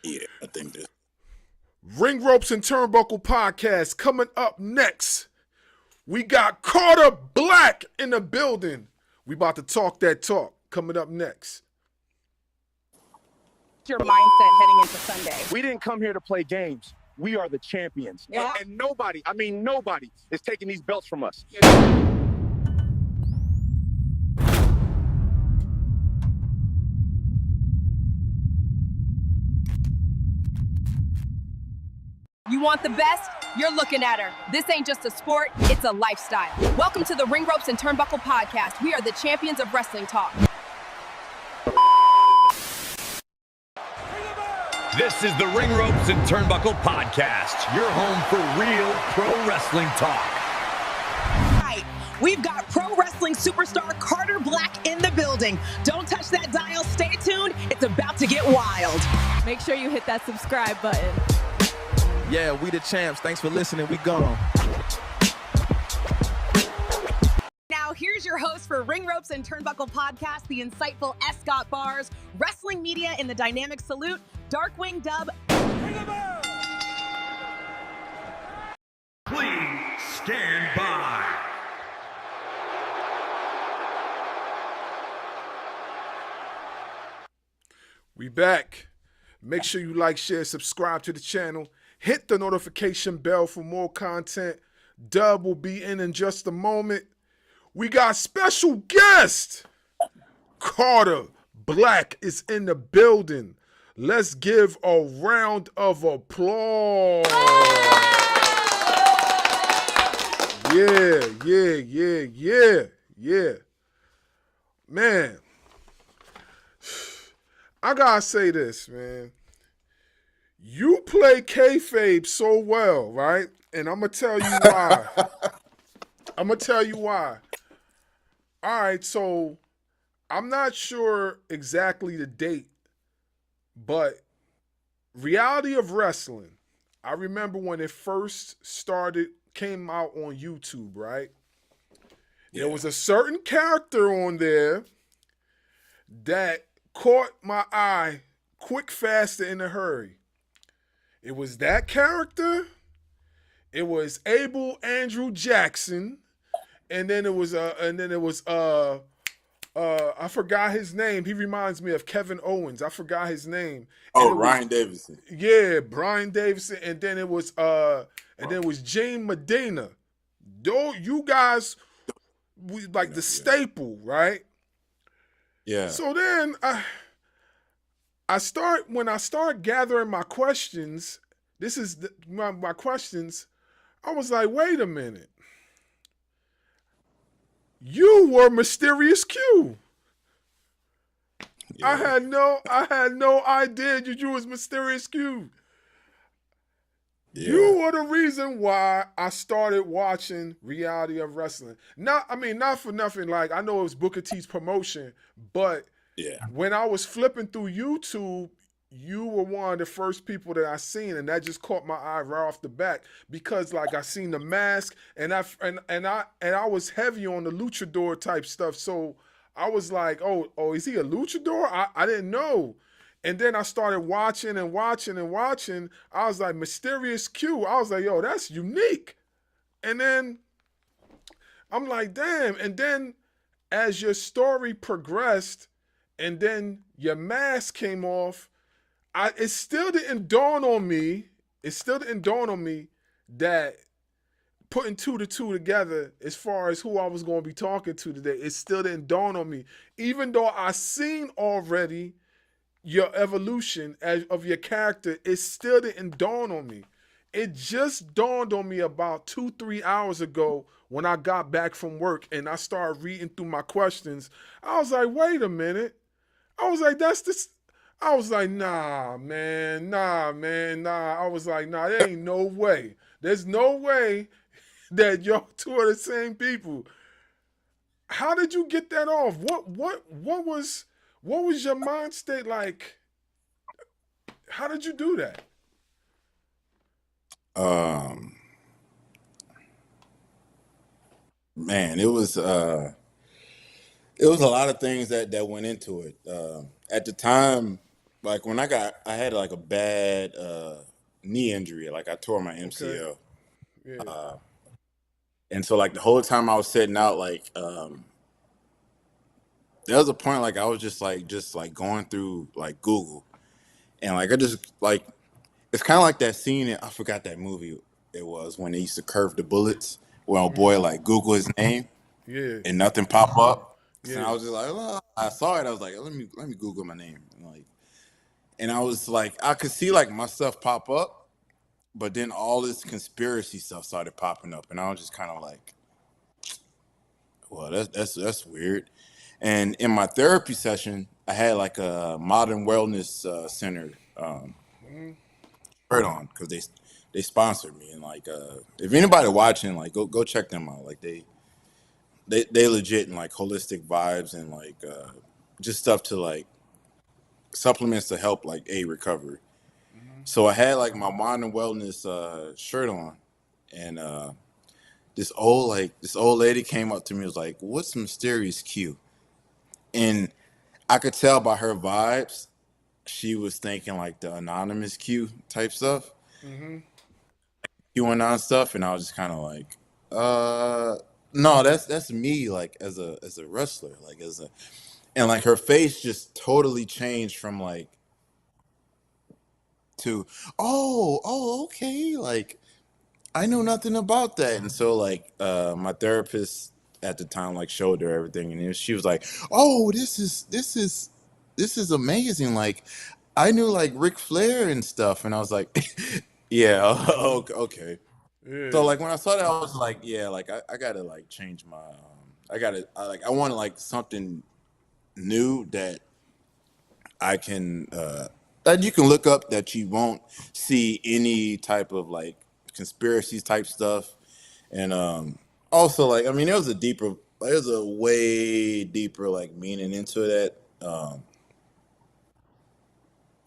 Yeah, I think this. Ring Ropes and Turnbuckle podcast coming up next. We got Carter Blaq in the building. We about to talk that talk. Coming up next. Your mindset heading into Sunday. We didn't come here to play games. We are the champions. Yeah. And nobody is taking these belts from us. You want the best? You're looking at her. This ain't just a sport, it's a lifestyle. Welcome to the Ring Ropes and Turnbuckle podcast. We are the champions of wrestling talk. This is the Ring Ropes and Turnbuckle podcast, your home for real pro wrestling talk. Right. We've got pro wrestling superstar Carter Blaq in the building. Don't touch that dial. Stay tuned. It's about to get wild. Make sure you hit that subscribe button. Yeah, we the champs. Thanks for listening. We gone. Now, here's your host for Ring Ropes and Turnbuckle podcast, the insightful Scott Bars, wrestling media in the dynamic salute, Darkwing Dub. Please stand by. We back. Make sure you like, share, subscribe to the channel. Hit the notification bell for more content. Dub will be in just a moment. We got special guest. Carter Blaq is in the building. Let's give a round of applause. Yeah. Man, I gotta say this, man. You play kayfabe so well, right? And I'm gonna tell you why. All right, so I'm not sure exactly the date, but Reality of Wrestling, I remember when it first came out on YouTube, right? Yeah. There was a certain character on there that caught my eye quick, fast, and in a hurry. It was that character. It was Abel Andrew Jackson, and then it was I forgot his name. He reminds me of Kevin Owens. I forgot his name. Brian Davison. Yeah, Brian Davison, and then it was Jane Medina. Though you guys, like the staple, right? Yeah. So then when I start gathering my questions, my questions, I was like, wait a minute. You were Mysterious Q. Yeah. I had no idea you was Mysterious Q. Yeah. You were the reason why I started watching Reality of Wrestling. Not for nothing. Like, I know it was Booker T's promotion, but yeah, when I was flipping through YouTube, you were one of the first people that I seen, and that just caught my eye right off the bat because, like, I seen the mask, and I was heavy on the luchador type stuff. So I was like, oh, is he a luchador? I didn't know. And then I started watching. I was like, Mysterious Q. I was like, yo, that's unique. And then I'm like, damn. And then as your story progressed and then your mask came off, it still didn't dawn on me that putting 2 to 2 together as far as who I was going to be talking to today, it still didn't dawn on me. Even though I seen already your evolution of your character, it still didn't dawn on me. It just dawned on me about 2-3 hours ago when I got back from work and I started reading through my questions. I was like, wait a minute. I was like, I was like, nah, man. I was like, nah, there ain't no way. There's no way that y'all two are the same people. How did you get that off? What was your mind state like? How did you do that? Man, it was a lot of things that went into it. At the time, like when I had like a bad knee injury. Like I tore my Okay. MCL. Yeah. And so like the whole time I was sitting out, like there was a point like I was just like going through like Google, and like I just like it's kind of like that scene I forgot that movie it was when they used to curve the bullets where a boy like Google his name Yeah. and nothing pop up. So Yeah. I was just like, well, I saw it. I was like, let me Google my name, and I was like, I could see like my stuff pop up, but then all this conspiracy stuff started popping up, and I was just kind of like, well, that's weird. And in my therapy session, I had like a modern wellness center shirt on because they sponsored me, and like if anybody watching, like go check them out. Like they legit and like holistic vibes and like just stuff to like supplements to help like aid recovery. So I had like my modern wellness shirt on, and this old lady came up to me and was like, "What's mysterious Q?" And I could tell by her vibes, she was thinking like the anonymous Q type stuff, QAnon stuff, and I was just kind of like, no, that's me, like as a wrestler, like as a, and like her face just totally changed from like to, oh, okay, like I know nothing about that, and so like my therapist at the time like showed her everything, and she was like, oh, this is amazing, like I knew like Ric Flair and stuff, and I was like, yeah, okay. So Yeah. like when I saw that, I was like, yeah, like I gotta like change my, I want like something new that I can, that you can look up that you won't see any type of like conspiracies type stuff, and also like I mean there's a way deeper like meaning into that.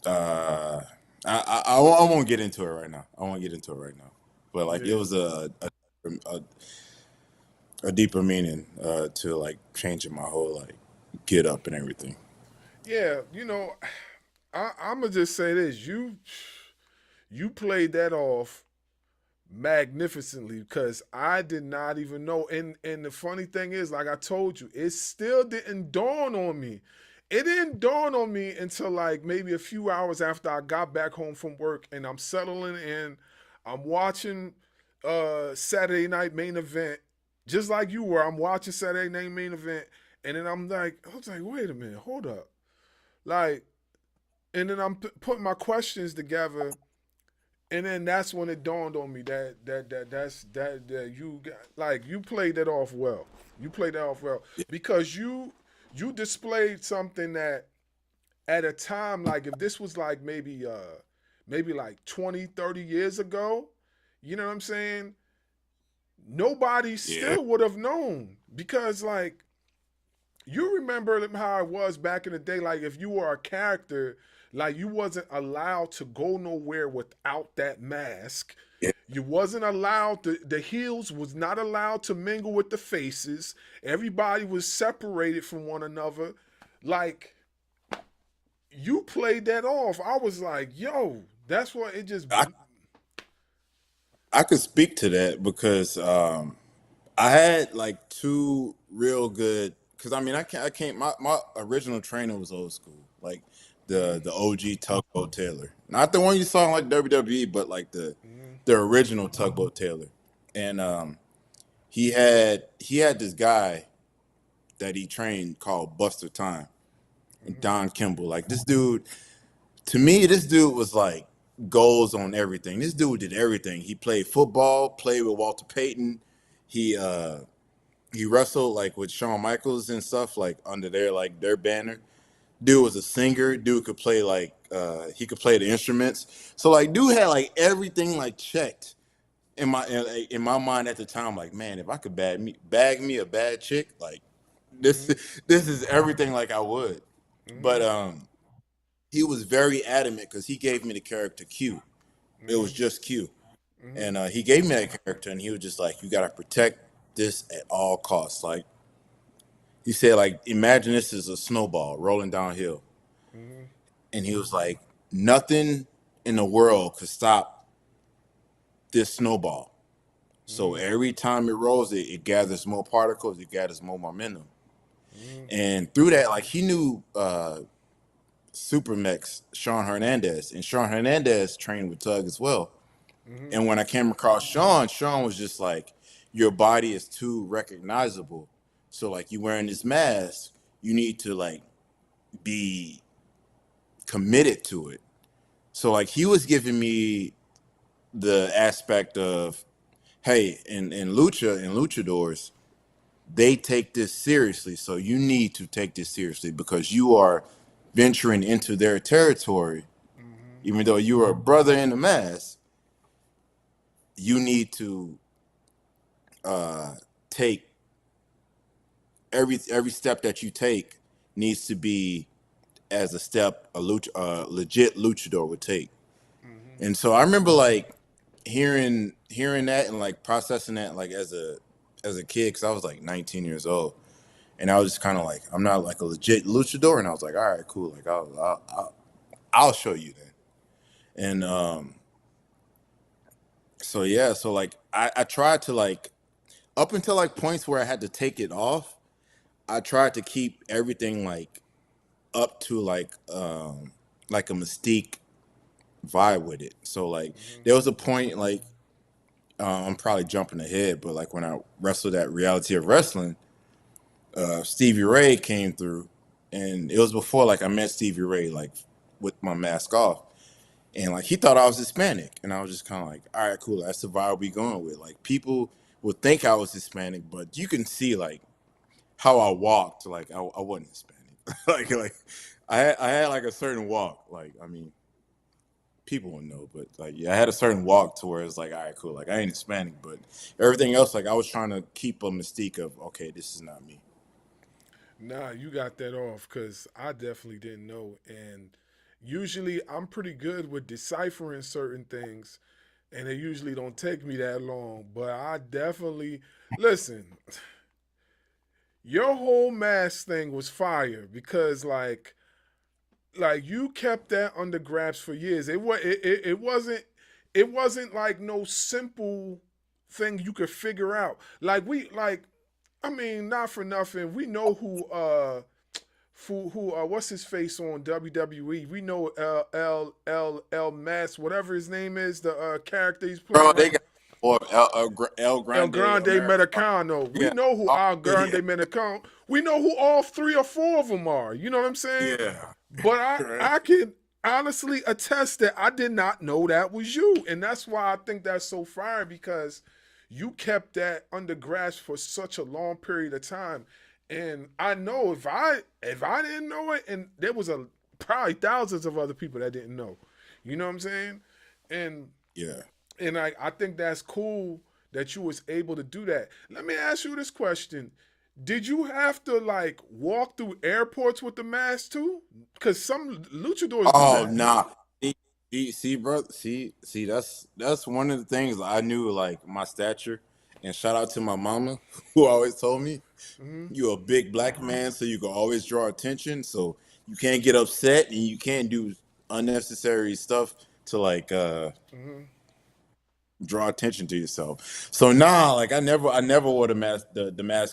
Uh, I won't get into it right now. I won't get into it right now. But like it Yeah. was a, a deeper meaning to like changing my whole like get up and everything. Yeah. I'm gonna just say this: you played that off magnificently because I did not even know. And the funny thing is, like I told you, it still didn't dawn on me. It didn't dawn on me until like maybe a few hours after I got back home from work and I'm settling in. I'm watching Saturday night main event, just like you were. I'm watching Saturday night main event, and then I was like, wait a minute, hold up, like, and then I'm putting my questions together, and then that's when it dawned on me that you got, like you played that off well. You played that off well because you displayed something that at a time like if this was like maybe like 20, 30 years ago, you know what I'm saying? Nobody Yeah, still would have known because like you remember how it was back in the day. Like if you were a character, like you wasn't allowed to go nowhere without that mask. yeah. You wasn't allowed the heels was not allowed to mingle with the faces. Everybody was separated from one another. Like you played that off. I was like, yo, that's what it just. I I could speak to that because I had like two real good. Because I mean I can't my original trainer was old school, like the OG Tugboat Taylor, not the one you saw in like WWE, but like the original Tugboat Taylor, and he had this guy that he trained called Buster Time and Don Kimball. Like this dude, to me, this dude was like goals on everything. This dude did everything. He played football, played with Walter Payton. He he wrestled like with Shawn Michaels and stuff like under their banner. Dude was a singer. Dude could play like he could play the instruments. So like dude had like everything like checked in my mind at the time. Like man, if I could bag me a bad chick, like this this is everything like I would. But he was very adamant because he gave me the character Q. It was just Q, and he gave me that character, and he was just like, "You gotta protect this at all costs." Like he said, like imagine this is a snowball rolling downhill. and he was like, nothing in the world could stop this snowball. So every time it rolls, it gathers more particles, it gathers more momentum. And through that, like he knew Supermex Sean Hernandez, and Sean Hernandez trained with Tug as well. And when I came across Sean was just like, your body is too recognizable. So like you wearing this mask, you need to like be committed to it. So like he was giving me the aspect of, hey, in luchadors, they take this seriously. So you need to take this seriously because you are venturing into their territory. Even though you are a brother in the mask, you need to take every step that you take needs to be as a step a legit luchador would take. And so I remember like hearing that and like processing that like as a kid, because I was like 19 years old, and I was just kind of like, I'm not like a legit luchador, and I was like, all right, cool, like I'll show you then. And so yeah, so like I tried to like, up until like points where I had to take it off, I tried to keep everything like up to like a Mystique vibe with it. So like there was a point like I'm probably jumping ahead, but like when I wrestled at Reality of Wrestling, Stevie Ray came through, and it was before like I met Stevie Ray like with my mask off, and like he thought I was Hispanic, and I was just kind of like, all right, cool, that's the vibe we going with. Like people would think I was Hispanic, but you can see like how I walked, like I wasn't Hispanic. like I had like a certain walk, like I mean, people would know, but like yeah, I had a certain walk to where it's like, all right, cool, like I ain't Hispanic, but everything else, like I was trying to keep a mystique of, okay, this is not me. Nah, you got that off because I definitely didn't know. And usually I'm pretty good with deciphering certain things, and it usually don't take me that long. But I definitely listen. Your whole mask thing was fire because like you kept that under grabs for years. It wasn't like no simple thing you could figure out. I mean, not for nothing. We know who what's his face on WWE. We know L Mass, whatever his name is, the character he's playing Bro, right they now. got or El El Grande Grande America. Mexicano. We Yeah. know who Oh, El Grande yeah. Mexicano. We know who all three or four of them are. You know what I'm saying? Yeah. But Right. I can honestly attest that I did not know that was you, and that's why I think that's so fire because you kept that under grasp for such a long period of time. And I know if I didn't know it, and there was probably thousands of other people that didn't know. You know what I'm saying? And Yeah. I think that's cool that you was able to do that. Let me ask you this question. Did you have to like walk through airports with the mask too? Because some luchadors do Oh that. nah. See, bro. See. That's one of the things I knew. Like my stature, and shout out to my mama, who always told me, "You a big black man, so you can always draw attention. So you can't get upset, and you can't do unnecessary stuff to like draw attention to yourself." So nah, like I never wore the mask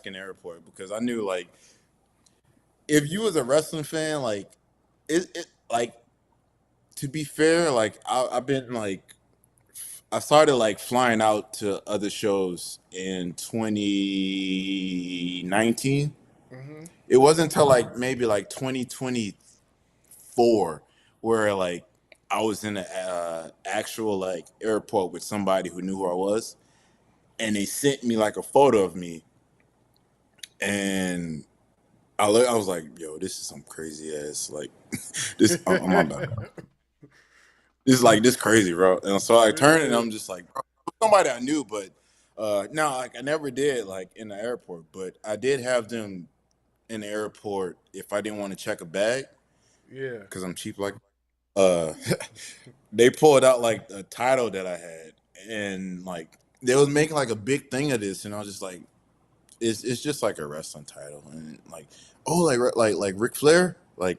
in the airport because I knew like if you was a wrestling fan, like it like to be fair, like I've been like I started like flying out to other shows in 2019. It wasn't until like maybe like 2024 where like I was in an actual like airport with somebody who knew who I was, and they sent me like a photo of me, and I was like, yo, this is some crazy ass like this. I'm on bad. This is like this crazy, bro. And so I turned and I'm just like, bro, somebody I knew, but no, like I never did like in the airport, but I did have them in the airport if I didn't want to check a bag Yeah. because I'm cheap like uh they pulled out like a title that I had, and like they was making like a big thing of this, and I was just like, it's just like a wrestling title, and like, oh, like Ric Flair, like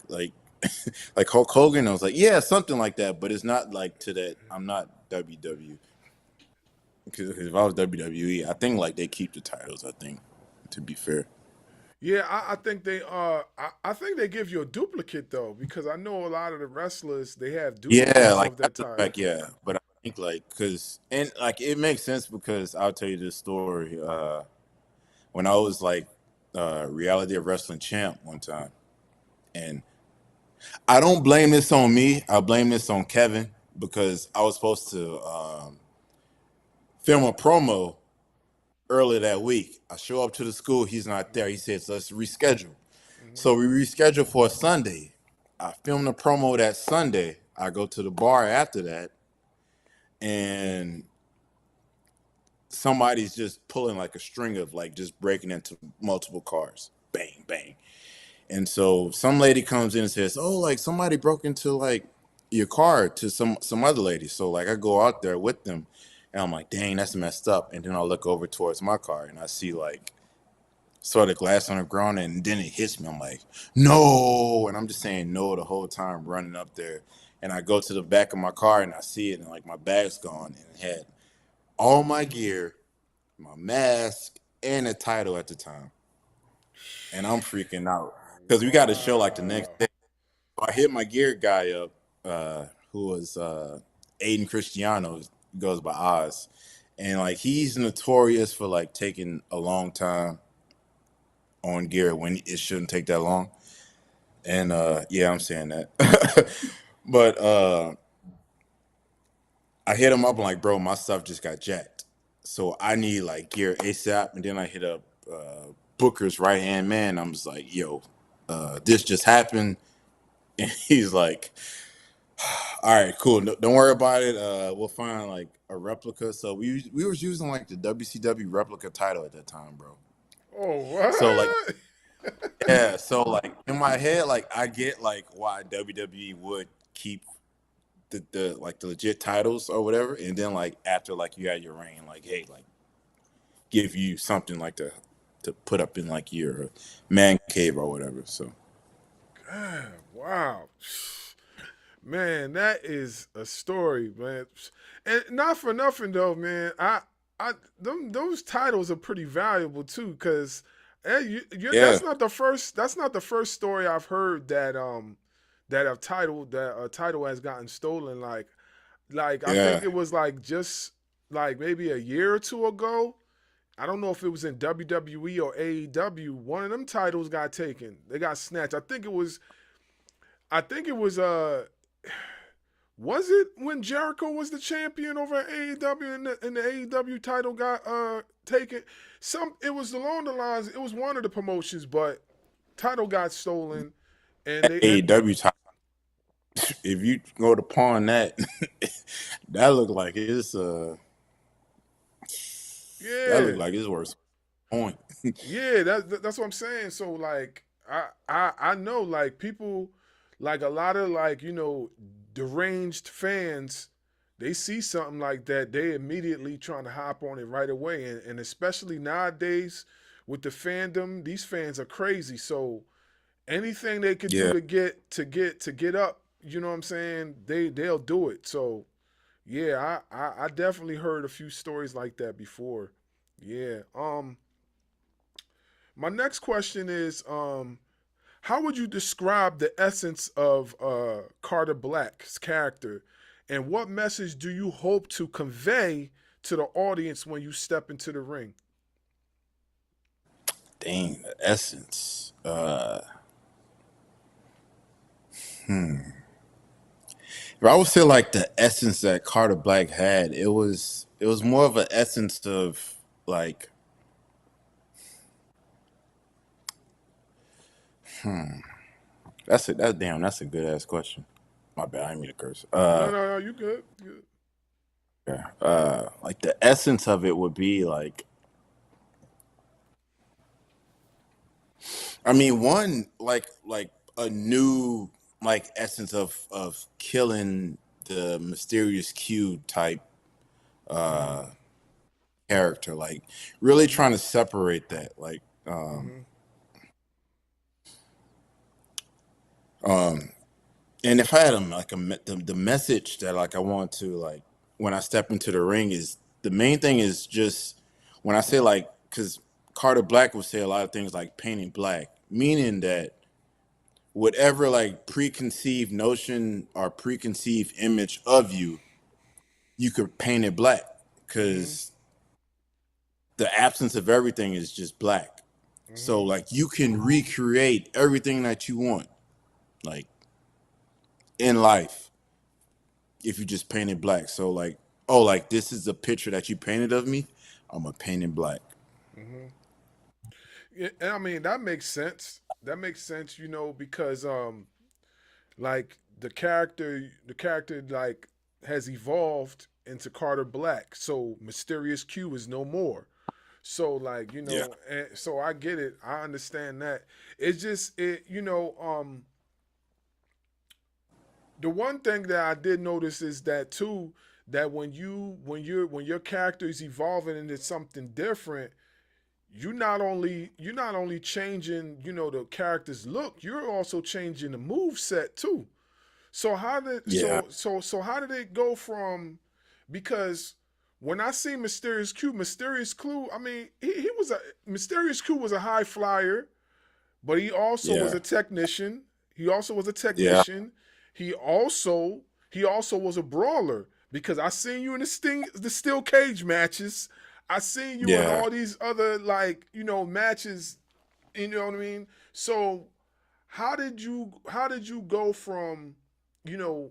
like Hulk Hogan. I was like, yeah, something like that, but it's not like to that. I'm not WWE because if I was WWE, I think like they keep the titles. I think to be fair. Yeah, I think I think they give you a duplicate though, because I know a lot of the wrestlers they have Yeah, duplicates like of their after the fact, titles. yeah. But I think like because and like it makes sense because I'll tell you this story. When I was like reality of wrestling champ one time, and I don't blame this on me. I blame this on Kevin because I was supposed to film a promo earlier that week. I show up to the school, he's not there. He says, let's reschedule. Hmm. So we rescheduled for a Sunday. I filmed the promo that Sunday. I go to the bar after that, and somebody's just pulling like a string of like just breaking into multiple cars. Bang, bang. And so some lady comes in and says, oh, like somebody broke into like your car to some other lady. So like I go out there with them and I'm like, dang, that's messed up. And then I look over towards my car and I see like sort of glass on the ground and then it hits me. I'm like, no. And I'm just saying no the whole time running up there. And I go to the back of my car and I see it and like my bag's gone and it had all my gear, my mask, and a title at the time. And I'm freaking out because we got a show like the next Wow. day. I hit my gear guy up, who was Aiden Cristiano, goes by Oz, and like he's notorious for like taking a long time on gear when it shouldn't take that long. And yeah, I'm saying that, but I hit him up. I'm like, bro, my stuff just got jacked, so I need like gear ASAP. And then I hit up Booker's right hand man. I'm just like, yo, this just happened, and he's like, all right, cool. No, don't worry about it. We'll find like a replica. So we was using like the WCW replica title at that time, bro. Oh So like what? yeah, so like in my head, like I get like why WWE would keep the like the legit titles or whatever, and then like after like you had your reign, like hey, like give you something like to put up in like your man cave or whatever. So God, wow. Man, that is a story, man. And not for nothing though, man. I those titles are pretty valuable too, because yeah, that's not the first. That's not the first story I've heard that a title has gotten stolen. Like I think yeah, it was like just like maybe a year or two ago. I don't know if it was in WWE or AEW. One of them titles got taken. They got snatched. I think it was. I think it was it when Jericho was the champion over at AEW and the AEW title got taken? It was along the lines. It was one of the promotions, but title got stolen, and they and AEW title. If you go to pawn that, that look like it's that look yeah, like it's worth a point. yeah. That's what I'm saying. So like I know like people like a lot of like deranged fans. They see something like that, they immediately trying to hop on it right away, and especially nowadays with the fandom, these fans are crazy. So anything they could do Yeah, to get up, you know what I'm saying? They'll do it. So yeah, I definitely heard a few stories like that before. Yeah. My next question is how would you describe the essence of Carter Black's character, and what message do you hope to convey to the audience when you step into the ring? dang, the essence. If I would say like the essence that Carter Black had, it was more of an essence of like that's a good ass question. My bad, I didn't mean to curse. No, no, no, you good. You good. Yeah, like the essence of it would be like, I mean, one like a new like essence of killing the mysterious Q type Mm-hmm. character, like really trying to separate that, Mm-hmm. And if I had the message that like I want to like when I step into the ring is the main thing is just when I say like because Carter Blaq would say a lot of things like painting black, meaning that whatever like preconceived notion or preconceived image of you, you could paint it black because the absence of everything is just black. So like you can recreate everything that you want, like in life, if you just paint it black. So like, oh, like this is the picture that you painted of me. I'm gonna paint it black. Yeah, and I mean that makes sense. That makes sense, because like the character like has evolved into Carter Blaq. So Mysterious Q is no more. So like, Yeah, and so I get it. I understand that. It's just the one thing that I did notice is that too, that when your character is evolving into something different, you're not only changing, the character's look, you're also changing the move set too. So how did yeah, so how did it go from, because when I see Mysterious Q, I mean he was a Mysterious Q was a high flyer, but he also was yeah, a technician. He also was a yeah, technician. He also was a brawler, because I seen you in the steel cage matches. I seen you in yeah. all these other like matches. You know what I mean? So how did you go from you know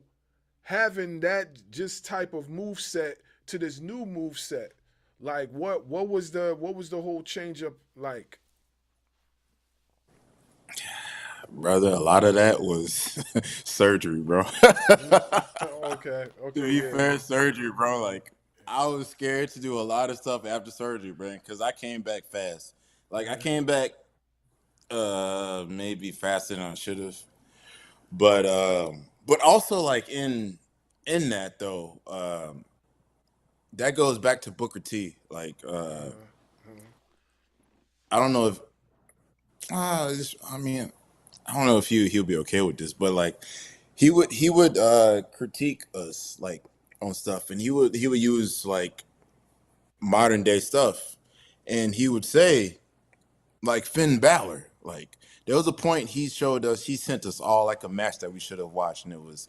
having that just type of move set to this new move set? Like what was the whole change up like? Brother, a lot of that was surgery, bro. Okay, To okay, be yeah. fair, surgery, bro. Like I was scared to do a lot of stuff after surgery, man, because I came back fast. Like I came back maybe faster than I should have. But also like in that though, that goes back to Booker T. Like I don't know if I mean I don't know if he'll be okay with this, but like he would critique us like on stuff, and he would use like modern day stuff, and he would say like Finn Balor, like there was a point he sent us all like a match that we should have watched, and it was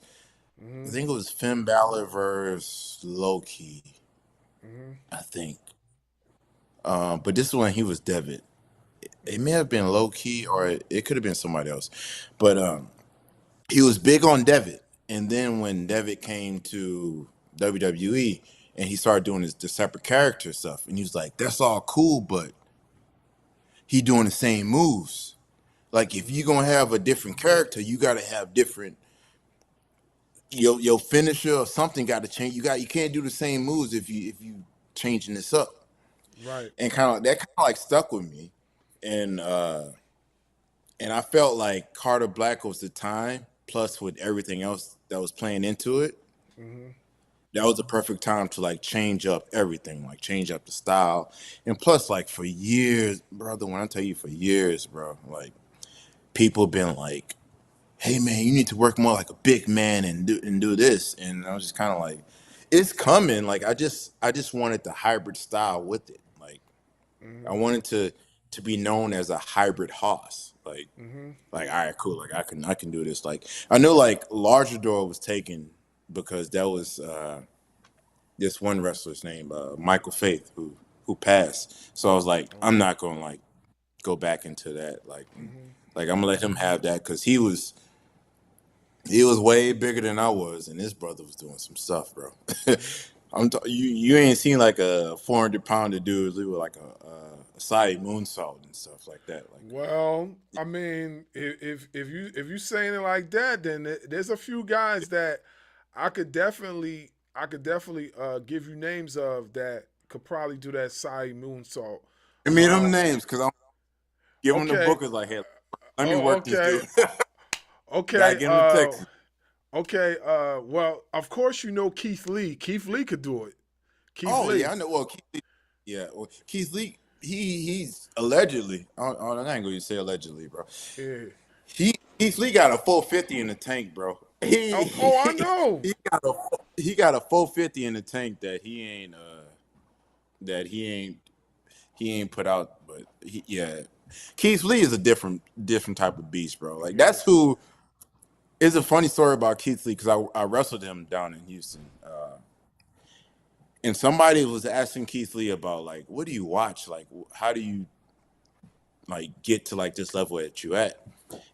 I think it was Finn Balor versus Loki, I think. But this one he was Devitt. It may have been Loki or it could have been somebody else, but he was big on Devitt. And then when Devitt came to WWE and he started doing the separate character stuff, and he was like, "That's all cool, but he doing the same moves. Like if you gonna have a different character, you gotta have different your finisher or something got to change. You can't do the same moves if you changing this up." Right. And kind of like stuck with me, and I felt like Carter Black was the time. Plus, with everything else that was playing into it, that was the perfect time to like change up everything, like change up the style. And plus, like for years, brother, when I tell you for years, bro, like people been like, "Hey man, you need to work more like a big man and do this." And I was just kind of like, "It's coming." Like I just wanted the hybrid style with it. Like I wanted to be known as a hybrid hoss. Like all right, cool. Like I can do this. Like I know like Larger Door was taken because that was this one wrestler's name, Michael Faith, who passed. So I was like, I'm not gonna like go back into that. Like I'm gonna let him have that because he was way bigger than I was, and this brother was doing some stuff, bro. You ain't seen like a 400-pounder dude do like a side moonsault and stuff like that. Like Well, I mean, if you saying it like that, then there's a few guys that I could definitely give you names of that could probably do that side moonsault. give me them Uh, names because I'm give them the okay. bookers like, hey, let me Oh, work this okay. dude. Gotta Okay. get him to Texas. Okay. Well, of course you know Keith Lee. Keith Lee could do it. Keith Oh yeah, Lee. I know. Well, Keith Lee, he's allegedly. I ain't gonna say allegedly, bro. Yeah. Keith Lee got a full 50 in the tank, bro. I know. He got a 450 in the tank that he ain't put out. But yeah, Keith Lee is a different type of beast, bro. Like that's who. It's a funny story about Keith Lee because I wrestled him down in Houston, and somebody was asking Keith Lee about like, what do you watch? Like, how do you like get to like this level that you at?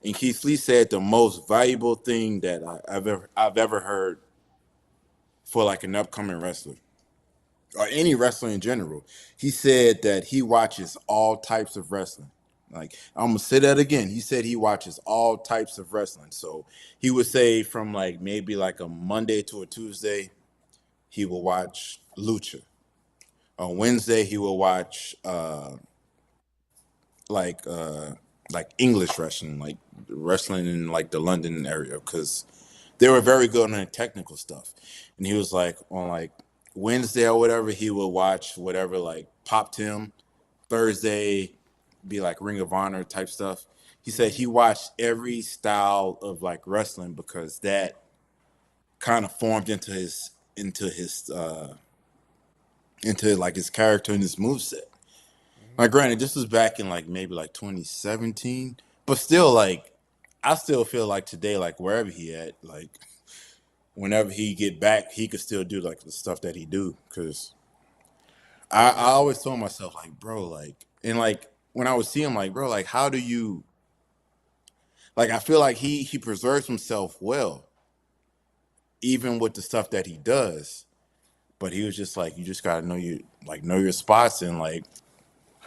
And Keith Lee said the most valuable thing that I've ever heard for like an upcoming wrestler or any wrestler in general. He said that he watches all types of wrestling. Like, I'm gonna say that again. He said he watches all types of wrestling. So he would say from like maybe like a Monday to a Tuesday, he will watch lucha. On Wednesday, he will watch like uh like English wrestling, like wrestling in like the London area, because they were very good on the technical stuff. And he was like on like Wednesday or whatever, he would watch whatever like popped him. Thursday be like Ring of Honor type stuff. He said he watched every style of like wrestling because that kind of formed into like his character and his moveset. Like granted, this was back in like maybe like 2017, but still like I still feel like today, like wherever he at, like whenever he get back, he could still do like the stuff that he do. Cause I always told myself like, bro, like, and like when I would see him, like, bro, like how do you like I feel like he preserves himself well, even with the stuff that he does. But he was just like, you just gotta know your spots. And like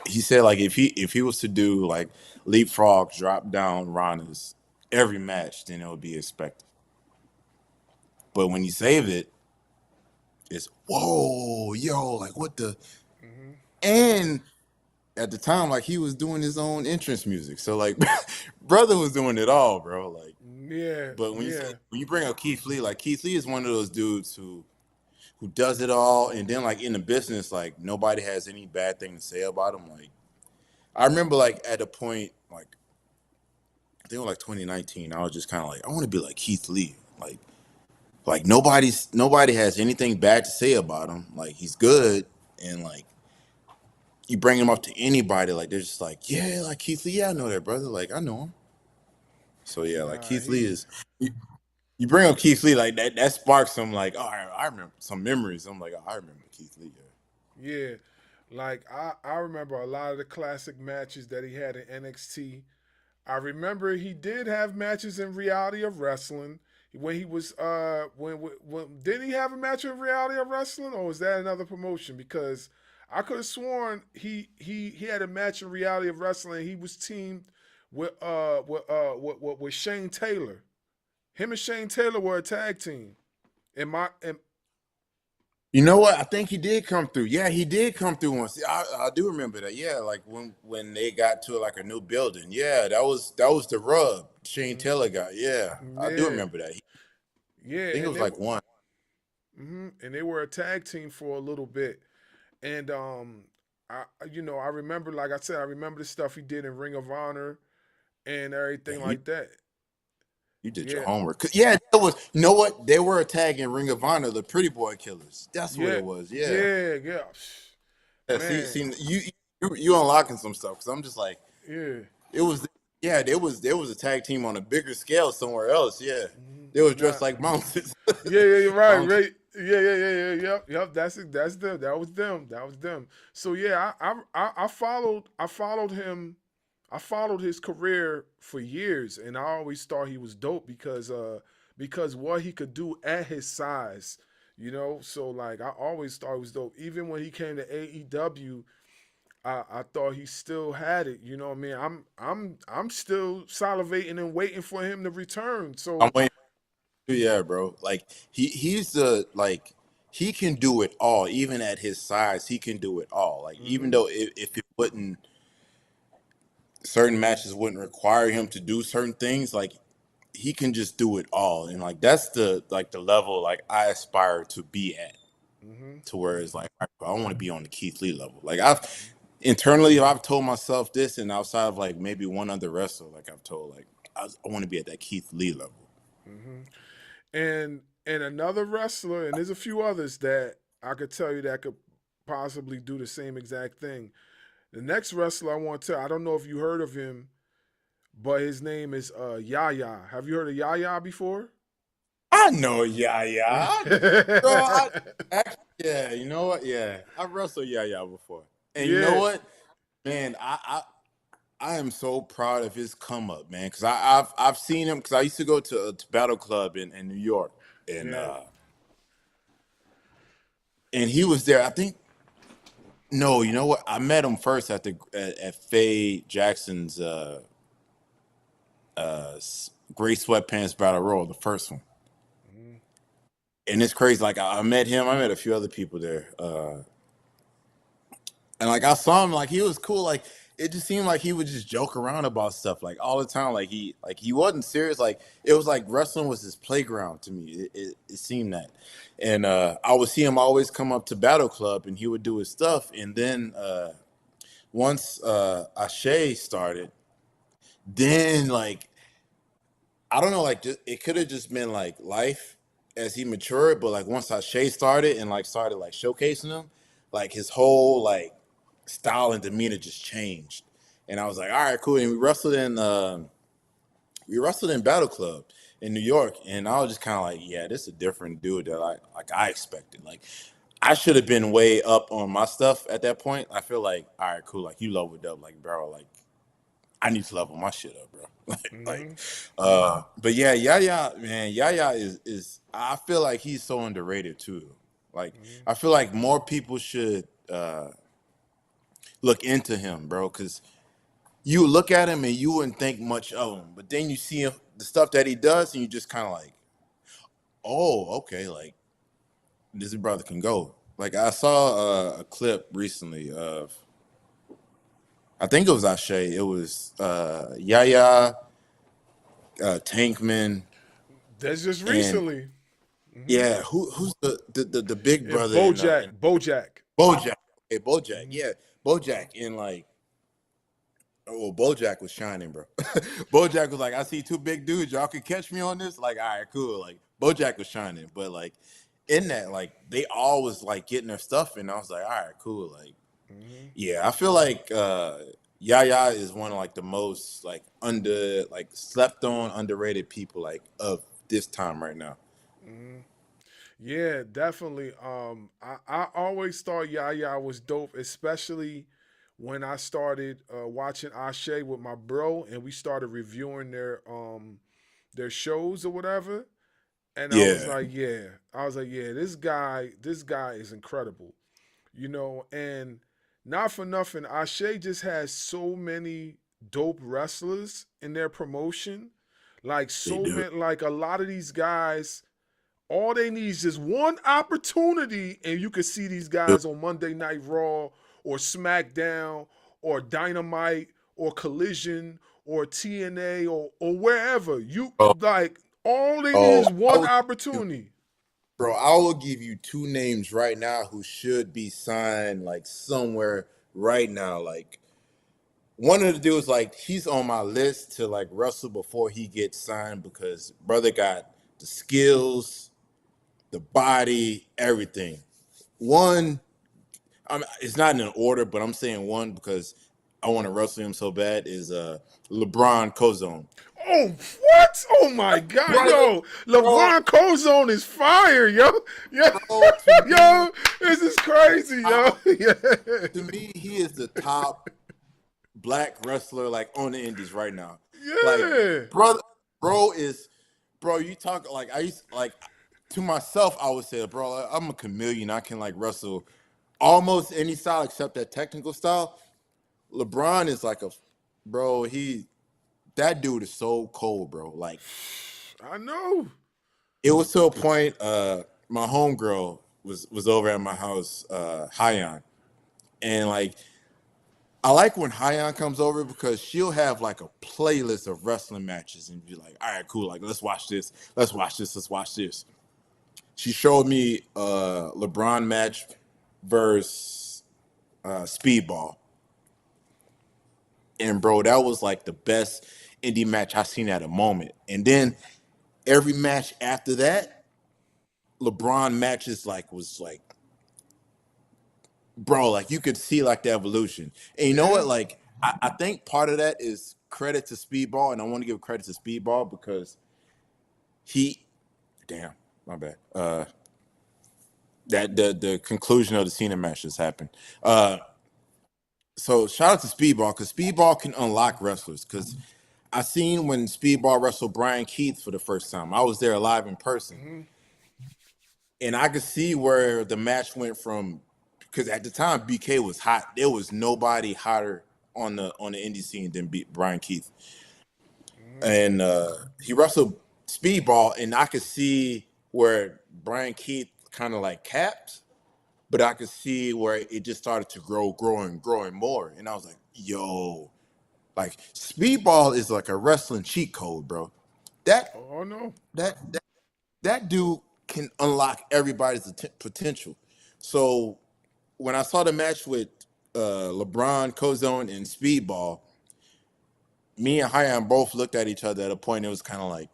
he said, like if he was to do like leapfrog, drop down Ranas every match, then it would be expected. But when you save it, it's whoa, yo, like what the and at the time, like he was doing his own entrance music. So like brother was doing it all, bro. Like Yeah, but when yeah. you bring up Keith Lee, like Keith Lee is one of those dudes who does it all, and then like in the business, like nobody has any bad thing to say about him. Like I remember like at a point, like I think it was like 2019, I was just kind of like, I want to be like Keith Lee. Like nobody has anything bad to say about him. Like he's good, and like you bring him up to anybody, like they're just like, yeah, like Keith Lee, yeah, I know that brother. Like I know him. So yeah, like Nah, Keith Lee is you bring up Keith Lee, like that sparks some like, oh, I remember some memories. I'm like, oh, I remember Keith Lee. Yeah. yeah. Like I remember a lot of the classic matches that he had in NXT. I remember he did have matches in Reality of Wrestling when he was when didn't he have a match in Reality of Wrestling, or was that another promotion? Because I could have sworn he had a match in Reality of Wrestling. He was teamed with Shane Taylor. Him and Shane Taylor were a tag team. And You know what? I think he did come through. Yeah, he did come through once. I do remember that. Yeah, like when they got to like a new building. Yeah, that was the rub. Shane Taylor got. Yeah, I do yeah, remember that. yeah, I think it and was like one. and they were a tag team for a little bit. And I remember, like I said, I remember the stuff he did in Ring of Honor and everything Damn, like that. you did your Yeah, homework. Yeah, that was. You know what? They were a tag in Ring of Honor, the Pretty Boy Killers. That's what yeah, it was. Yeah. yeah. Yeah. Man, You unlocking some stuff because I'm just like yeah. it was. Yeah, there was a tag team on a bigger scale somewhere else. Yeah, they was Nah, dressed like monsters. yeah, you're right, Mountain. right. Yeah. Yep. That's them. That was them. That was them. So yeah, I followed him. I followed his career for years, and I always thought he was dope because what he could do at his size, So like I always thought he was dope. Even when he came to AEW, I thought he still had it. You know what I mean? I'm still salivating and waiting for him to return. I'm So waiting. Yeah, bro. Like he's the like he can do it all. Even at his size, he can do it all. Like even though if it wouldn't certain matches wouldn't require him to do certain things, like he can just do it all. And like that's the level like I aspire to be at. To where it's like I want to be on the Keith Lee level. Like I've told myself this, and outside of like maybe one other wrestler, like I've told like I want to be at that Keith Lee level. And another wrestler, and there's a few others that I could tell you that could possibly do the same exact thing. The next wrestler I want to tell, I don't know if you heard of him, but his name is Yaya. Have you heard of Yaya before? I know Yaya. Bro, actually, yeah, you know what? Yeah, I've wrestled Yaya before. And you know Yeah, what? Man, I am so proud of his come up, man. Because I've seen him because I used to go to Battle Club in New York. And yeah. and he was there. I think no, you know what? I met him first at Faye Jackson's Gray Sweatpants Battle Royal, the first one. Mhm. And it's crazy. Like I met him. I met a few other people there. And like I saw him, like he was cool. Like it just seemed like he would just joke around about stuff like all the time. Like he wasn't serious. Like it was like wrestling was his playground to me. It seemed that. And I would see him always come up to Battle Club and he would do his stuff. And then once Ashe started, then like I don't know, like it could have just been like life as he matured, but like once Shay started and like started like showcasing him, like his whole like style and demeanor just changed. And I was like, all right, cool. And we wrestled in Battle Club in New York, and I was just kind of like, yeah, this is a different dude that I expected. Like I should have been way up on my stuff at that point. I feel like, all right, cool, like you leveled up, like bro, like I need to level my shit up, bro. Mhm. But yeah, Yaya, man, Yaya is I feel like he's so underrated too. Like Mhm. I feel like more people should look into him, bro, because you look at him and you wouldn't think much of him, but then you see him, the stuff that he does, and you just kind of like, oh, okay, like this brother can go. Like I saw a clip recently of, I think it was Ashe. It was Yaya, Tankman, That's just and recently. Mhm. yeah, who's the big And brother in Bojack. BoJack? Okay, BoJack. Mhm. Yeah, BoJack. And like, oh, BoJack was shining, bro. BoJack was like, I see two big dudes. Y'all can catch me on this. Like, all right, cool. Like, BoJack was shining, but like in that, like they all was like getting their stuff, and I was like, all right, cool. Like, Mhm. yeah, I feel like Yaya is one of like the most like like slept on, underrated people like of this time right now. Mhm. Yeah, definitely. I always thought Yaya was dope, especially when I started watching Ashe with my bro, and we started reviewing their shows or whatever. And Yeah, I was like, yeah, this guy is incredible, And not for nothing, Ashe just has so many dope wrestlers in their promotion, like they so do. many, like a lot of these guys all they need is just one opportunity, and you can see these guys on Monday Night Raw or SmackDown or Dynamite or Collision or TNA or wherever. You Oh, like all they need oh, is one opportunity. bro, I will give you two names right now who should be signed like somewhere right now. Like one of the dudes, like he's on my list to like wrestle before he gets signed because brother got the skills, the body, everything. One, it's not in an order, but I'm saying one because I want to wrestle him so bad is LeBron Cozone. Oh, what? Oh my God, Brother, yo, bro, LeBron Cozone is fire, yo, yo, bro, to me, yo, this is crazy, I, yo. Yeah. to me, he is the top black wrestler like on the indies right now. Like, Yeah. brother, bro is, bro. You talk like I used like to myself. I would say, bro, like, I'm a chameleon. I can like wrestle almost any style except that technical style. LeBron is like a, bro. That dude is so cold, bro. Like I know. it was to a point. My homegirl was over at my house, Hyan, and like I like when Hyan comes over because she'll have like a playlist of wrestling matches and be like, all right, cool, like let's watch this, let's watch this, let's watch this. She showed me a LeBron match versus Speedball. And bro, that was like the best indie match I seen at a moment. And then every match after that, LeBron matches was like, bro, like you could see like the evolution. And you know what? Like I think part of that is credit to Speedball, and I want to give credit to Speedball because damn, my bad. That the conclusion of the Cena match just happened. So shout out to Speedball because Speedball can unlock wrestlers. Because I seen when Speedball wrestled Brian Keith for the first time. I was there live in person, and I could see where the match went from. Because at the time BK was hot. There was nobody hotter on the indie scene than Brian Keith, and he wrestled Speedball, and I could see where Brian Keith kind of like capped. But I could see where it just started to growing more. And I was like, yo, like Speedball is like a wrestling cheat code, bro. That dude can unlock everybody's potential. So when I saw the match with LeBron, Cozone, and Speedball, me and Hyan both looked at each other at a point. It was kind of like,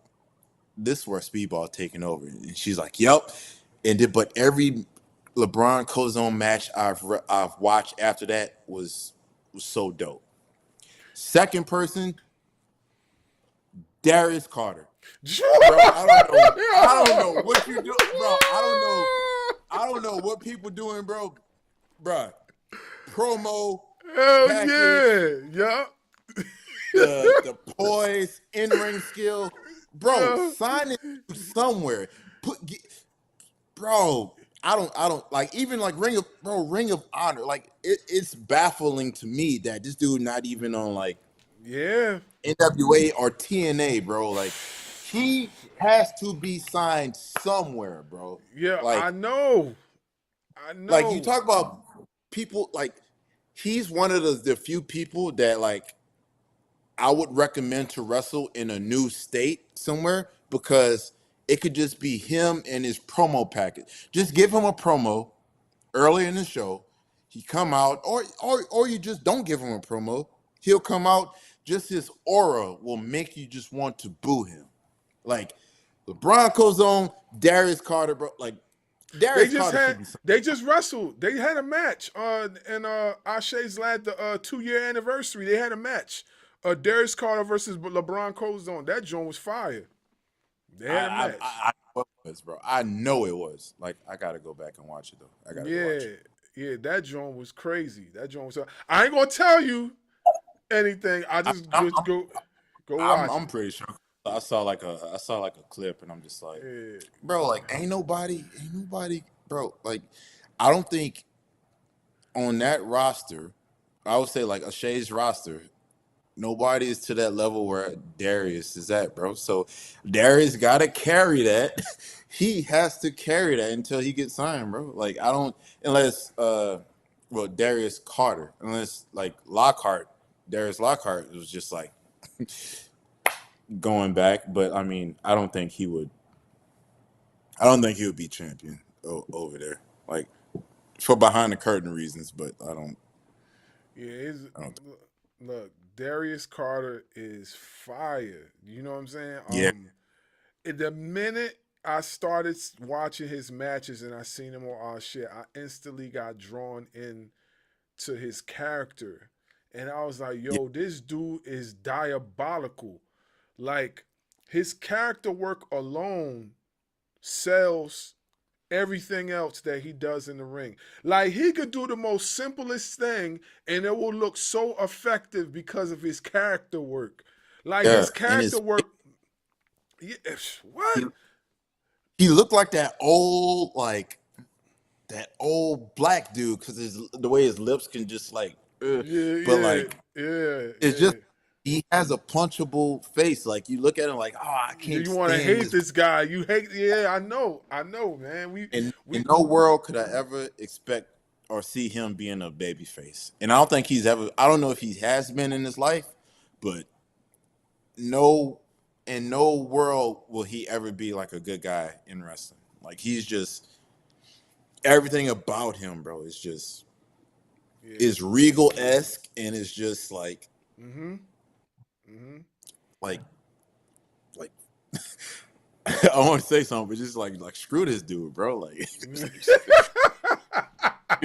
this is where Speedball taking over. And she's like, yep. But every LeBron Cozone match I've watched after that was so dope. Second person, Darius Carter. Bro, I don't know what you do, bro. I don't know what people doing, bro. Bro, promo, package, yeah. the poise, in-ring skill, bro. Sign it somewhere. Bro. I don't like even like Ring of Honor. Like it's baffling to me that this dude not even on like NWA or TNA, bro. Like he has to be signed somewhere, bro. Yeah, like, I know. Like you talk about people, like he's one of the few people that like I would recommend to wrestle in a new state somewhere because it could just be him and his promo package. Just give him a promo early in the show. He come out, or you just don't give him a promo. He'll come out. Just his aura will make you just want to boo him. Like LeBron Cozone, Darius Carter, bro. Like Darius Carter. They just wrestled. They had a match in Ashe's last 2-year anniversary. They had a match. Darius Carter versus LeBron Cozone. That joint was fire. They had a match. I know it was, bro. I know it was. Like, I gotta go back and watch it though. I gotta go watch it. Yeah, that joint was crazy. That joint was. I ain't gonna tell you anything. I just go watch. I'm pretty sure. I saw like a clip, and I'm just like, bro, like ain't nobody, bro. Like, I don't think on that roster, I would say like Shay's roster, nobody is to that level where Darius is at, bro. So Darius got to carry that. He has to carry that until he gets signed, bro. Like I don't, unless Darius Carter, unless like Darius Lockhart was just like going back. But I mean, I don't think he would be champion over there, like for behind the curtain reasons. But I don't. Yeah, look, Darius Carter is fire. You know what I'm saying? Yeah. The minute I started watching his matches and I seen him on shit, I instantly got drawn in to his character. And I was like, yo, this dude is diabolical. Like, his character work alone sells everything else that he does in the ring. Like, he could do the most simplest thing and it will look so effective because of his character work. Like, his character work. Yeah, what? He looked like that old black dude because the way his lips can just like, it's just he has a punchable face. Like you look at him like, oh, I can't. You want to hate this guy? You hate? Yeah, I know, man. In no world could I ever expect or see him being a baby face, and I don't think he's ever. I don't know if he has been in his life, but in no world will he ever be like a good guy in wrestling. Like he's just everything about him, bro. Is just is Regal-esque, and it's just like, like I want to say something, but just like screw this dude, bro. Like, you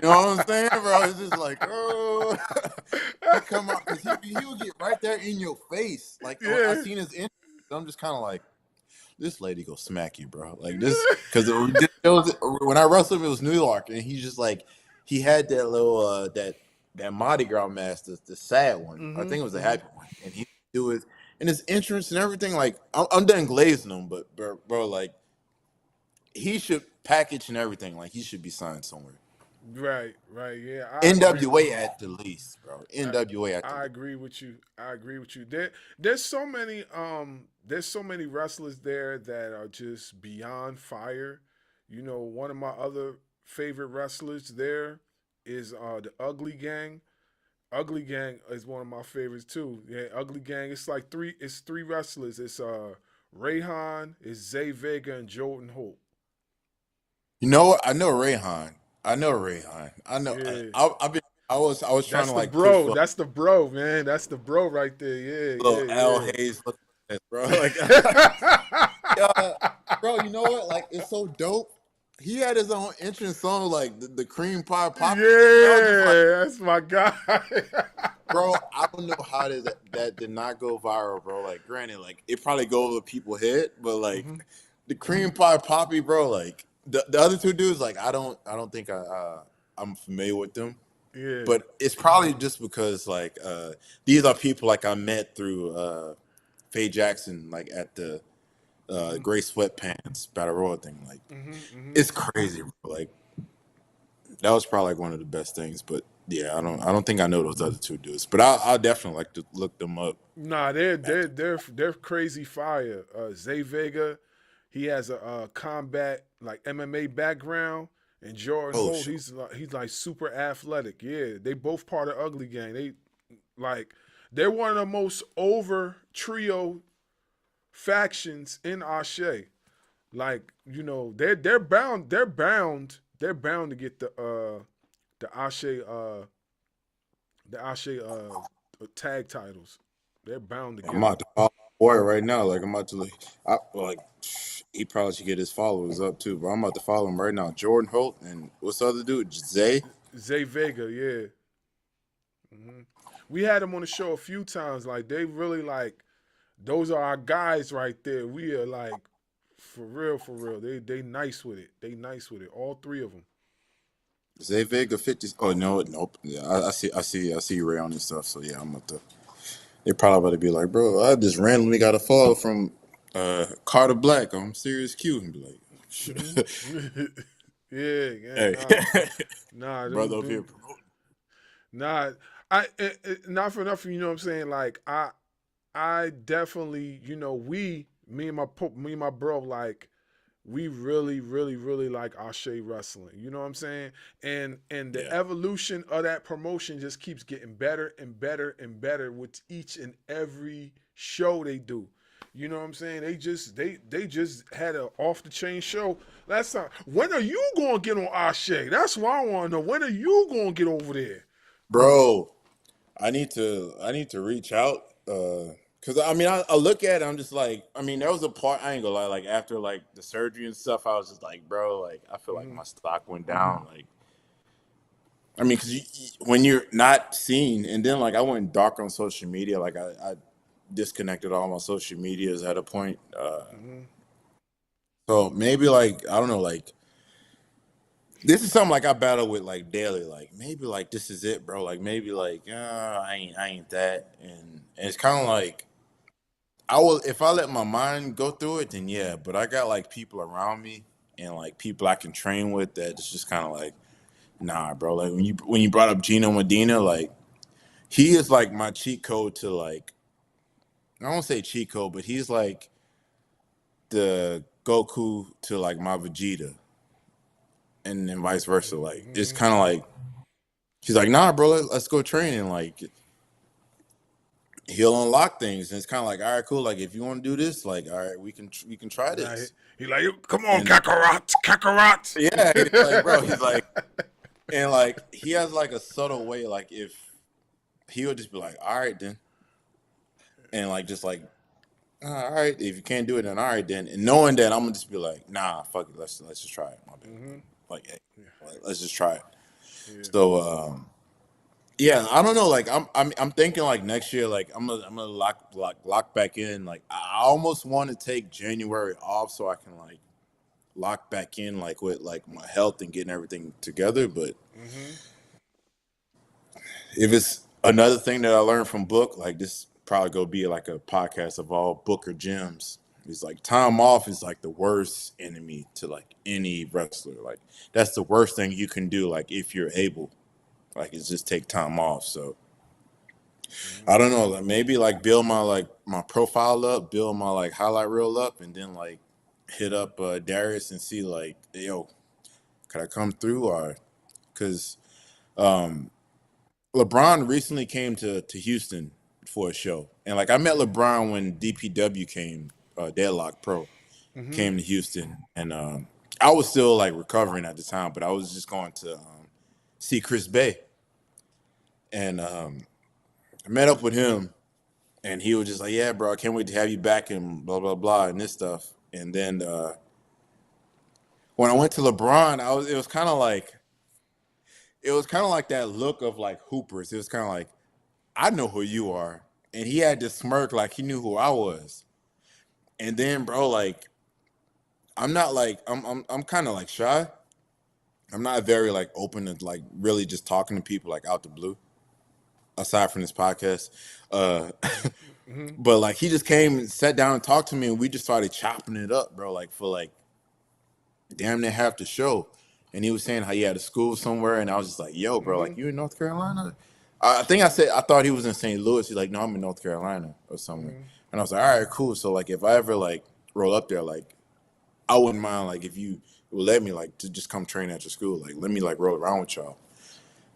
know what I'm saying, bro? It's just like, oh, he come out because he would get right there in your face. Like, I Yeah. seen his intro. I'm just kind of like, this lady go smack you, bro. Like this, because when I wrestled him, it was New York, and he's just like, he had that little that Mardi Gras mask, the sad one. I think it was a happy one, and he do it, and his entrance and everything. Like, I'm done glazing him, but bro, like, he should package and everything. Like, he should be signed somewhere. Right, yeah. NWA at the least, bro. NWA at the I least. agree with you. There's so many wrestlers there that are just beyond fire. You know, one of my other favorite wrestlers there is the Ugly Gang. Ugly Gang is one of my favorites too. Yeah, Ugly Gang. It's three wrestlers. It's Rayhan, it's Zay Vega, and Jordan Holt. You know what? I know Rayhan. I know. Yeah. I was trying That's to the like push bro. for That's the bro, man. That's the bro right there. little Al Yeah. Hayes looking at this, bro. Like, bro, you know what? Like, it's so dope. He had his own entrance song, like the cream pie pop. Yeah, that's my guy. Bro, I don't know how that did not go viral, bro. Like, granted, like it probably go over people's head, but like the cream pie poppy, bro. Like the other two dudes, like I don't think I'm familiar with them. Yeah. But it's probably just because like these are people like I met through Faye Jackson, like at the Gray Sweatpants Battle Royal thing. Like it's crazy, bro. Like that was probably like one of the best things. But yeah, I don't think I know those other two dudes. But I'll definitely like to look them up. Nah, they're crazy fire. Zay Vega, he has a combat like MMA background, and Jordan Holt, sure. he's like super athletic. Yeah, they both part of Ugly Gang. They're one of the most over trio factions in Ashe. Like, you know, they're bound to get the Ashe tag titles. They're bound to get I'm about to follow boy right now. Like I'm about to he probably should get his followers up too. But I'm about to follow him right now. Jordan Holt and what's the other dude? Zay Vega, yeah. We had them on the show a few times. Like they really like those are our guys right there. We are like for real. They nice with it. All three of them. Zay Vega 50. Oh no, nope. Yeah, I see Ray on this stuff. So yeah, I'm about to. They probably about to be like, bro, I just randomly got a follow from Carter Blaq on Serious Q and be like, yeah. Hey, Nah, brother up here promoting. Nah, not for nothing. You know what I'm saying? Like I definitely, you know, me and my bro, like we really like Ashe wrestling. You know what I'm saying? And the evolution of that promotion just keeps getting better and better with each and every show they do. You know what I'm saying? They just had an off the chain show last time. When are you gonna get on Ashe? That's what I want to know. When are you gonna get over there, Bro? I need to reach out. Cause I mean, I look at it, I'm just like, I mean, there was a part, I ain't gonna lie, like after like the surgery and stuff, I was just like, bro, like I feel like my stock went down. Like, I mean, cause when you're not seen, and then like I went dark on social media, like I disconnected all my social medias at a point. So maybe like, I don't know, like this is something like I battle with like daily, like maybe like this is it, bro. Like maybe like I ain't that, and it's kind of like. I will if I let my mind go through it, then yeah. But I got like people around me and like people I can train with that it's just kind of like, nah, bro. Like when you brought up Gino Medina, like he is like my cheat code to like I won't say cheat code, but he's like the Goku to like my Vegeta, and then vice versa. Like it's kind of like he's like, nah, bro, let's go training. Like he'll unlock things, and it's kind of like, all right, cool. Like if you want to do this, like, all right, we can try this. He like, come on, Kakarot. Yeah, he's like, bro, he's like, and like he has like a subtle way, like if he would just be like, all right then, and like just like All right, if you can't do it, then all right, then. And knowing that, I'm gonna just be like, nah, fuck it, let's just try it. My bad. Like, hey, like, let's just try it. Yeah. So, yeah, I don't know. Like, I'm thinking like next year, like I'm gonna lock back in. Like, I almost want to take January off so I can like lock back in, like with like my health and getting everything together. But if it's another thing that I learned from Book, like this probably go be like a podcast of all Booker gems. It's like time off is like the worst enemy to like any wrestler. Like that's the worst thing you can do. Like if you're able, like it's just take time off. So I don't know. Like maybe like build my profile up, build my like highlight reel up, and then like hit up Darius and see like, yo, could I come through or because LeBron recently came to Houston for a show, and like I met LeBron when DPW came, Deadlock Pro came to Houston, and I was still like recovering at the time, but I was just going to see Chris Bay, and I met up with him, and he was just like, "Yeah, bro, I can't wait to have you back," and blah blah blah, and this stuff. And then when I went to LeBron, it was kind of like that look of like hoopers. It was kind of like, I know who you are. And he had this smirk like he knew who I was. And then, bro, like, I'm not like I'm kind of like shy. I'm not very like open to like really just talking to people like out the blue, aside from this podcast. Uh but like he just came and sat down and talked to me and we just started chopping it up, bro, like for like damn near half the show. And he was saying how he had a school somewhere, and I was just like, "Yo, bro, like you in North Carolina?" I think I said I thought he was in St. Louis. He's like, "No, I'm in North Carolina or somewhere." And I was like, "All right, cool." So like, if I ever like roll up there, like I wouldn't mind like if you would let me like to just come train at your school, like let me like roll around with y'all.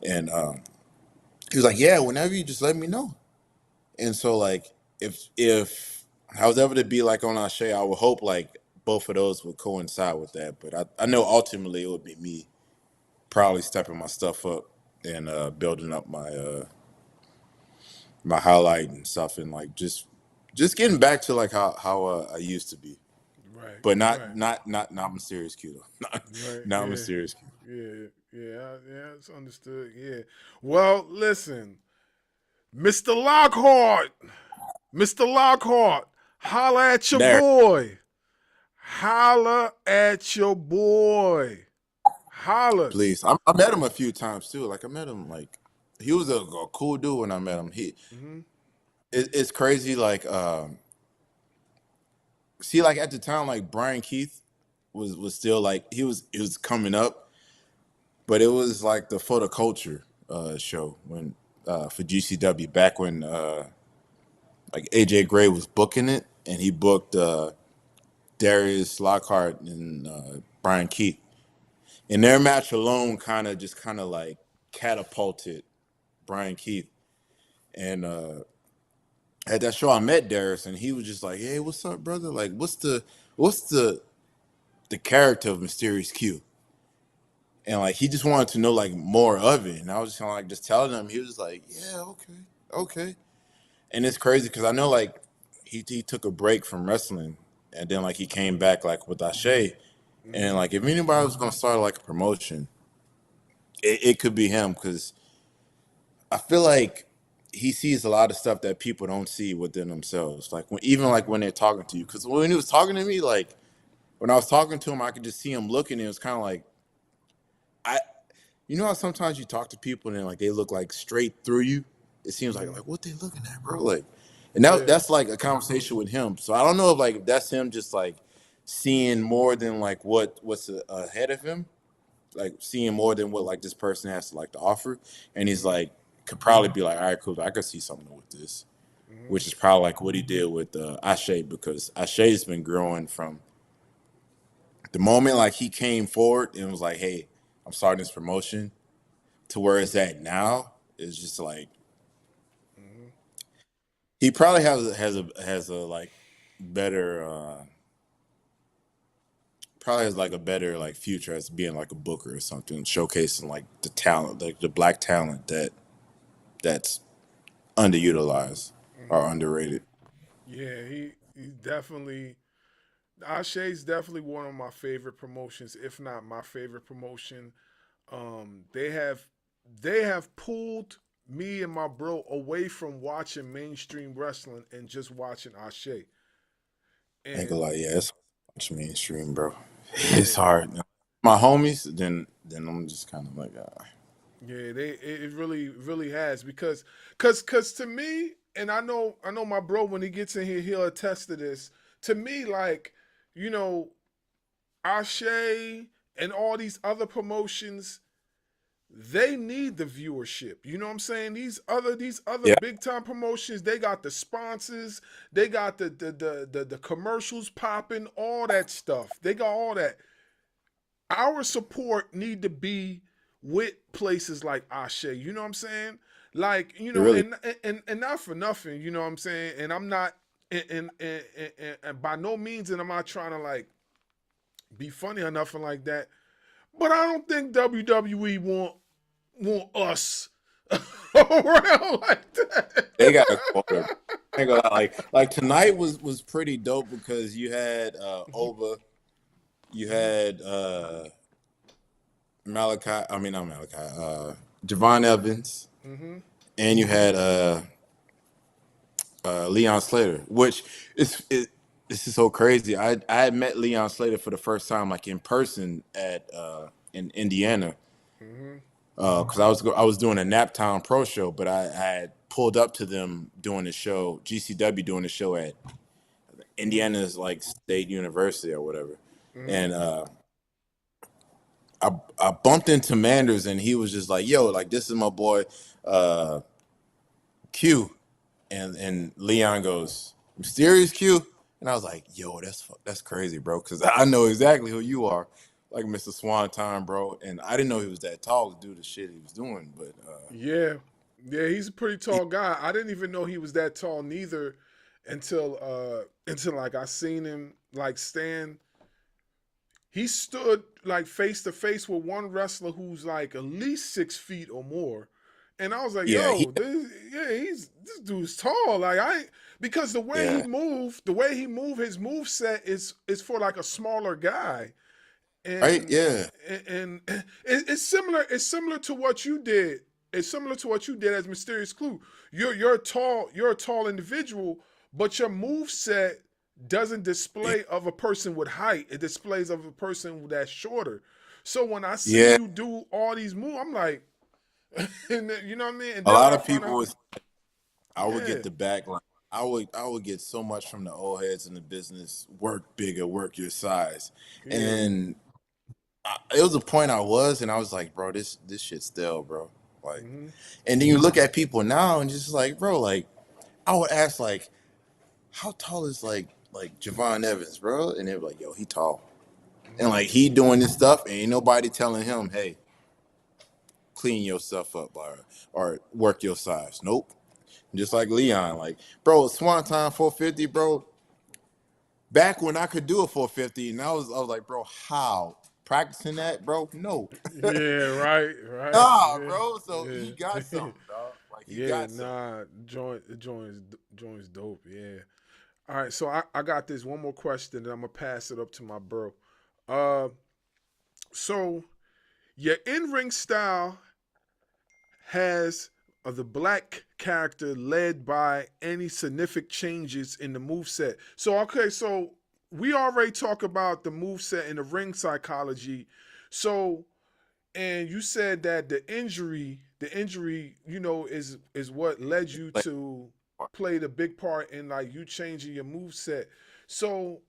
And he was like, "Yeah, whenever you just let me know." And so like if I was ever to be like on our show, I would hope like both of those would coincide with that. But I know ultimately it would be me probably stepping my stuff up and building up my highlight and stuff and like just getting back to like how I used to be, Right. but Right. not mysterious Q though. not, Right. not Yeah. mysterious Q. Yeah. Yeah. Yeah. It's understood. Yeah. Well, listen, Mr. Lockhart. Mr. Lockhart, holla at your There, boy. Holla at your boy. Holla. please. I met him a few times too. Like I met him like he was a cool dude when I met him. It's crazy. Like see, like at the time, like Brian Keith was still like he was coming up. But it was like the photo culture show when for GCW back when like AJ Gray was booking it and he booked Darius Lockhart and Brian Keith. And their match alone kind of like catapulted Brian Keith. And at that show I met Darius and he was just like, "Hey, what's up, brother? Like what's the character of Mysterious Q?" And like he just wanted to know like more of it, and I was just kind of like just telling him. He was like, "Yeah, okay, okay." And it's crazy because I know like he took a break from wrestling, and then like he came back like with Ashe, and like if anybody was gonna start like a promotion, it could be him because I feel like he sees a lot of stuff that people don't see within themselves. Like when even like when they're talking to you, because when he was talking to me, like when I was talking to him, I could just see him looking. And it was kind of like I you know how sometimes you talk to people and like they look like straight through you? It seems like what they looking at, bro? Like, and Yeah. that's like a conversation with him. So I don't know if like that's him just like seeing more than like what's ahead of him, like seeing more than what like this person has to like to offer. And he's like could probably be like, all right, cool, I could see something with this, which is probably like what he did with Ashe because Ashe's been growing from the moment like he came forward and was like, hey, I'm starting this promotion to where it's at now is just like he probably has a like better probably has like a better like future as being like a booker or something, showcasing like the talent, like the black talent that's underutilized or underrated. Yeah, He's definitely Ashe's definitely one of my favorite promotions, if not my favorite promotion. They have pulled me and my bro away from watching mainstream wrestling and just watching Ashe. Ain't And gonna lie, yeah, it's much mainstream, bro. It's yeah, hard. My homies, then I'm just kind of like, yeah, it really has because to me, and I know my bro when he gets in here he'll attest to this. To me, like, you know, Ashe and all these other promotions, they need the viewership. You know what I'm saying? These other yeah, big time promotions, they got the sponsors, they got the commercials popping, all that stuff. They got all that. Our support need to be with places like Ashe. You know what I'm saying? Like, it really, and not for nothing, you know what I'm saying? And I'm not and by no means and I'm not trying to like be funny or nothing like that. But I don't think WWE want us around like they got a that. quarter. I ain't gonna lie, like tonight was pretty dope because you had Oba, you had Malachi. I mean not Malachi. Javon Evans, and you had Leon Slater, which this is so crazy. I had met Leon Slater for the first time like in person at in Indiana because I was doing a Naptown Pro show, but I had pulled up to them doing the show, GCW doing the show at Indiana's like State University or whatever, and I bumped into Manders and he was just like, "Yo, like this is my boy uh, Q," and Leon goes, "Mysterious Q," and I was like, "Yo, that's crazy, bro," because I know exactly who you are, like Mr. Swanton, bro, and I didn't know he was that tall to do the shit he was doing, but Yeah. Yeah, he's a pretty tall guy. I didn't even know he was that tall neither until like I seen him like stand. He stood like face to face with one wrestler who's like at least 6 feet or more. And I was like, yeah, yo, this dude's tall. Like because yeah, the way he moved, his move set is for like a smaller guy. right, and yeah, it's similar to what you did. It's similar to what you did as Mysterious Clue. You're a tall individual, but your move set doesn't yeah, display of a person with height. It displays of a person that's shorter. So when I see yeah. you do all these moves, I'm like, and then, you know what I mean? And A then when lot I of find people out, was I would yeah, get the backline. I would get so much from the old heads in the business. Work bigger, work your size, yeah, and it was a point and I was like, bro, this shit's stale, bro. Like, and then you look at people now and just like, bro, like, I would ask like, how tall is like Javon Evans, bro? And they were like, yo, he tall, and like he doing this stuff, and ain't nobody telling him, hey, clean yourself up or work your size. Nope. Just like Leon, like, bro, Swanton 450, bro. Back when I could do a 450, and I was like, bro, how? Practicing that, bro? No. yeah, right, right, Nah, yeah, bro. So he got yeah. something, dog. Like he Yeah, got something. nah, joint's dope. Yeah. All right, so I got this one more question, and I'm gonna pass it up to my bro. Uh, so your in ring style has the black character led by any significant changes in the move set. So okay, so we already talk about the move set and the ring psychology. So and you said that the injury, is what led you Like, to play the big part in like you changing your move set. So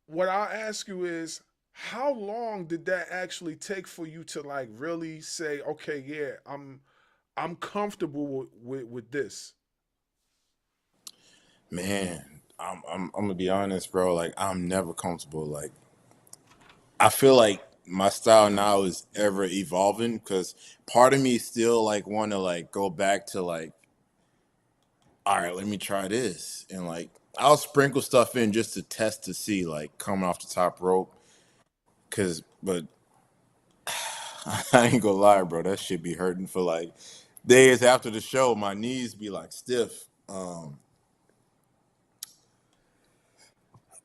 what I'll ask you is how long did that actually take for you to like really say, okay, yeah, I'm comfortable with this. man, I'm gonna be honest, bro. Like I'm never comfortable. Like I feel like my style now is ever evolving because part of me still like want to like go back to like, all right, let me try this, and like I'll sprinkle stuff in just to test to see like coming off the top rope. Cause, but I ain't gonna lie, bro. That shit be hurting for like days after the show. My knees be like stiff.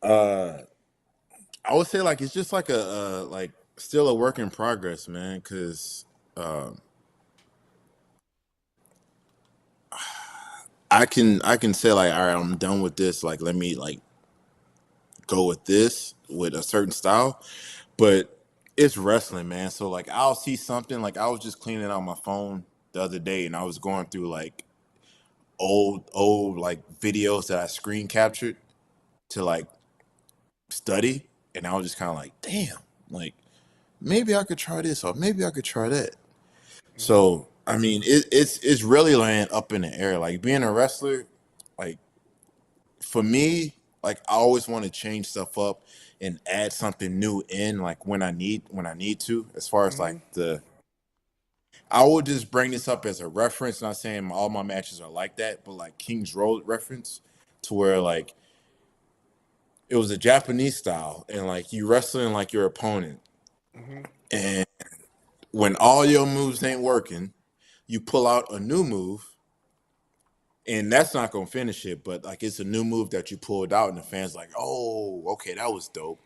Uh, I would say like it's just like like still a work in progress, man. Because I can say like, all right, I'm done with this. Like, let me like go with this with a certain style. But it's wrestling, man. So like I'll see something like I was just cleaning out my phone the other day, and I was going through like old like videos that I screen captured to like study, and I was just kind of like, damn, like maybe I could try this or maybe I could try that. So I mean, it's really laying up in the air. Like being a wrestler, like for me, like I always want to change stuff up and add something new in, like when I need to. As far as like I will just bring this up as a reference. Not saying all my matches are like that, but like King's Road reference to where like it was a Japanese style, and like you wrestling like your opponent, and when all your moves ain't working, you pull out a new move, and that's not gonna finish it, but like it's a new move that you pulled out, and the fans like, oh, okay, that was dope.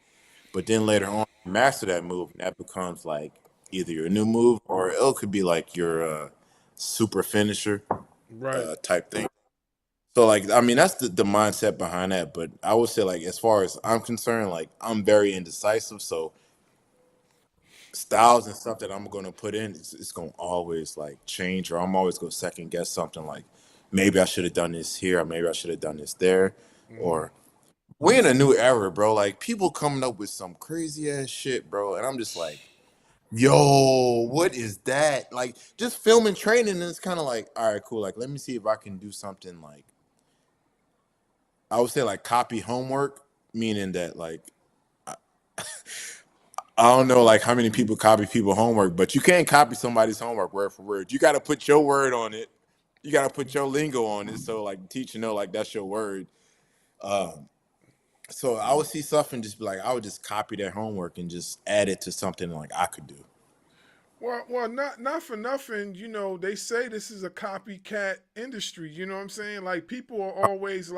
But then later on, you master that move, and that becomes like either your new move or it could be like your super finisher Right. type thing. So like I mean that's the mindset behind that. But I would say like as far as I'm concerned, like I'm very indecisive. So styles and stuff that I'm gonna put in, it's gonna always like change, or I'm always gonna second guess something like maybe I should have done this here, or maybe I should have done this there, or we're in a new era, bro. Like people coming up with some crazy ass shit, bro, and I'm just like, yo, what is that? Like just filming training, and it's kind of like, all right, cool. Like let me see if I can do something like I would say like copy homework, meaning that like I don't know like how many people copy people homework, but you can't copy somebody's homework word for word. You got to put your word on it. You got to put your lingo on it, so like the teacher know like that's your word. So I would see stuff and just be like, I would just copy their homework and just add it to something like I could do. Well, not for nothing. You know, they say this is a copycat industry. You know what I'm saying? Like people are always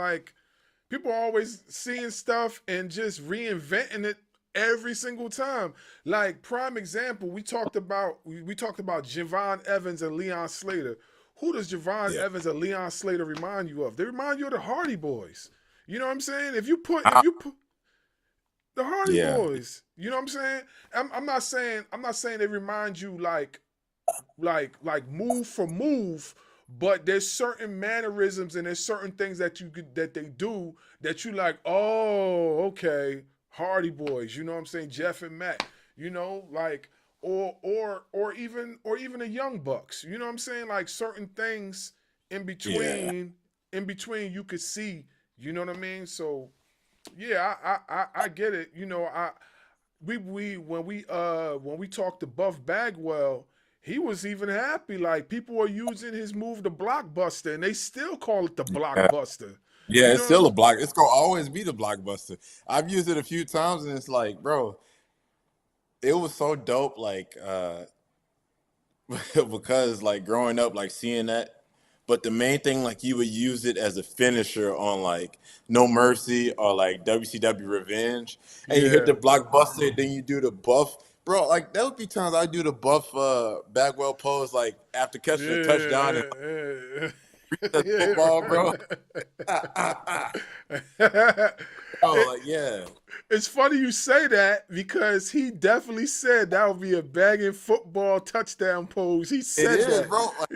seeing stuff and just reinventing it every single time. Like prime example, we talked about Javon Evans and Leon Slater. Who does Javon Yeah. Evans and Leon Slater remind you of? They remind you of the Hardy Boys. You know what I'm saying? If you put I- if you put the Hardy yeah. Boys, you know what I'm saying? I'm not saying they remind you like move for move, but there's certain mannerisms and there's certain things that they do that you like, oh, okay, Hardy Boys, you know what I'm saying? Jeff and Matt, you know, like or even the Young Bucks, you know what I'm saying? Like certain things in Yeah. between in between you could see, you know what I mean? So yeah, I get it. You know, we when we talked to Buff Bagwell, he was even happy. Like people were using his move, the blockbuster, and they still call it the Yeah. blockbuster. Yeah, You it's know what I'm still a saying? block. It's gonna always be the blockbuster. I've used it a few times, and it's like, bro, it was so dope. Like, because like growing up, like seeing that. But the main thing, like you would use it as a finisher on like No Mercy or like WCW Revenge, and you hit Yeah, the blockbuster, then you do the buff, bro. Like that would be times I do the buff Bagwell pose like after catching a touchdown and yeah, the football, bro. yeah. Oh, it, like yeah, it's funny you say that because he definitely said that would be a bagging football touchdown pose. He it said is, that. bro. Like,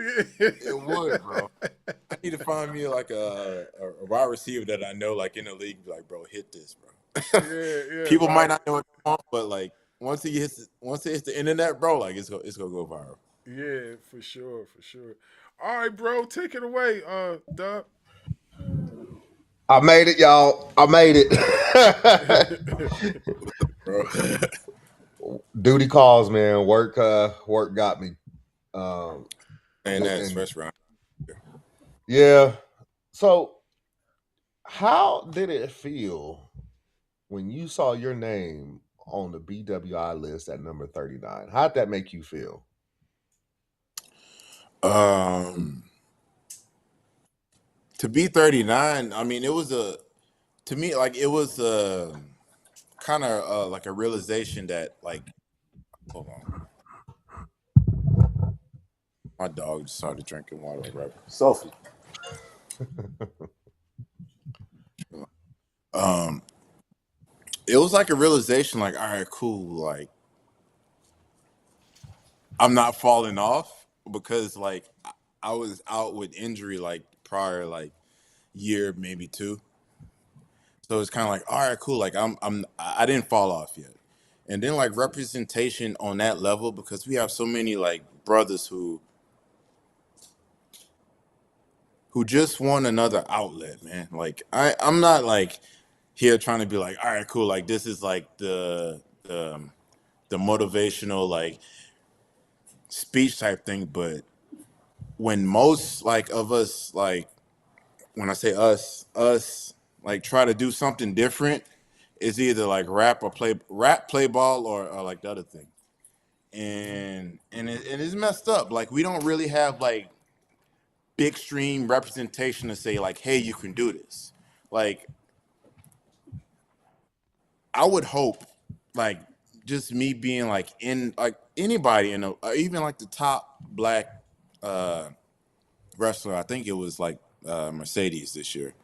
it would, bro. I need to find me like a wide receiver that I know, like in the league, be like, bro, hit this, bro. Yeah, yeah, People might like not know what you want, but like once it hits the internet, bro, like it's gonna go viral. yeah, for sure, for sure. All right, bro, take it away, Dub. I made it, y'all. I made it. Bro. Duty calls, man. Work got me. Um, And that's and first round. yeah. So, how did it feel when you saw your name on the BWI list at number 39? How'd that make you feel? To be 39, I mean, to me, like it was kind of like a realization that like, hold on, my dog just started drinking water. Right, Sophie. Um, it was like a realization, like, all right, cool, like I'm not falling off because like I was out with injury like prior like year maybe two. So it's kind of like, all right, cool. Like I didn't fall off yet. And then like representation on that level because we have so many like brothers who just want another outlet, man. Like I'm not like here trying to be like, all right, cool. Like this is like the motivational like speech type thing, but when most like of us like when I say us like try to do something different, it's either like rap, play ball, or like the other thing. And it is messed up. Like we don't really have like big stream representation to say like, hey, you can do this. Like I would hope, like just me being like in like anybody in a, even like the top black uh wrestler. I think it was like Mercedes this year.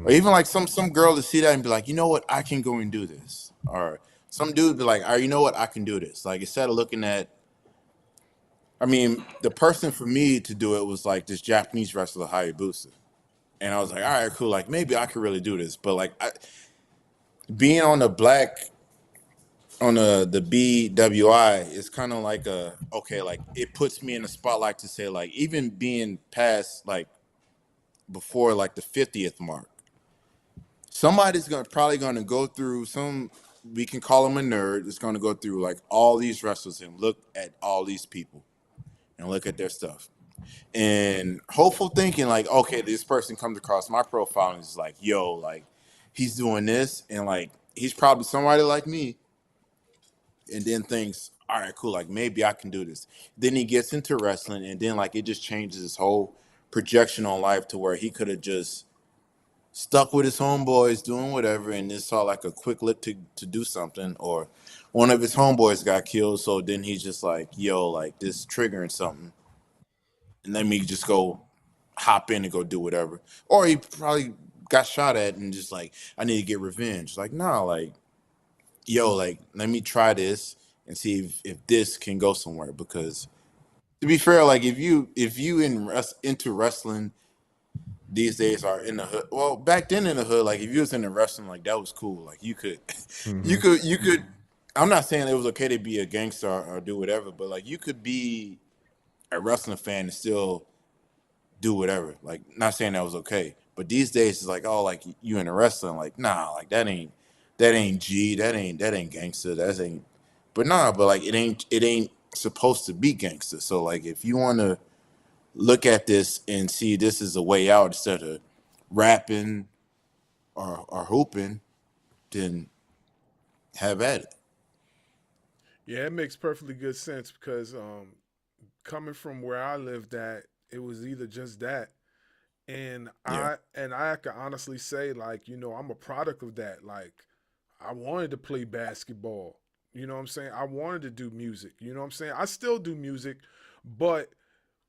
Or even like some girl to see that and be like, you know what, I can go and do this. Or some dude be like, all right, you know what, I can do this. Like instead of looking at, I mean, the person for me to do it was like this Japanese wrestler Hayabusa, and I was like, all right, cool, like maybe I could really do this. But like being on the the BWI is kind of like a okay, like it puts me in the spotlight to say like even being past like before like the 50th mark. Somebody's probably gonna go through some. We can call him a nerd. It's gonna go through like all these wrestlers and look at all these people and look at their stuff and hopeful thinking like, okay, this person comes across my profile and is like, yo, like he's doing this and like he's probably somebody like me, and then thinks, all right, cool, like maybe I can do this. Then he gets into wrestling and then like it just changes his whole projection on life to where he could have just stuck with his homeboys doing whatever and then saw like a quick look to do something, or one of his homeboys got killed, so then he's just like, yo, like this triggering something and let me just go hop in and go do whatever. Or he probably got shot at and just like, I need to get revenge. Like, nah, like, yo, like let me try this and see if this can go somewhere. Because to be fair, like if you into wrestling these days are in the hood. Well, back then in the hood, like if you was into wrestling, like that was cool. Like you could, you could. I'm not saying it was okay to be a gangster or do whatever, but like you could be a wrestling fan and still do whatever. Like not saying that was okay, but these days it's like, oh, like you into wrestling, like nah, like that ain't G, that ain't gangster, that ain't. But nah, but like it ain't supposed to be gangster. So like if you want to look at this and see this is a way out instead of rapping or hooping, then have at it. Yeah, it makes perfectly good sense because coming from where I lived at, it was either just that, and Yeah. I can honestly say like I'm a product of that. Like I wanted to play basketball. You know what I'm saying? I wanted to do music. You know what I'm saying? I still do music, but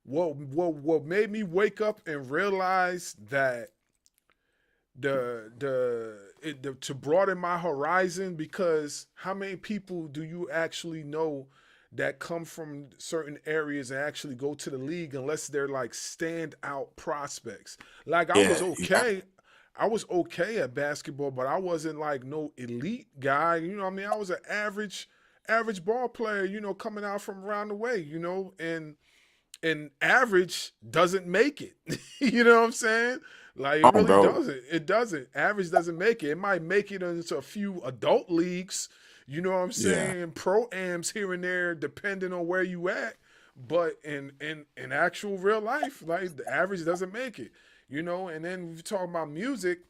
what made me wake up and realize that to broaden my horizon, because how many people do you actually know that come from certain areas and actually go to the league unless they're like standout prospects? Like Yeah. I was okay at basketball, but I wasn't like no elite guy. You know what I mean? I was an average ball player, coming out from around the way, and average doesn't make it. You know what I'm saying? Like it Oh, really bro. doesn't. It doesn't. Average doesn't make it. It might make it into a few adult leagues. You know what I'm Yeah. saying? Pro ams here and there, depending on where you at. But in actual real life, like the average doesn't make it. And then if you talk about music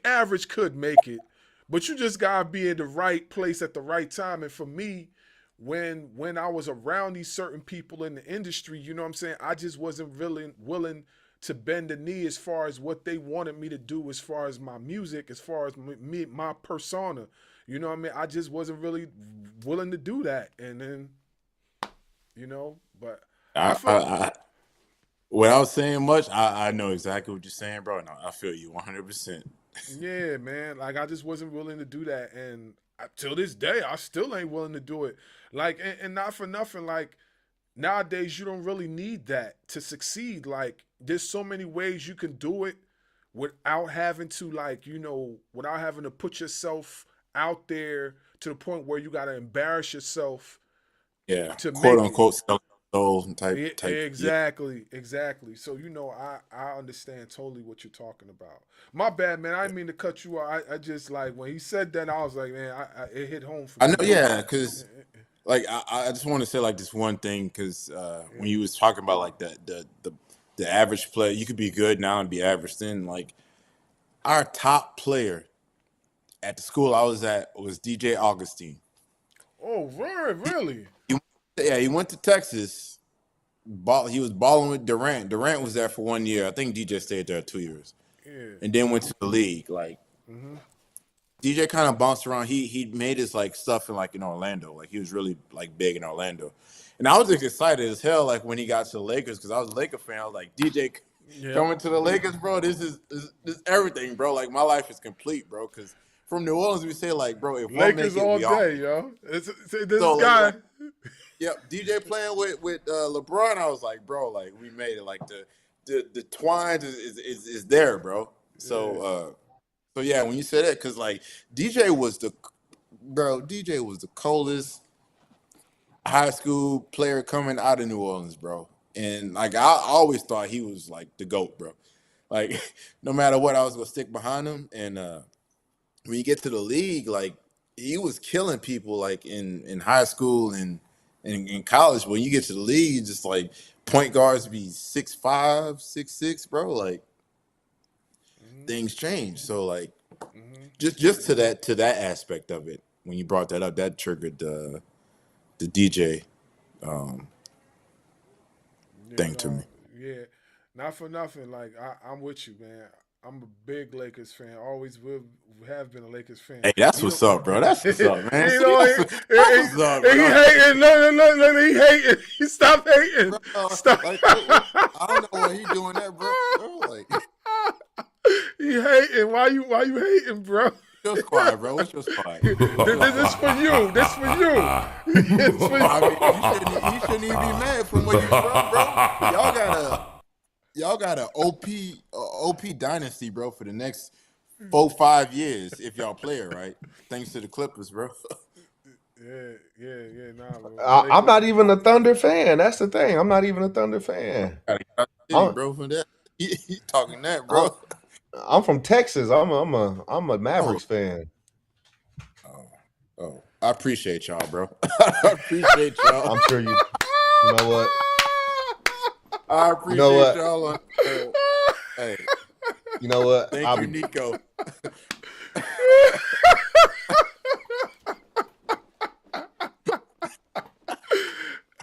average could make it, but you just gotta be in the right place at the right time. And for me, when I was around these certain people in the industry, you know what I'm saying, I just wasn't really willing to bend the knee as far as what they wanted me to do, as far as my music, as far as me, my persona. You know what I mean? I just wasn't really willing to do that, and then, but I felt. Without saying much, I know exactly what you're saying, bro. And I feel you 100%. Yeah, man. Like I just wasn't willing to do that, and till this day, I still ain't willing to do it. Like, and not for nothing. Like nowadays, you don't really need that to succeed. Like, there's so many ways you can do it without having to, like, without having to put yourself out there to the point where you got to embarrass yourself Yeah, to quote make it. unquote soul type. Yeah. Exactly. So I understand totally what you're talking about. My bad, man. I didn't mean to cut you off. I just, like, when he said that, I was like, man, it hit home for me. I know, yeah, because like I just want to say like this one thing, because when you was talking about like the average player, you could be good now and be average then. Like our top player at the school I was at was DJ Augustine. Oh, really? He went to Texas. He was balling with Durant. Durant was there for 1 year. I think DJ stayed there 2 years, and then went to the league. Like DJ kind of bounced around. He made his like stuff in Orlando. Like he was really like big in Orlando, and I was just excited as hell. Like when he got to the Lakers, because I was a Laker fan. I was like, DJ coming to the Lakers, bro. This is everything, bro. Like my life is complete, bro. Because from New Orleans, we say like, bro, if Lakers one make it, all day, yo. This So, guy. like, yep, DJ playing with LeBron. I was like, bro, like we made it. Like the twines is there, bro. So yeah, when you say that, because like DJ was the coldest high school player coming out of New Orleans, bro. And like I always thought he was like the GOAT, bro. Like no matter what, I was gonna stick behind him. And when you get to the league, like he was killing people like in high school and in college. When you get to the league, just like point guards be 6'5", 6'6", bro. Like things change. So like just to that aspect of it, when you brought that up, that triggered the DJ thing to me. Yeah, not for nothing. Like I'm with you, man. I'm a big Lakers fan. Always will have been a Lakers fan. Hey, that's what's up, bro. That's what's up, man. He hating. No, he hating. Stop hating. Bro, Stop. Like, I don't know why he doing that, bro. Like, he hating. Why you hating, bro? your squad, bro. What's your squad? This for you. This for you. I mean, you shouldn't even be mad from where you from, bro. Y'all got a OP dynasty, bro, for the next 4-5 years if y'all play it right. Thanks to the Clippers, bro. Yeah. Nah, bro. I'm not even a Thunder fan. That's the thing. I'm not even a Thunder fan. Bro, from that. He talking that, bro. I'm from Texas. I'm a Mavericks fan. Oh, I appreciate y'all, bro. I appreciate y'all. I'm sure you know what? I appreciate y'all. Hey, you know what? Thank you, Nico.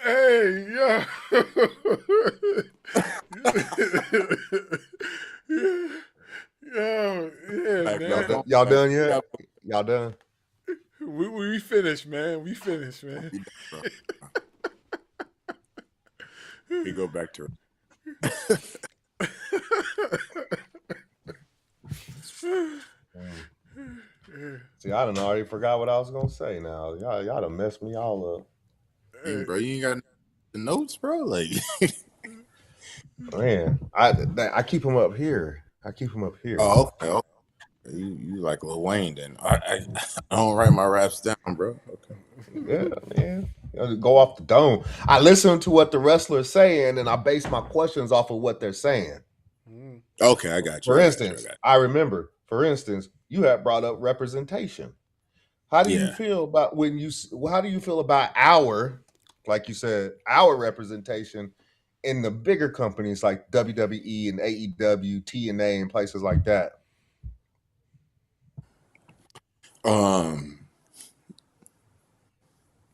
Hey, yeah. Man. Y'all done yet? Y'all done? We finished, man. We finished, man. We go back to it. See, I done already forgot what I was gonna say. Now, y'all done messed me all up. Hey, bro, you ain't got the notes, bro. Like, man, I keep them up here. Oh, okay. You like Lil Wayne then? I don't write my raps down, bro. Okay. Yeah, man. Go off the dome. I listen to what the wrestlers saying, and I base my questions off of what they're saying. Okay, I got you. For instance, I remember. For instance, you had brought up representation. How do you feel about how do you feel about our, like you said, our representation in the bigger companies like WWE and AEW, TNA, and places like that?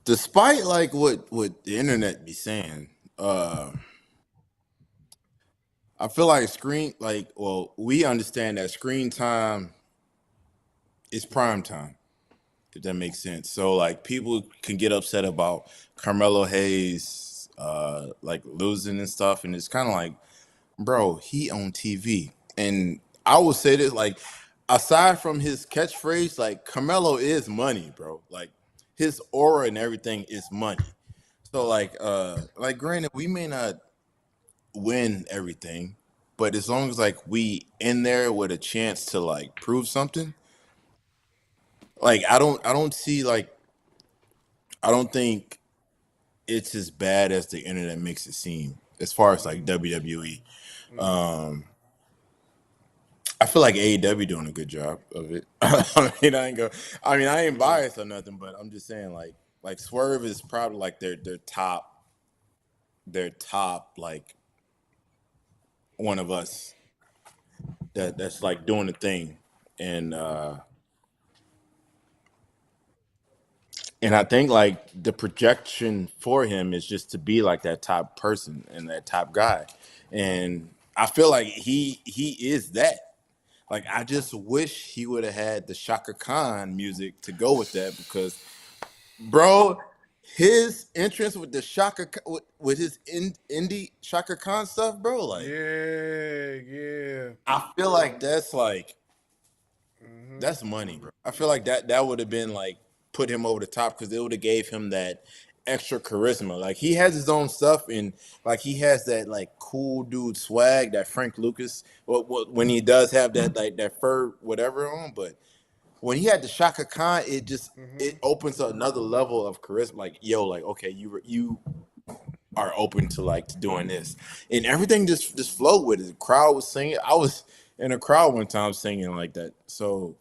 Despite like what the internet be saying, I feel like we understand that screen time is prime time, if that makes sense. So like people can get upset about Carmelo Hayes like losing and stuff, and it's kind of like, bro, he on TV. And I would say this, like, aside from his catchphrase, like Carmelo is money, bro. Like his aura and everything is money. So like granted, we may not win everything, but as long as like we in there with a chance to like prove something, like I don't see like I don't think it's as bad as the internet makes it seem as far as like WWE. Um I feel like AEW doing a good job of it. I ain't biased or nothing, but I'm just saying like Swerve is probably like their top like one of us that's like doing the thing. And I think like the projection for him is just to be like that top person and that top guy. And I feel like he is that. Like I just wish he would have had the Shaka Khan music to go with that because, bro, his entrance with the with his indie Shaka Khan stuff, bro. Like Yeah. I feel like that's money, bro. I feel like that would have been like put him over the top because it would have gave him that extra charisma. Like he has his own stuff and like he has that like cool dude swag that Frank Lucas when he does have that like that fur whatever on, but when he had the Shaka Khan, it opens up another level of charisma. Like yo, like okay, you are open to like to doing this, and everything just flowed with it. The crowd was singing. I was in a crowd one time singing like that. So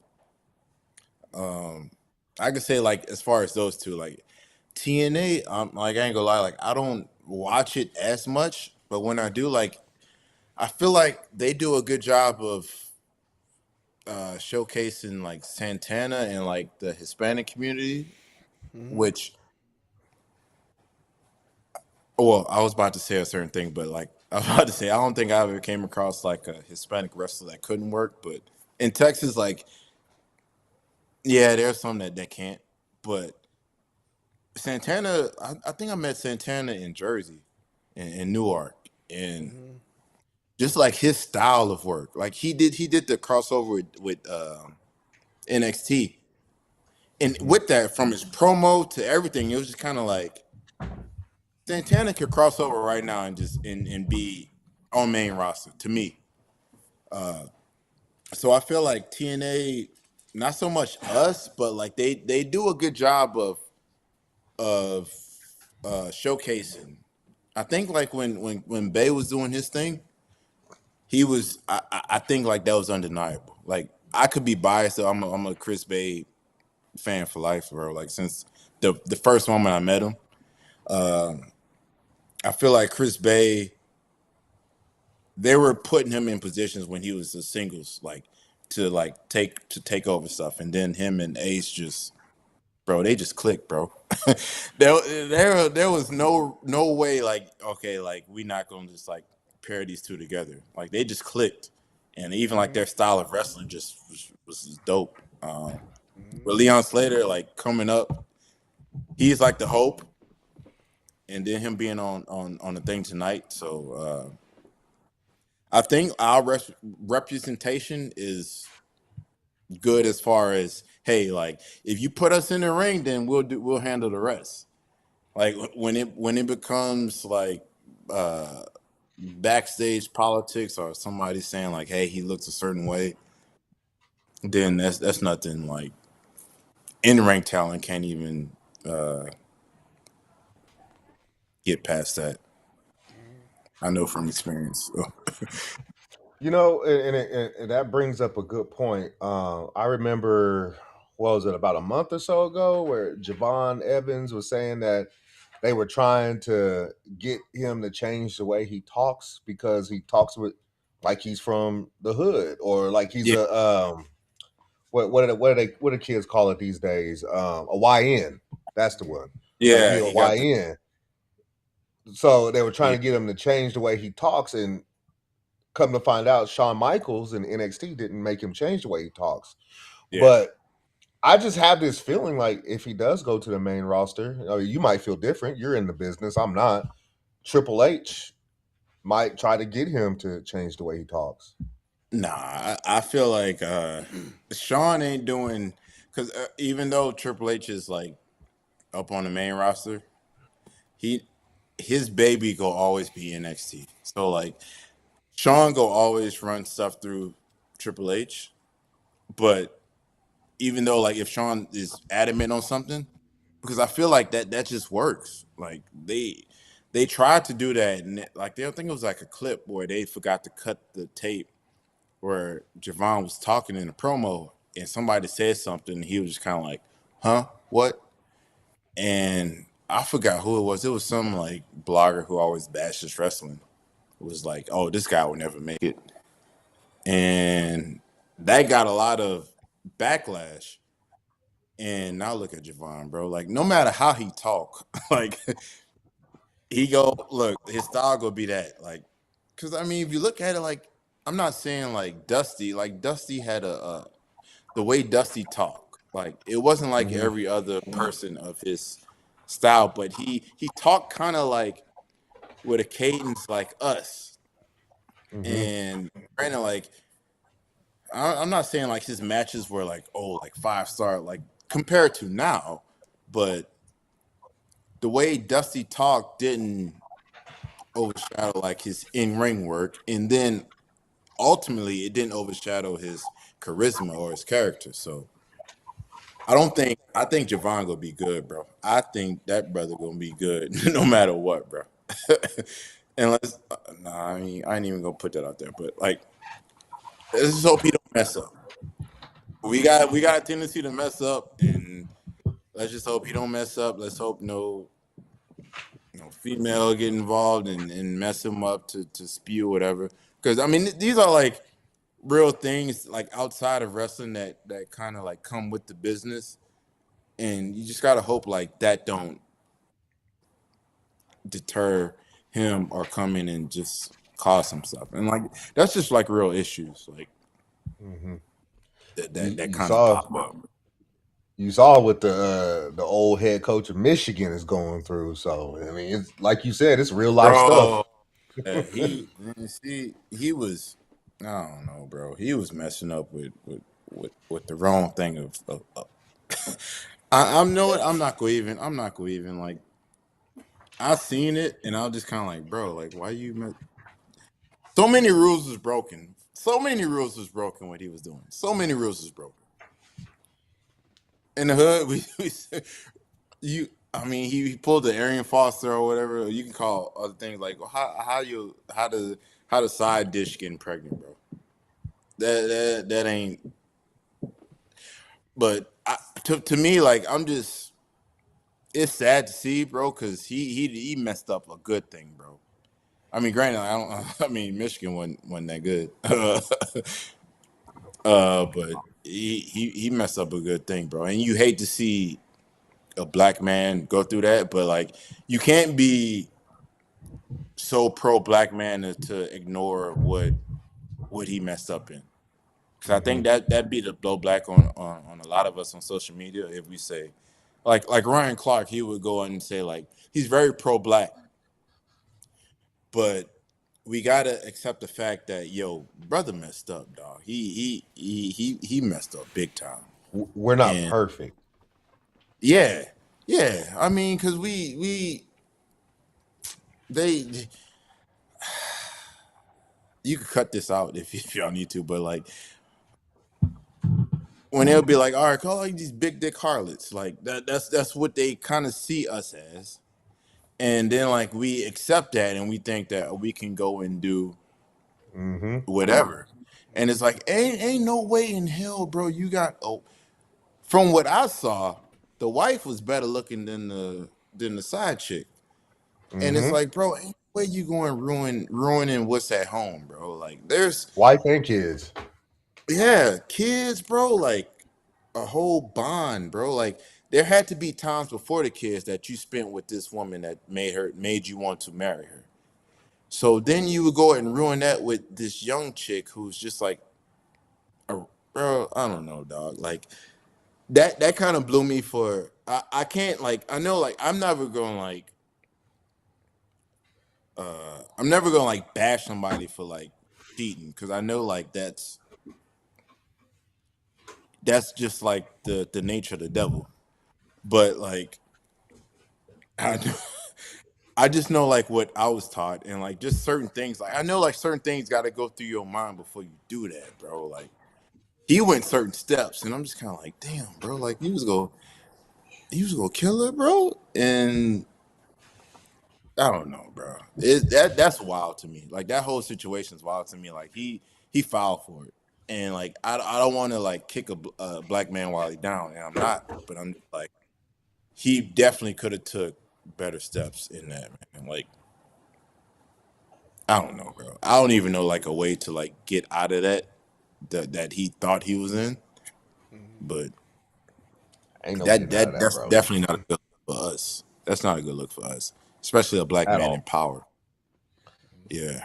I could say like as far as those two, like TNA, like I ain't gonna lie, like I don't watch it as much, but when I do, like I feel like they do a good job of showcasing like Santana and like the Hispanic community, which well, I was about to say a certain thing, but like I was about to say I don't think I ever came across like a Hispanic wrestler that couldn't work, but in Texas, like yeah, there's some that can't, but Santana, I think I met Santana in Jersey, in Newark, and just like his style of work, like he did the crossover with NXT, and with that from his promo to everything, it was just kind of like Santana could cross over right now and just and be on main roster to me. So I feel like TNA, not so much us, but like they do a good job of showcasing. I think like when Bay was doing his thing, he was. I think like that was undeniable. Like I could be biased. I'm a Chris Bay fan for life, bro. Like since the first moment I met him, I feel like Chris Bay. They were putting him in positions when he was the singles, like to take over stuff, and then him and Ace just, bro, they just clicked, bro. there was no way like okay, like we not gonna just like pair these two together. Like they just clicked, and even like their style of wrestling just was dope. With Leon Slater like coming up, he's like the hope, and then him being on the thing tonight. So I think our representation is good as far as hey, like if you put us in the ring, then we'll handle the rest. Like when it becomes like backstage politics or somebody saying like, hey, he looks a certain way, then that's nothing. Like in ring talent can't even get past that. I know from experience. You know, and that brings up a good point. I remember, what was it, about a month or so ago, where Javon Evans was saying that they were trying to get him to change the way he talks because he talks with like he's from the hood or like he's Yeah. what do kids call it these days? A YN. That's the one. Like Yeah, he a he got YN. So they were trying yeah. to get him to change the way he talks, and come to find out, Shawn Michaels in NXT didn't make him change the way he talks. Yeah. But I just have this feeling like if he does go to the main roster, you might feel different. You're in the business. I'm not. Triple H might try to get him to change the way he talks. Nah, I feel like Sean ain't doing, because even though Triple H is like up on the main roster, his baby go always be NXT. So like Sean go always run stuff through Triple H, but even though like if Sean is adamant on something, because I feel like that just works. Like they tried to do that, and like they think it was like a clip where they forgot to cut the tape where Javon was talking in a promo, and somebody said something, and he was just kind of like, "Huh, what?" And I forgot who it was. It was some like blogger who always bashes wrestling. It was like, "Oh, this guy will never make it," and that got a lot of backlash. And now look at Javon, bro. Like, no matter how he talk, like he go look, his style go be that. Like, because I mean, if you look at it, like, I'm not saying like Dusty. Like Dusty had the way Dusty talk. Like, it wasn't like every other person of his style, but he talked kind of like with a cadence like us. And granted, like I'm not saying like his matches were like, oh, like 5-star, like compared to now, but the way Dusty talked didn't overshadow like his in-ring work, and then ultimately it didn't overshadow his charisma or his character. So I think Javon gonna be good, bro. I think that brother gonna be good no matter what, bro. Unless nah, I ain't even gonna put that out there, but like let's just hope he don't mess up. We got a tendency to mess up, and let's just hope he don't mess up. Let's hope no female get involved and mess him up to spew whatever. Because I mean, these are like real things like outside of wrestling that kind of like come with the business, and you just gotta hope like that don't deter him or come in and just cause some stuff. And like that's just like real issues like that kind of pop up. You saw what the old head coach of Michigan is going through. So I mean, it's like you said, it's real life stuff. He was, I don't know, bro. He was messing up with the wrong thing of I'm know what I'm not gonna even like I seen it and I was just kind of like, bro, like why you so many rules was broken. So many rules was broken what he was doing. So many rules was broken. In the hood, I mean, he pulled the Arian Foster or whatever. You can call other things like, well, how does side dish getting pregnant, bro? That ain't. But to me, like it's sad to see, bro, because he messed up a good thing, bro. I mean, granted, I don't. I mean, Michigan wasn't that good, but he messed up a good thing, bro. And you hate to see a black man go through that, but like you can't be so pro black man to ignore what he messed up in. Because I think that'd be the blow black on a lot of us on social media if we say like Ryan Clark, he would go and say like he's very pro black, but we gotta accept the fact that brother messed up, dog. He messed up big time. We're not perfect. Yeah. I mean, because they you could cut this out if y'all need to, but like when they'll be like, all right, call like these big dick harlots, like that's what they kind of see us as, and then like we accept that and we think that we can go and do whatever, and it's like ain't no way in hell, bro. You got from what I saw, the wife was better looking than the side chick. And it's like, bro, ain't no way you going ruining what's at home, bro. Like, there's wife and kids. Yeah, kids, bro. Like a whole bond, bro. Like there had to be times before the kids that you spent with this woman that made you want to marry her. So then you would go and ruin that with this young chick who's just like, bro, I don't know, dog. Like that kind of blew me for. I can't like. I know like I'm never going like. I'm never gonna like bash somebody for like cheating because I know like that's just like the nature of the devil. But like I I just know like what I was taught and like just certain things. Like I know like certain things got to go through your mind before you do that, bro. Like he went certain steps, and I'm just kind of like, damn, bro. Like he was gonna kill her, bro. And I don't know, bro. That's wild to me. Like that whole situation is wild to me. Like he filed for it, and like I don't want to like kick a black man while he's down, and I'm not. But I'm like he definitely could have took better steps in that, man. Like I don't know, bro. I don't even know like a way to like get out of that he thought he was in. But Ain't no getting out of that, that's bro. definitely not a good look for us. That's not a good look for us, especially a black At man in all. power. Yeah,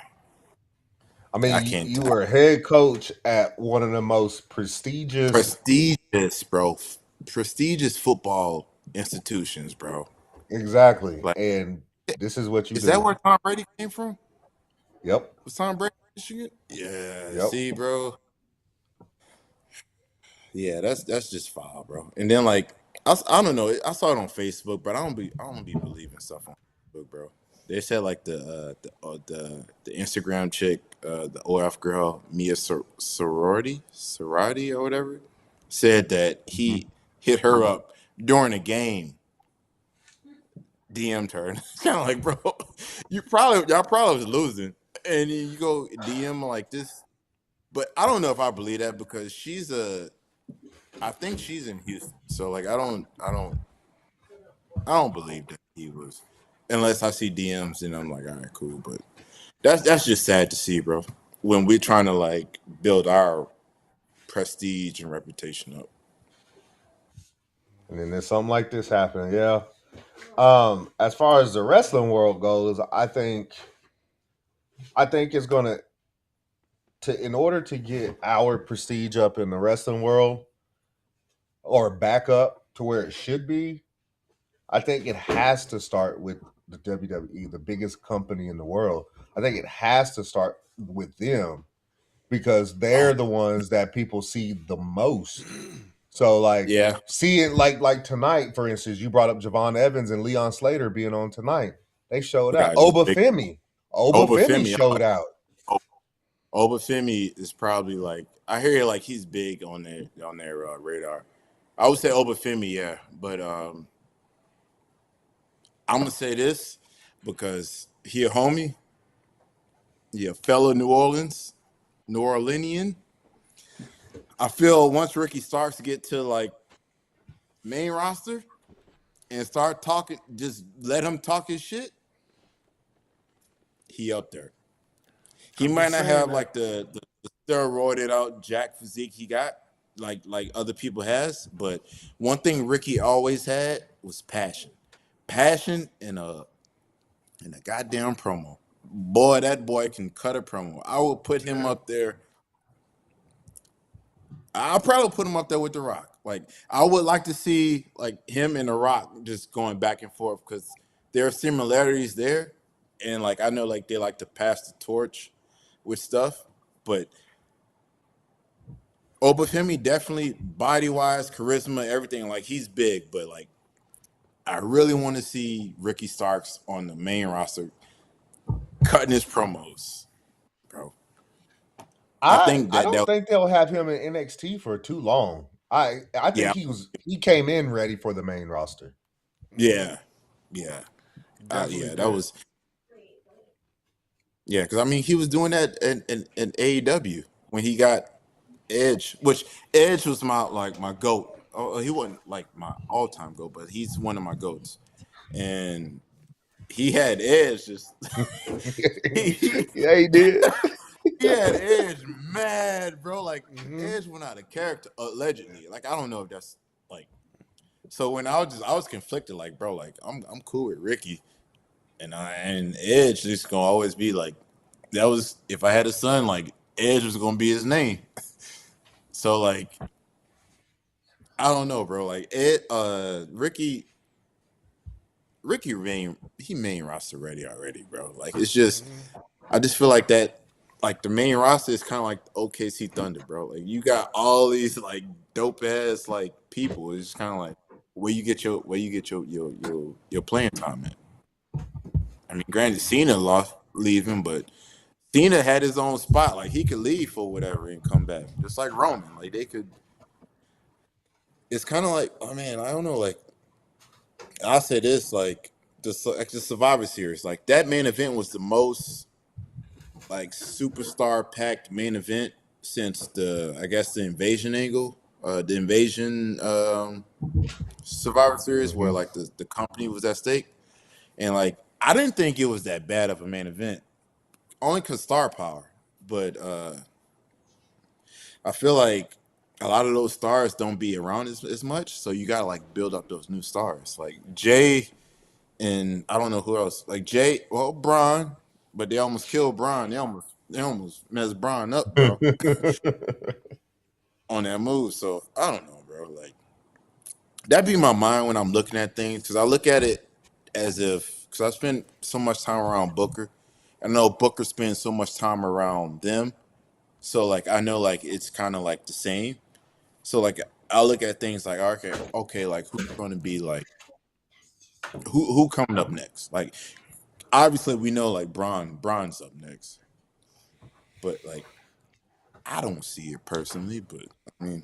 I I mean, can't. you were a head coach at one of the most prestigious. Prestigious, bro. Prestigious football institutions, bro. Exactly. Like, And this is what you is that do. where Tom Brady came from? Yep. Was Tom Brady from Michigan? Yeah. Yep. See, bro. Yeah, that's just foul, bro. And then like I don't know. I saw it on Facebook, but I don't be believing stuff on Facebook, bro. They said like the Instagram chick, the OF girl, Mia Sorority or whatever, said that he hit her up during a game, DM'd her. And it's kind of like, bro, y'all probably was losing, and then you go DM like this. But I don't know if I believe that because I think she's in Houston, so like I don't believe that he was, unless I see DMs and I'm like, all right, cool. But that's just sad to see, bro. When we're trying to like build our prestige and reputation up. And then there's something like this happening. Yeah. As far as the wrestling world goes, I think it's gonna in order to get our prestige up in the wrestling world or back up to where it should be, I think it has to start with the WWE, the biggest company in the world. I think it has to start with them because they're the ones that people see the most. So like Yeah, seeing like tonight, for instance, you brought up Javon Evans and Leon Slater being on tonight. They showed the out. guys are big. Oba Femi Obafemi, showed out. Obafemi is probably like I hear like he's big on their radar. I would say Obafemi, yeah, but I'm gonna say this because he a homie, he a fellow New Orleanian. I feel once Ricky starts to get to like main roster and start talking, just let him talk his shit. He up there. He I've been might not saying have that. like the steroided out jack physique he got, like other people has. But one thing Ricky always had was passion in a goddamn promo. Boy, that boy can cut a promo. I will put him Yeah. up there. I'll probably put him up there with The Rock. Like I would like to see like him and The Rock just going back and forth because there are similarities there, and like I know like they like to pass the torch with stuff, but Obafemi definitely body wise, charisma, everything. Like he's big, but like I really want to see Ricky Starks on the main roster cutting his promos, bro. I think I that don't think they'll have him in NXT for too long. I think yeah, he came in ready for the main roster. yeah, yeah, Definitely yeah. That did. was yeah, because I mean he was doing that in AEW when he got Edge, which Edge was my goat. Oh, he wasn't like my all time goat, but he's one of my goats, and he had Edge just he, Yeah, he did. he had Edge mad, bro. Like Mm-hmm. Edge went out of character allegedly. Like I don't know if that's like. So when I was conflicted, like bro, like I'm cool with Ricky, And Edge just gonna always be like that was if I had a son, like Edge was gonna be his name. So like I don't know, bro. Like Ricky main roster ready already, bro. Like it's just I just feel like that like the main roster is kind of like the OKC Thunder, bro. Like you got all these like dope ass like people. It's just kind of like where you get your playing time at. I mean, granted, Cena lost leaving, but Cena had his own spot. Like he could leave for whatever and come back, just like Roman. Like they could. It's kind of like, oh man, I don't know. Like I'll say this, like the Survivor Series, like that main event was the most like superstar packed main event since I guess the invasion angle, the invasion Survivor Series where like the company was at stake, and like I didn't think it was that bad of a main event, only cause star power, but I feel like a lot of those stars don't be around as much, so you gotta like build up those new stars, like Jay and I don't know who else, like Jay, well Braun, but they almost killed Braun. They almost messed Braun up, bro, on that move. So I don't know, bro. Like that be my mind when I'm looking at things because I look at it as if because I spend so much time around Booker. I know Booker spends so much time around them, so like I know like it's kind of like the same. So like I look at things like okay, like who's going to be like who coming up next? Like obviously we know like Braun's up next, but like I don't see it personally. But I mean,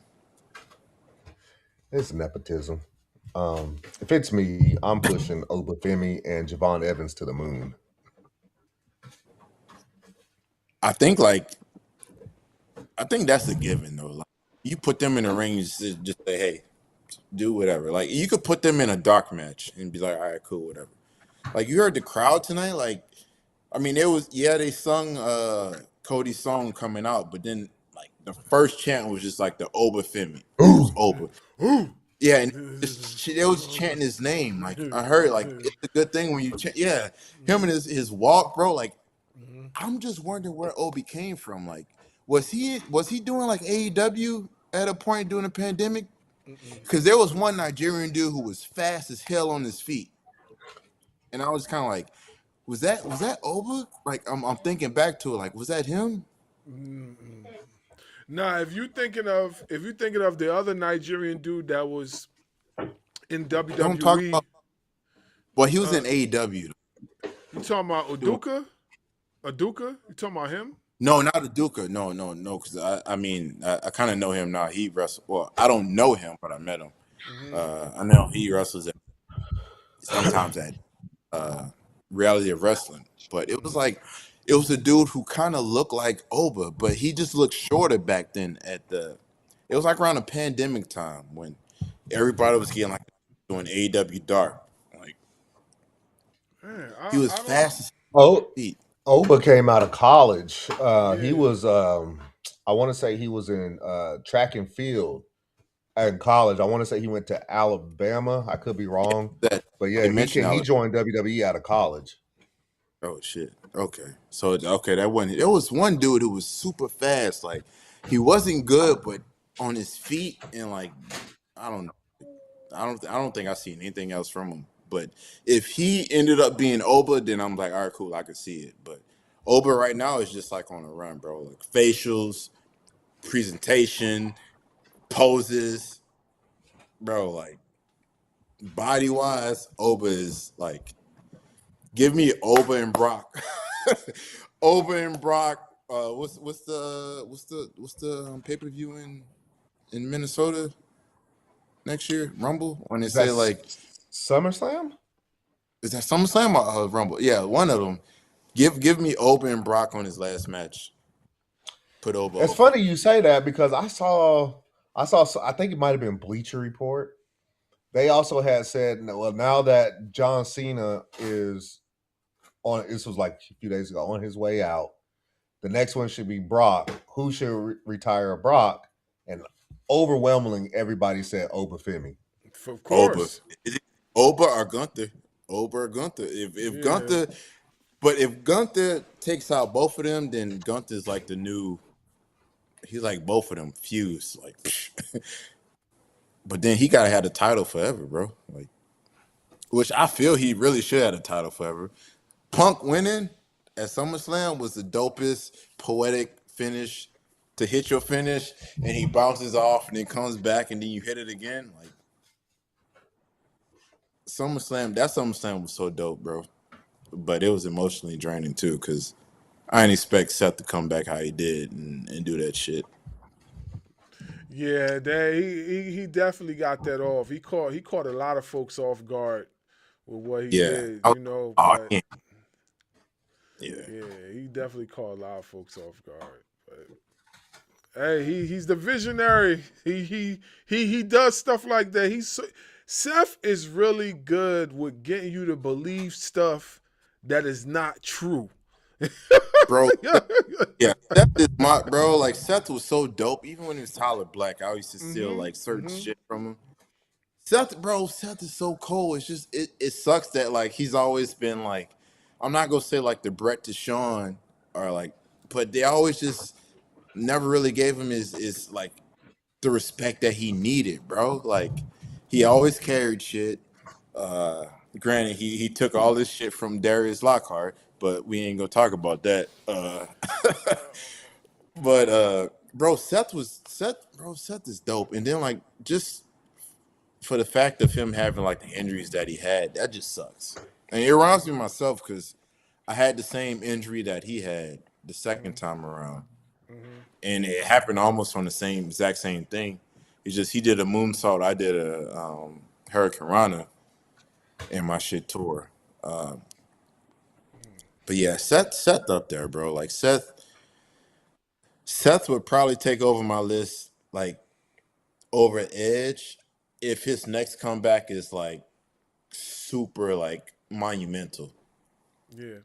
It's nepotism. If it's me, I'm pushing Obafemi and Javon Evans to the moon. I think like I think that's a given though. Like you put them in the ring, just say hey, do whatever. Like you could put them in a dark match and be like, all right, cool, whatever. Like you heard the crowd tonight, like I mean, it was they sung Cody's song coming out, but then like the first chant was just like the Oba Femi. It was Oba. Yeah, and they was chanting his name. Like I heard, like it's a good thing when you chant. Yeah, him and his walk, bro. Like I'm just wondering where Obi came from. Like was he doing like AEW at a point during the pandemic? Because there was one Nigerian dude who was fast as hell on his feet, and I was kind of like, was that Oba? Like I'm thinking back to it, like was that him? Now, if you thinking of the other Nigerian dude that was in Don't talk WWE, about. Well, he was in AEW. you talking about Uduka? Aduka? You talking about him? No, not Aduka. No. Because I mean, I kind of know him now. He wrestles. Well, I don't know him, but I met him. I know he wrestles sometimes at Reality of Wrestling. But it was like, it was a dude who kind of looked like Oba, but he just looked shorter back then. It was like around the pandemic time when everybody was getting like doing AEW Dark. Like Man, he was I don't. fast as Oh, feet. Oba came out of college. He Yeah. was, I want to say he was in track and field in college. I want to say he went to Alabama. I could be wrong, That but they yeah, mentioned he joined WWE out of college. Oh shit. Okay. So okay, that wasn't. There was one dude who was super fast. Like he wasn't good, but on his feet and like I don't know. I don't think I seen anything else from him. But if he ended up being Oba, then I'm like, all right, cool, I could see it. But Oba right now is just like on a run, bro. Like facials, presentation, poses, bro. Like body wise, Oba is like give me Oba and Brock. Oba and Brock. What's the pay per view in Minnesota next year? Rumble when they Is that say like SummerSlam? is that SummerSlam or Rumble? Yeah, one of them. Give me Oba and Brock on his last match. Put Oba It's over. funny you say that because I think it might have been Bleacher Report. They also had said, well, now that John Cena is on, this was like a few days ago, on his way out, the next one should be Brock. Who should retire Brock? And overwhelmingly, everybody said Oba Femi. Of Oba. course. Is it Oba or Gunther? over Gunther. If Yeah. Gunther, but if Gunther takes out both of them, then Gunther's like the new. He's like both of them fused. Like, but then he gotta have the title forever, bro. Like, which I feel he really should have the title forever. Punk winning at SummerSlam was the dopest poetic finish to hit your finish, and he bounces off and then comes back and then you hit it again. Like SummerSlam was so dope, bro. But it was emotionally draining too, because I didn't expect Seth to come back how he did and do that shit. Yeah, he definitely got that off. He caught a lot of folks off guard with what he Yeah. did, Oh, but yeah. yeah, he definitely caught a lot of folks off guard. But hey, he's the visionary. He does stuff like that. Seth is really good with getting you to believe stuff that is not true. Bro, yeah, Seth is my bro. Like Seth was so dope. Even when he was Tyler Black, I used to steal like certain shit from him. Seth is so cool. It's just it sucks that like he's always been like, I'm not gonna say like the Brett to Sean or like, but they always just never really gave him his like the respect that he needed, bro. Like he always carried shit. Granted, he took all this shit from Darius Lockhart, but we ain't gonna talk about that. But Seth is dope. And then like just for the fact of him having like the injuries that he had, that just sucks. And it reminds me of myself because I had the same injury that he had the second time around. And it happened almost on the exact same thing. It's just he did a moonsault, I did a Hurricane Rana, and my shit tore. But yeah, Seth up there, bro. Like Seth would probably take over my list, like over Edge, if his next comeback is like super like monumental. Yeah.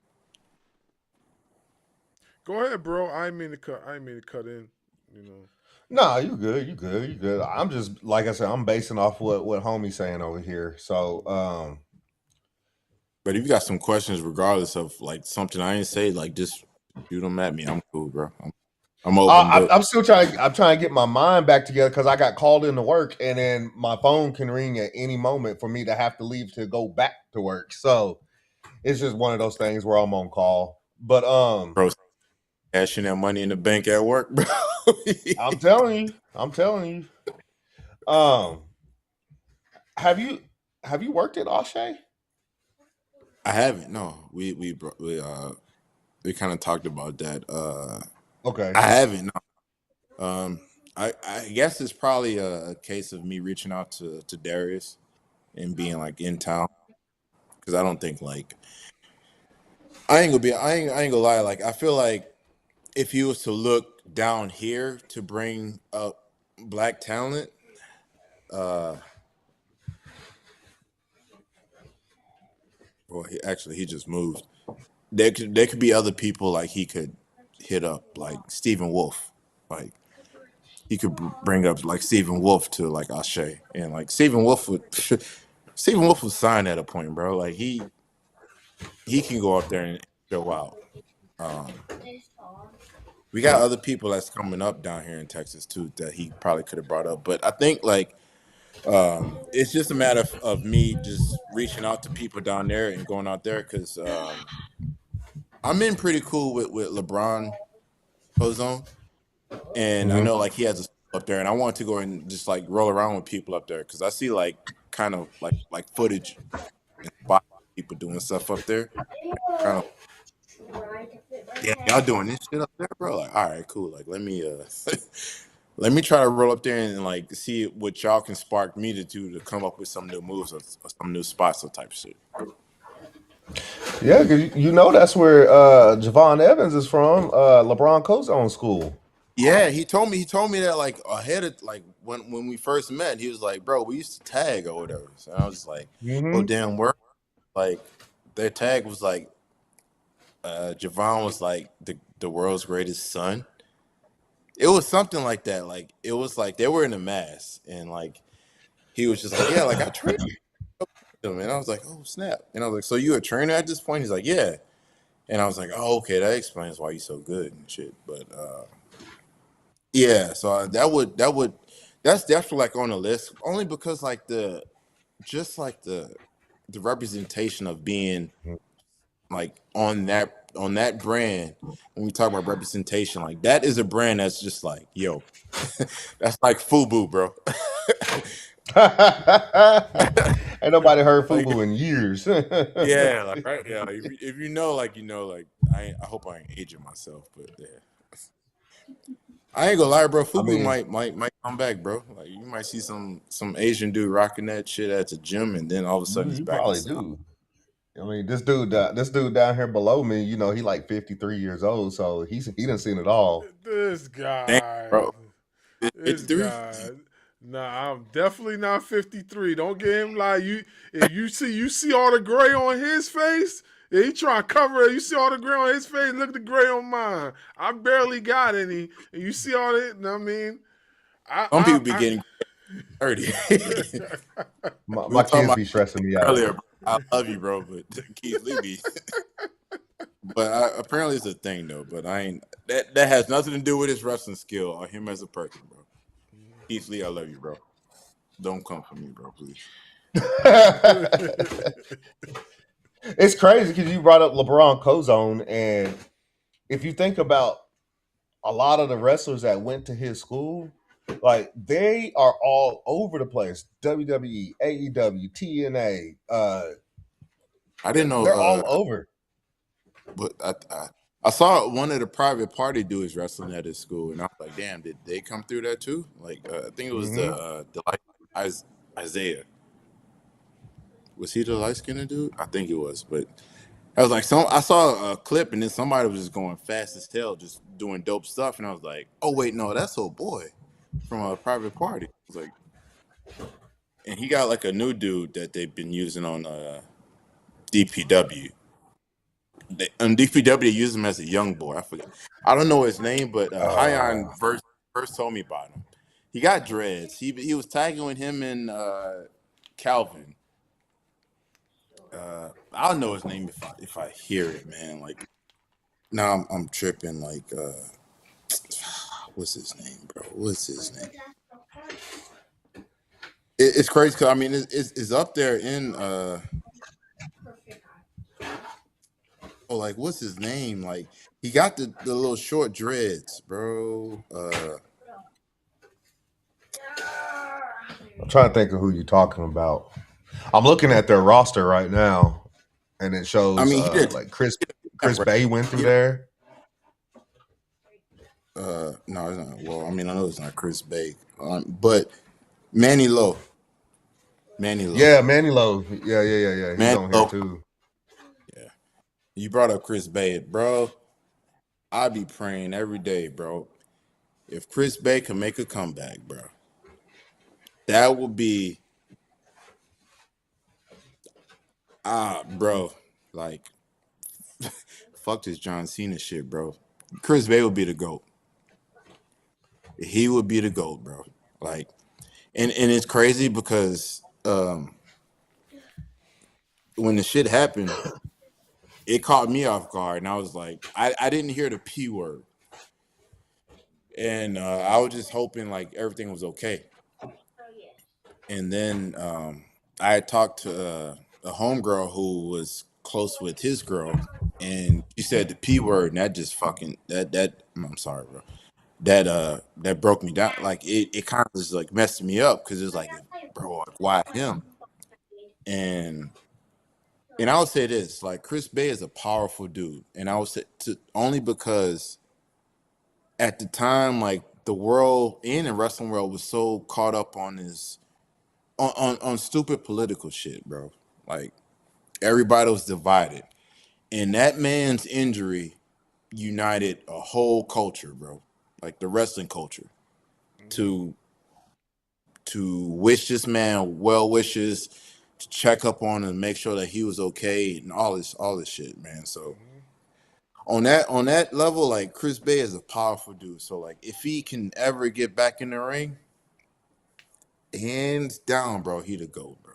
Go ahead, bro. I ain't mean to cut in. You know. Nah, you good. You good. You good. I'm just like I said. I'm basing off what homie's saying over here. So, But if you got some questions, regardless of like something I didn't say, like just shoot them at me. I'm cool, bro. I'm open book. I'm still trying. I'm trying to get my mind back together because I got called into work, and then my phone can ring at any moment for me to have to leave to go back to work. So it's just one of those things where I'm on call. But Bro, cashing that money in the bank at work, bro. I'm telling you. Have you worked at O'Shea? I haven't. No, we kind of talked about that. Okay. I haven't. No. I guess it's probably a case of me reaching out to Darius and being like in town, because I don't think like I ain't gonna lie. Like I feel like if he was to look down here to bring up black talent, well, he just moved. There could be other people like he could hit up, like Stephen Wolf. Like he could bring up like Stephen Wolf to like Ashe, and like Stephen Wolf would sign at a point, bro. Like he can go up there and show out. We got other people that's coming up down here in Texas too that he probably could have brought up, but I think like it's just a matter of me just reaching out to people down there and going out there because I'm in pretty cool with LeBron Ozone, and I know like he has a up there, and I want to go and just like roll around with people up there because I see like kind of like footage and spot people doing stuff up there. Kind of, yeah, y'all doing this shit up there, bro? Like, all right, cool. Like, let me let me try to roll up there and like see what y'all can spark me to do to come up with some new moves or some new spots or type shit. Yeah, because you know that's where Javon Evans is from, LeBron Cozone school. Yeah, he told me that like ahead of like when we first met, he was like, bro, we used to tag or whatever. So I was like, oh damn, work. Like their tag was like Javon was like the world's greatest son. It was something like that. Like it was like they were in a mass and like he was just like, yeah, like I trained him, and I was like, oh snap! And I was like, so you a trainer at this point? He's like, yeah. And I was like, oh, okay, that explains why you're so good and shit. But yeah, so that's definitely like on the list, only because like the representation of being like on that brand. When we talk about representation, like that is a brand that's just like, yo, that's like FUBU, bro. Ain't nobody heard Like, FUBU in years. yeah, like right, yeah. If you know, like like I hope I ain't aging myself, but yeah. I ain't gonna lie, bro. I FUBU mean, might come back, bro. Like you might see some Asian dude rocking that shit at the gym, and then all of a sudden he's you back in probably style. do. I mean, this dude down here below me, he like 53 years old, so he done seen it all. This Damn, guy. bro. This 53? guy. Nah, I'm definitely not 53. Don't get him like you. If you see all the gray on his face, yeah, he trying to cover it. You see all the gray on his face. Look at the gray on mine. I barely got any. And you see all it. I mean, Some people be getting 30. We My were talking kids about be stressing me out. earlier. Bro. I love you, bro, but Keith Lee be. But apparently it's a thing though. But I ain't. That has nothing to do with his wrestling skill or him as a person, bro. Keith Lee, I love you, bro. Don't come for me, bro, please. It's crazy because you brought up LeBron Cozone, and if you think about a lot of the wrestlers that went to his school, like they are all over the place. WWE, AEW, TNA. I didn't know. They're all over. But I saw one of the private party dudes wrestling at his school, and I was like, damn, did they come through that too? Like, I think it was the Isaiah. Was he the light skinned dude? I think it was, but I was like, I saw a clip, and then somebody was just going fast as hell, just doing dope stuff, and I was like, oh wait, no, that's old boy from a private party. I was like, and he got like a new dude that they've been using on DPW. On DPW, they use him as a young boy. I forget. I don't know his name, but Hyon first told me about him. He got dreads. He was tagging with him and Calvin. I don't know his name if I hear it, man. Like now I'm tripping. Like what's his name, bro? What's his name? It's crazy because I mean it's up there in like what's his name? Like he got the little short dreads, bro. I'm trying to think of who you're talking about. I'm looking at their roster right now, and it shows I mean, he did like Chris Bay went through there. No, it's not. Well, I mean, I know it's not Chris Bay, but Manny Lowe. Yeah, Manny Lowe. Yeah. He's Manny on Lowe. here too. Yeah, you brought up Chris Bay, bro. I be praying every day, bro. If Chris Bay can make a comeback, bro, that would be bro. Like, fuck this John Cena shit, bro. Chris Bay would be the GOAT. He would be the GOAT, bro. Like, and it's crazy because when the shit happened, it caught me off guard, and I was like, I didn't hear the P word, and I was just hoping like everything was okay. And then I had talked to a homegirl who was close with his girl, and she said the P word, and that just fucking that I'm sorry, bro. That broke me down. Like it kind of just like messed me up because it's like, bro, like, why him? And I would say this, like Chris Bay is a powerful dude, and I would say only because at the time, like the world and the wrestling world was so caught up on his on stupid political shit, bro. Like everybody was divided, and that man's injury united a whole culture, bro. Like the wrestling culture to wish this man well wishes, to check up on him, make sure that he was okay, and all this shit, man. So on that level, like Chris Bay is a powerful dude. So like if he can ever get back in the ring, hands down, bro, he the GOAT, bro.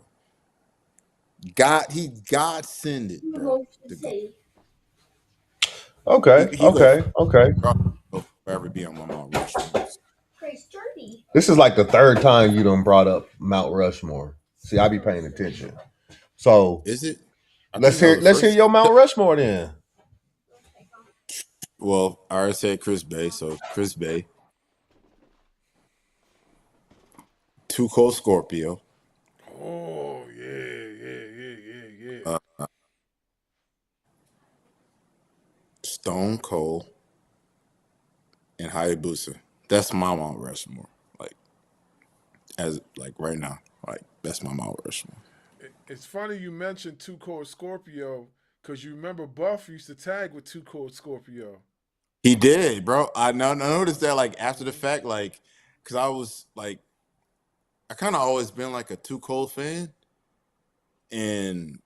He God send it, bro. To go. Okay, He go okay, okay. forever be on my Mount Rushmore. This is like the third time you done brought up Mount Rushmore. See, I be paying attention. So Is it? I let's think that hear was the let's hear first. your Mount Rushmore then. Well, I already said Chris Bay, so Chris Bay. Too Cold Scorpio. Oh yeah. Stone Cold, and Hayabusa. That's my Mount Rushmore. Like right now. Like that's my Mount Rushmore. It's funny you mentioned Too Cold Scorpio because you remember Buff used to tag with Too Cold Scorpio. He did, bro. I noticed that like after the fact, like, cause I was like, I kind of always been like a Too Cold fan, and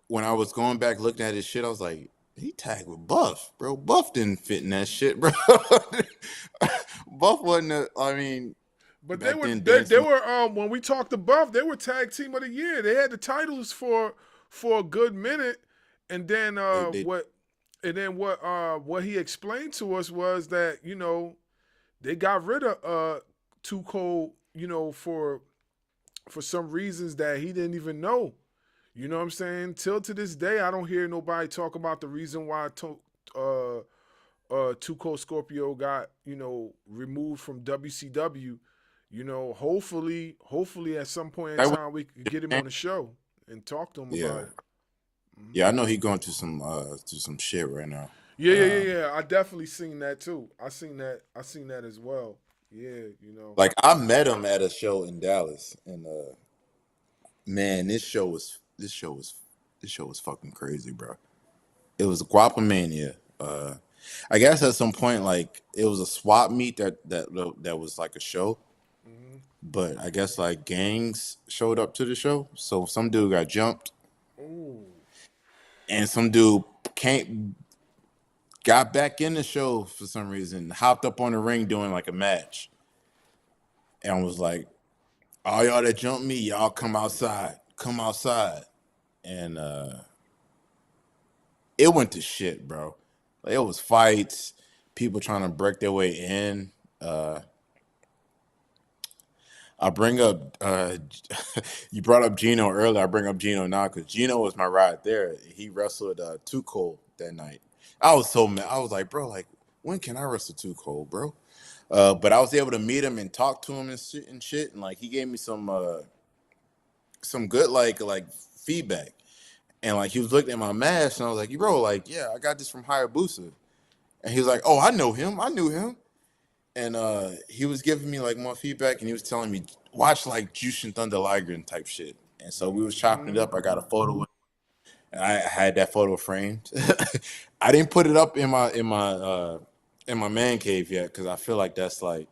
when I was going back looking at his shit, I was like, he tagged with Buff, bro. Buff didn't fit in that shit, bro. Buff wasn't. I mean, But back then dancing. when we talked to Buff, they were tag team of the year. They had the titles for a good minute, and then They what he explained to us was that they got rid of Too Cold for some reasons that he didn't even know. You know what I'm saying? Till to this day, I don't hear nobody talk about the reason why Too Cold Scorpio got removed from WCW. Hopefully at some point in time we could get him on the show and talk to him about it. Yeah, I know he going through some shit right now. Yeah. I definitely seen that too. I seen that as well. Yeah, Like I met him at a show in Dallas, and man, this show was fucking crazy, bro. It was Guapamania. I guess at some point, like it was a swap meet that was like a show, but I guess like gangs showed up to the show, so some dude got jumped, and some dude got back in the show for some reason, hopped up on the ring doing like a match, and was like, all y'all that jumped me, y'all come outside, and it went to shit, bro. Like, it was fights, people trying to break their way in. I bring up you brought up Gino earlier. I bring up Gino now because Gino was my ride there. He wrestled Too Cold that night. I was so mad. I was like, bro, like when can I wrestle Too Cold, bro? But I was able to meet him and talk to him and shit, and like he gave me some good like feedback. And like he was looking at my mask, and I was like, bro, like, yeah, I got this from Hayabusa. And he was like, oh, I knew him. And he was giving me like more feedback, and he was telling me, watch like Jushin Thunder Liger type shit. And so we was chopping it up. I got a photo, and I had that photo framed. I didn't put it up in my man cave yet because I feel like that's like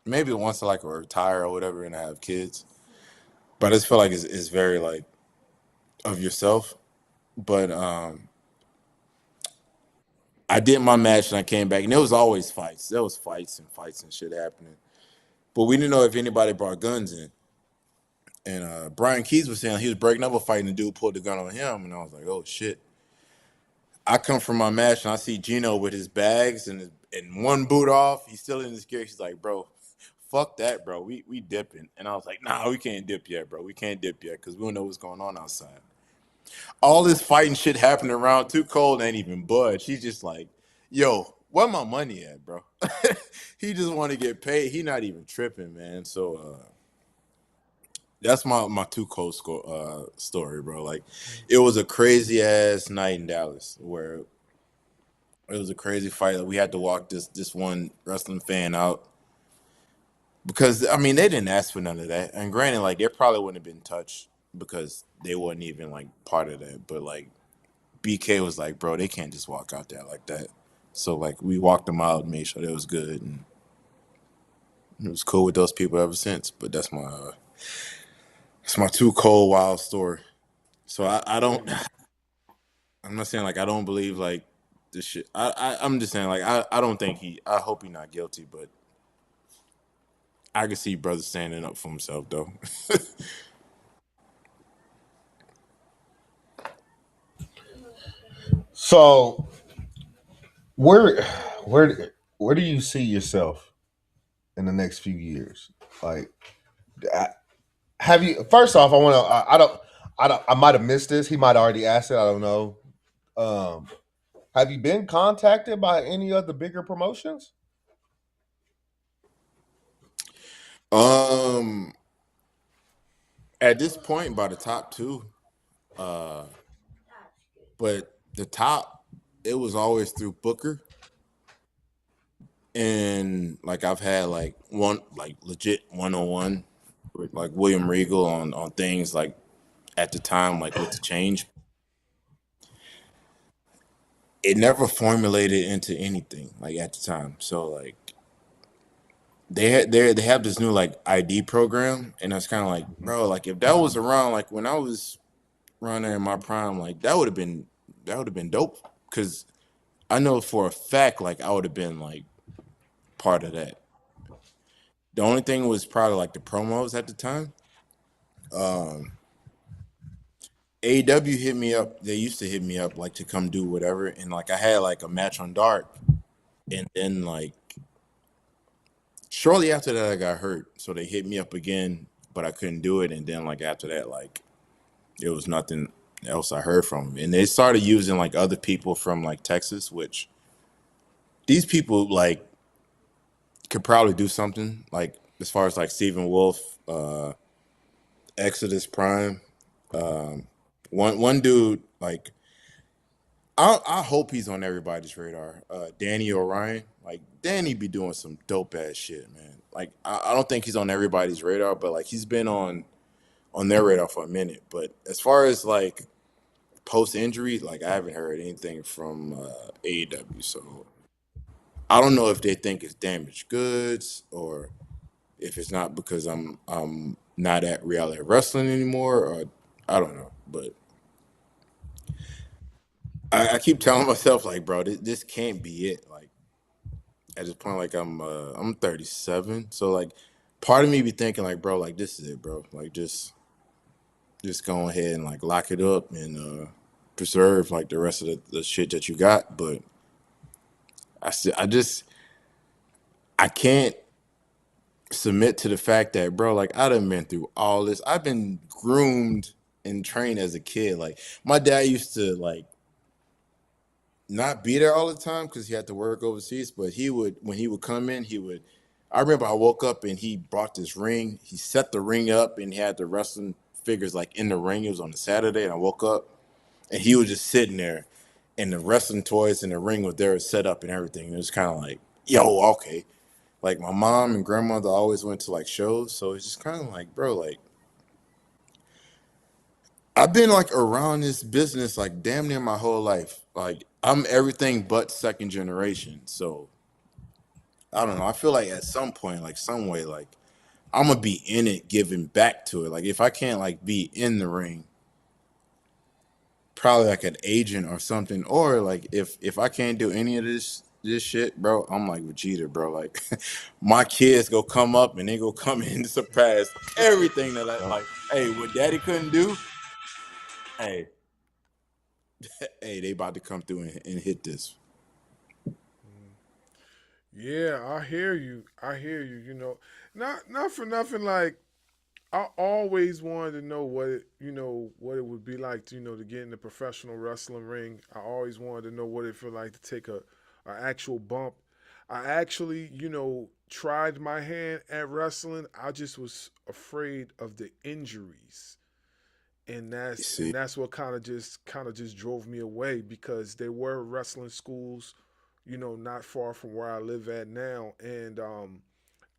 maybe once I like retire or whatever, and I have kids. But I just feel like it's very like of yourself. But I did my match and I came back, and there was always fights. There was fights and shit happening. But we didn't know if anybody brought guns in. And Brian Keys was saying he was breaking up a fight, and the dude pulled the gun on him, and I was like, oh shit. I come from my match and I see Gino with his bags and one boot off. He's still in his gear. He's like, bro, fuck that, bro. We dipping. And I was like, nah, we can't dip yet, bro. We can't dip yet because we don't know what's going on outside. All this fighting shit happening around. Too Cold ain't even budge. He's just like, yo, where my money at, bro? He just want to get paid. He not even tripping, man. So that's my Too Cold story, bro. Like, it was a crazy ass night in Dallas where it was a crazy fight. Like, we had to walk this one wrestling fan out because I mean they didn't ask for none of that. And granted, like they probably wouldn't have been touched because they wasn't even like part of that. But like BK was like, bro, they can't just walk out there like that. So like we walked them out, made sure they was good, and it was cool with those people ever since. But that's my Too Cold wild story. So I don't. I'm not saying like I don't believe like this shit. I'm just saying like I don't think I hope he's not guilty, but I can see brother standing up for himself though. So where where do you see yourself in the next few years? Like, have you? First off, I want to. I don't. I might have missed this. He might already asked it. I don't know. Um, have you been contacted by any of the bigger promotions? Um, at this point, by the top two, but the top, it was always through Booker, and like I've had like one like legit 1-on-1 with like William Regal on things like at the time like with the change. It never formulated into anything like at the time. So like they have this new like ID program, and that's kind of like, bro, like if that was around like when I was running in my prime, like that would have been dope, because I know for a fact like I would have been like part of that. The only thing was probably like the promos at the time. AEW hit me up. They used to hit me up like to come do whatever, and like I had like a match on Dark, and then like shortly after that I got hurt, so they hit me up again, but I couldn't do it. And then like after that, like there was nothing else I heard from them. And they started using like other people from like Texas, which these people like could probably do something like as far as like Stephen Wolf, Exodus Prime. One dude like I hope he's on everybody's radar. Danny Orion, like Danny be doing some dope ass shit, man. Like I don't think he's on everybody's radar, but like he's been on their radar for a minute. But as far as like post injury, like I haven't heard anything from AEW. So I don't know if they think it's damaged goods or if it's not because I'm not at reality wrestling anymore, or I don't know. But I keep telling myself like, bro, this can't be it. Like at this point, like I'm 37, so like part of me be thinking like, bro, like this is it, bro. Like just go ahead and like lock it up and preserve like the rest of the shit that you got. But I can't submit to the fact that, bro, like I done been through all this. I've been groomed and trained as a kid. Like my dad used to like not be there all the time because he had to work overseas, but he would, when he would come in, I remember I woke up and he brought this ring. He set the ring up and he had the wrestling figures like in the ring. It was on a Saturday, and I woke up and he was just sitting there, and the wrestling toys and the ring was there set up and everything. And it was kind of like, yo, okay. Like my mom and grandmother always went to like shows, so it's just kind of like, bro, like I've been like around this business like damn near my whole life. Like I'm everything but second generation. So I don't know. I feel like at some point, like some way, like I'm gonna be in it, giving back to it. Like if I can't like be in the ring, probably like an agent or something. Or like if I can't do any of this shit, bro, I'm like Vegeta, bro. Like my kids go come up and they go come in and surpass everything that I like. Hey, what daddy couldn't do, hey, hey, they about to come through and hit this. Yeah, I hear you. I hear you. Not for nothing. Like I always wanted to know what it would be like to get in the professional wrestling ring. I always wanted to know what it felt like to take a actual bump. I actually tried my hand at wrestling. I just was afraid of the injuries, and You that's see, and that's what kind of just drove me away, because there were wrestling schools, not far from where I live at now, and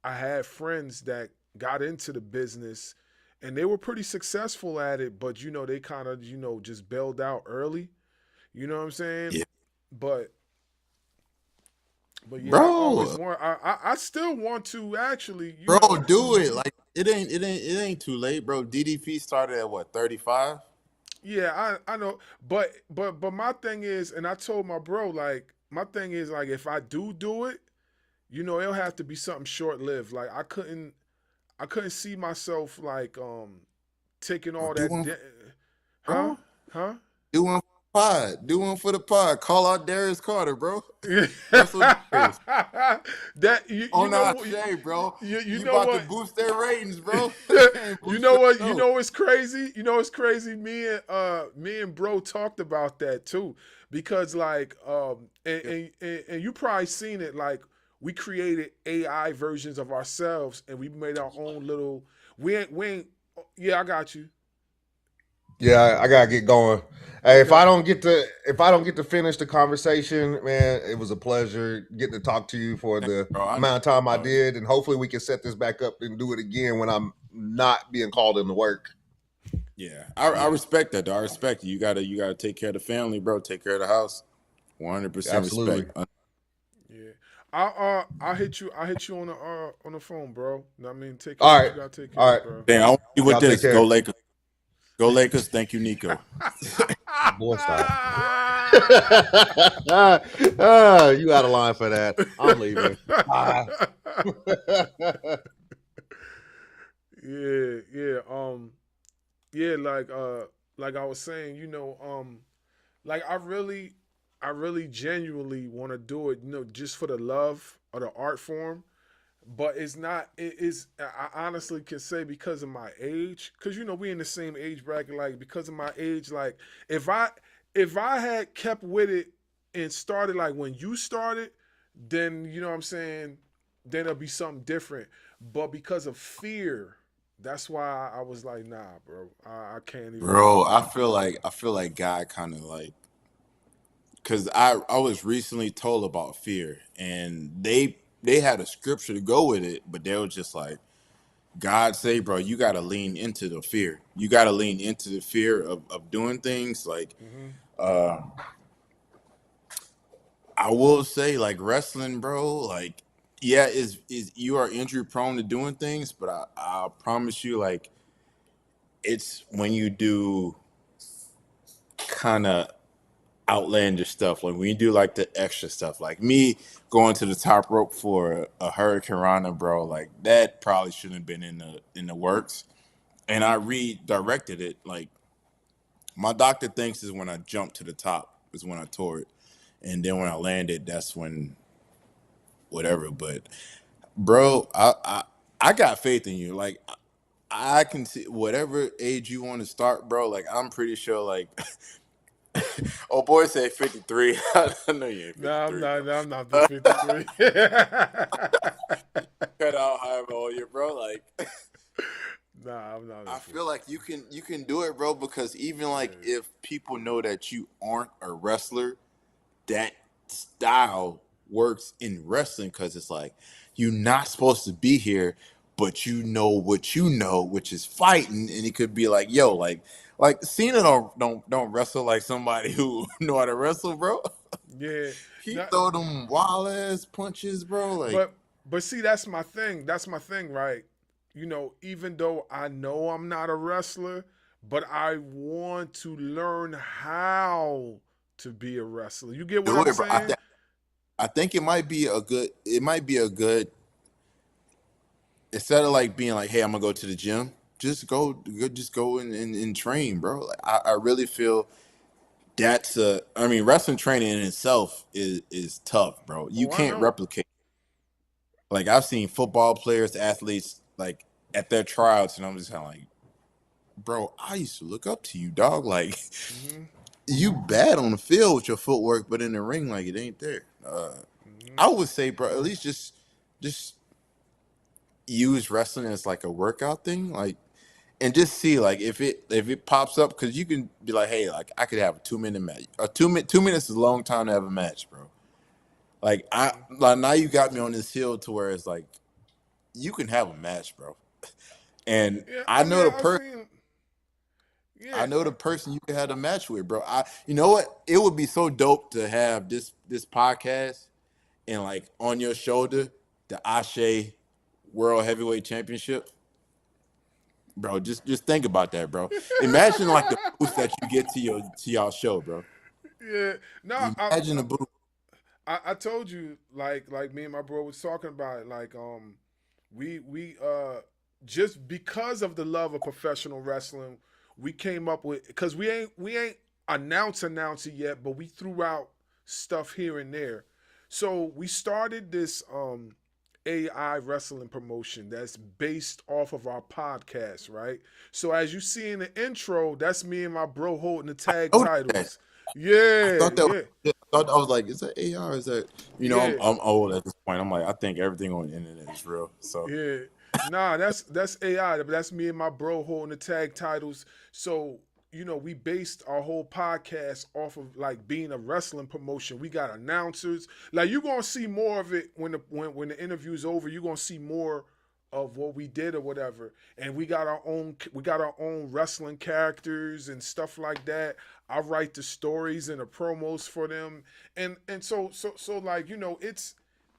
I had friends that got into the business, and they were pretty successful at it, but they kind of just bailed out early. You know what I'm saying? yeah, But yeah, I always bro, want. I still want to actually. bro, do it. Like it ain't too late, bro. DDP started at what 35. Yeah, I know, but my thing is, and I told my bro, like, my thing is, like, if I do it, it'll have to be something short lived. Like I couldn't see myself like taking Or all do that. one, Huh? bro. Huh? Do one pod. Do one for the pod. Call out Darius Carter, bro. Wrestle Darius. That you On know our what Shay, bro. you You know about to what boost their ratings, bro. Can't you boost know your what show. what's crazy? You know what's crazy? Me and bro talked about that too, because like and you probably seen it, like we created AI versions of ourselves and we made our own little we ain't yeah, I got you. Yeah, I gotta get going. Hey, if Okay. I don't get to finish the conversation, man, it was a pleasure getting to talk to you for the Bro, I amount of time I know. did, and hopefully we can set this back up and do it again when I'm not being called into work. Yeah, I respect that, though. I respect you. You gotta take care of the family, bro. Take care of the house. 100% Absolutely. respect. Yeah. I'll hit you on the phone, bro. Know what I mean, take care All of what right, you gotta take care all of, right. bro. Dang, I want you with Y'all take this. Go care. Lakers. Go Lakers. Thank you, Nico. Boy, stop. You out of line for that. I'm leaving. Bye. Yeah, like I was saying, like I really genuinely want to do it, just for the love of the art form. But it's not. It is. I honestly can say, because of my age, because we in the same age bracket. Like, because of my age, like if I had kept with it and started like when you started, then you know what I'm saying. Then it'll be something different. But because of fear, that's why I was like, nah, bro. I can't even. Bro, I feel like God kind of like, because I was recently told about fear, and they had a scripture to go with it, but they were just like, God say, bro, you got to lean into the fear. You got to lean into the fear of doing things. Like, uh, I will say, like, wrestling, bro, like, yeah, is you are injury prone to doing things, but I promise you, like, it's when you do kind of outlandish stuff, like when you do like the extra stuff, like me going to the top rope for a Hurricane Rana, bro, like that probably shouldn't have been in the works. And I redirected it. Like, my doctor thinks is when I jumped to the top is when I tore it, and then when I landed, that's when whatever. But bro, I got faith in you. Like, I can see whatever age you want to start, bro. Like, I'm pretty sure, like, oh boy, say 53. I know you ain't Nah, I'm 53, not. bro. Nah, I'm not the 53. Cut out however old you're, bro. Like, Nah, I'm not. I feel like you can do it, bro. Because even like if people know that you aren't a wrestler, that style works in wrestling, because it's like you're not supposed to be here, but you know what you know, which is fighting, and it could be like, yo, like Cena don't wrestle like somebody who know how to wrestle, bro. Yeah. He Not, throw them wild ass punches, bro. Like, but see, that's my thing. That's my thing, right? Even though I know I'm not a wrestler, but I want to learn how to be a wrestler. You get what do I'm it, bro. saying? I think it might be a good. It might be a good, instead of like being like, hey, I'm gonna go to the gym. Just go and train, bro. Like, I really feel that's a. I mean, wrestling training in itself is tough, bro. You Oh, I can't know. replicate. Like, I've seen football players, athletes, like at their tryouts, and I'm just kind of like, bro, I used to look up to you, dog. Like, Hmm. you bad on the field with your footwork, but in the ring, like, it ain't there. Hmm. I would say, bro, at least just use wrestling as like a workout thing, like, and just see like if it pops up, because you can be like, hey, like I could have a 2 minute match. A 2 minutes is a long time to have a match, bro. Like, I like, now you got me on this hill to where it's like you can have a match, bro. And Yeah, I I know mean, the I person. seen. Yeah, I know the person you can have a match with, bro. You know what? It would be so dope to have this podcast and like on your shoulder the Ashe World Heavyweight Championship. Bro, just think about that, bro. Imagine like the boost that you get to y'all show, bro. yeah. No, Imagine the boost. I told you, like me and my bro was talking about it. Like, we just because of the love of professional wrestling, we came up with, because we ain't announce it yet, but we threw out stuff here and there. So we started this AI wrestling promotion that's based off of our podcast, right? So as you see in the intro, that's me and my bro holding the tag Oh, that. titles. I Yeah, thought that. yeah, I thought I was like, is that AI? Or is that yeah, I'm old at this point. I'm like, I think everything on the internet is real. So yeah. Nah, that's AI, but that's me and my bro holding the tag titles. So we based our whole podcast off of like being a wrestling promotion. We got announcers. Like you're gonna see more of it when the interview's over. You're gonna see more of what we did or whatever. And we got our own wrestling characters and stuff like that. I write the stories and the promos for them. And so like,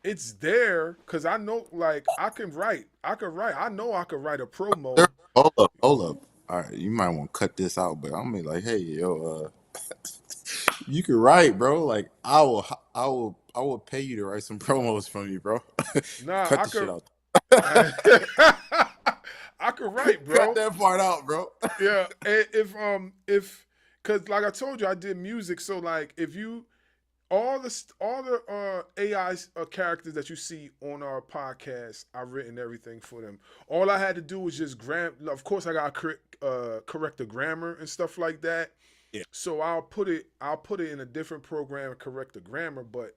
it's there because I know like I can write. I know I could write a promo. hold up. All right, you might want to cut this out, but I'm gonna be like, hey, yo, you can write, bro. Like I will pay you to write some promos from you, bro. Nah, Cut I the shit could out. I could write, bro. Cut that part out, bro. Yeah, and if because like I told you, I did music. So like if you all the AI characters that you see on our podcast, I've written everything for them. All I had to do was just Of course, I got to correct the grammar and stuff like that. Yeah. So I'll put it in a different program and correct the grammar. But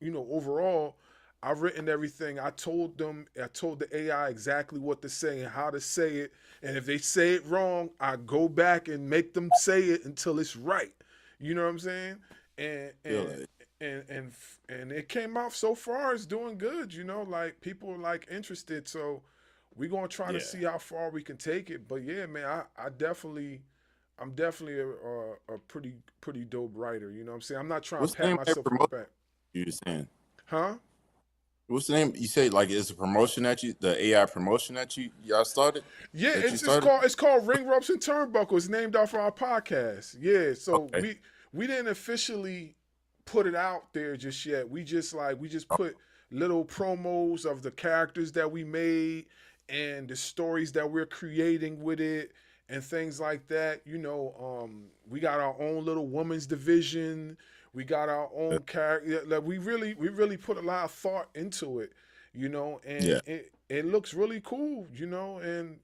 overall, I've written everything. I told the AI exactly what to say and how to say it. And if they say it wrong, I go back and make them say it until it's right. You know what I'm saying? And and it came out so far. It's doing good. Like people are like interested. So we're gonna try to see how far we can take it. But yeah, man, I'm definitely a pretty dope writer. You know what I'm saying? I'm not trying What's to the pat name of that myself on the promotion back. you saying? Huh? What's the name? You say like it's a promotion the AI promotion that y'all started? Yeah, That you it's started? called Ring Ropes and Turnbuckle. It's named after our podcast. Yeah, so Okay. we didn't officially put it out there just yet. We just put little promos of the characters that we made and the stories that we're creating with it and things like that. We got our own little women's division. We got our own character. Like we really put a lot of thought into it, and Yeah. it looks really cool, and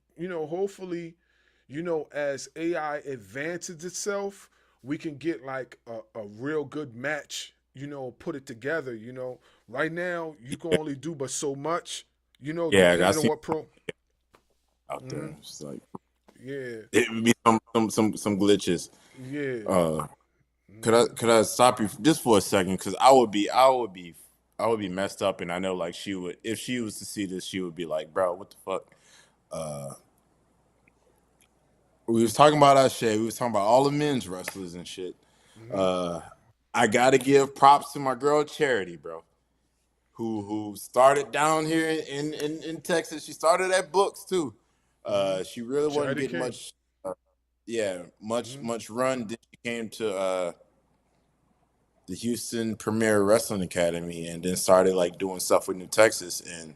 hopefully, as AI advances itself, we can get like a real good match, put it together. Right now you can only do but so much, Yeah, I depending on see what pro. out there. It's like Yeah, it would be some glitches. yeah. Could I stop you just for a second? Because I would be messed up, and I know like she would if she was to see this, she would be like, bro, what the fuck? We was talking about our shit. We was talking about all the men's wrestlers and shit. I gotta give props to my girl Charity, bro, who started down here in Texas. She started at Books too. She really wasn't Charity getting King. much. Much run. Then she came to the Houston Premier Wrestling Academy, and then started like doing stuff with New Texas. And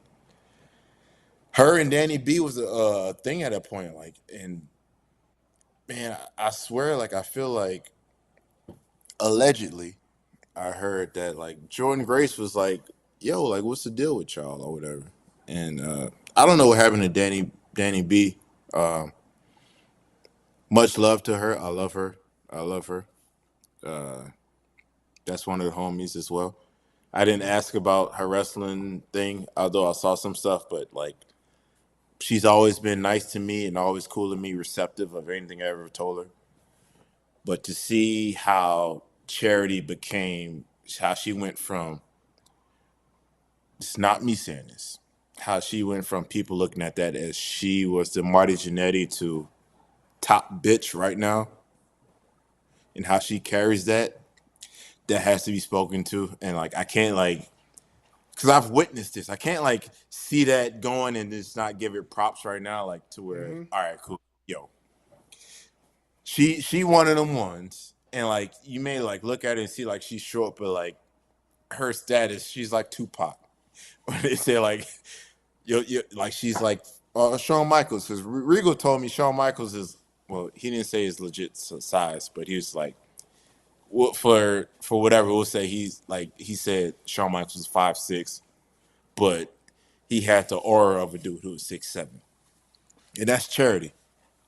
her and Danny B was a thing at that point. Like, and man, I swear, like I feel like allegedly, I heard that like Jordan Grace was like, "Yo, like what's the deal with y'all or whatever." And I don't know what happened to Danny B. Much love to her. I love her. I love her. That's one of the homies as well. I didn't ask about her wrestling thing, although I saw some stuff, but like she's always been nice to me and always cool to me, receptive of anything I ever told her. But to see how Charity how she went from, it's not me saying this, how she went from people looking at that as she was the Marty Jannetty to top bitch right now, and how she carries that has to be spoken to. And like I can't like, because I've witnessed this, I can't like see that going and just not give it props right now, like to where all right, cool, yo, she one of them ones, and like you may like look at it and see like she's short, but like her status, she's like Tupac. Or they say like you like she's like Shawn Michaels, because Regal told me Shawn Michaels is, well, he didn't say his legit size, but he was like for whatever we'll say he said Shawn Michaels was 5'6", but he had the aura of a dude who was 6'7", and that's Charity.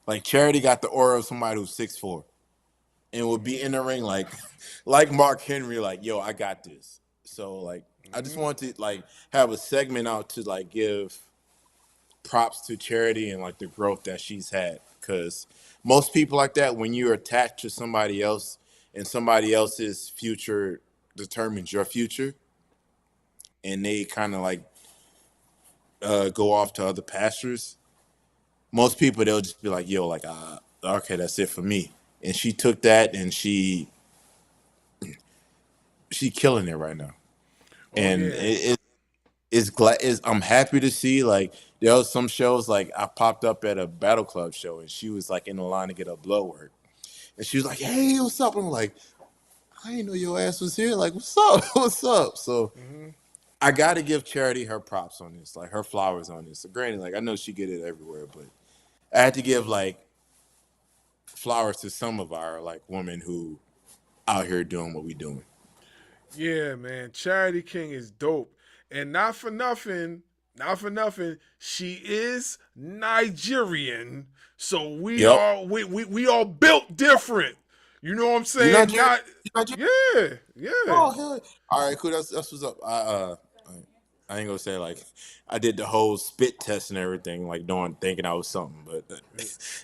Like Charity got the aura of somebody who's 6'4", and would be in the ring like Mark Henry, like, yo, I got this. So like I just want to like have a segment out to like give props to Charity and like the growth that she's had, because most people like that, when you're attached to somebody else and somebody else's future determines your future, and they kind of like go off to other pastures, most people they'll just be like, yo, like okay, that's it for me. And she took that and she killing it right now. Oh And yeah. I'm happy to see, like, there was some shows, like I popped up at a Battle Club show and she was like in the line to get her blood work, and she was like, hey, what's up? And I'm like, I didn't know your ass was here. Like, what's up? What's up? So I gotta give Charity her props on this, like her flowers on this. So granted, like I know she get it everywhere, but I had to give like flowers to some of our like women who out here doing what we doing. Yeah, man. Charity King is dope. And not for nothing, she is Nigerian. So we Yep. are we all built different. You know what I'm You saying? Nigerian? Not You Nigerian? yeah. Oh, hell. All right, cool. That's what's up. I ain't gonna say like I did the whole spit test and everything, like thinking I was something, but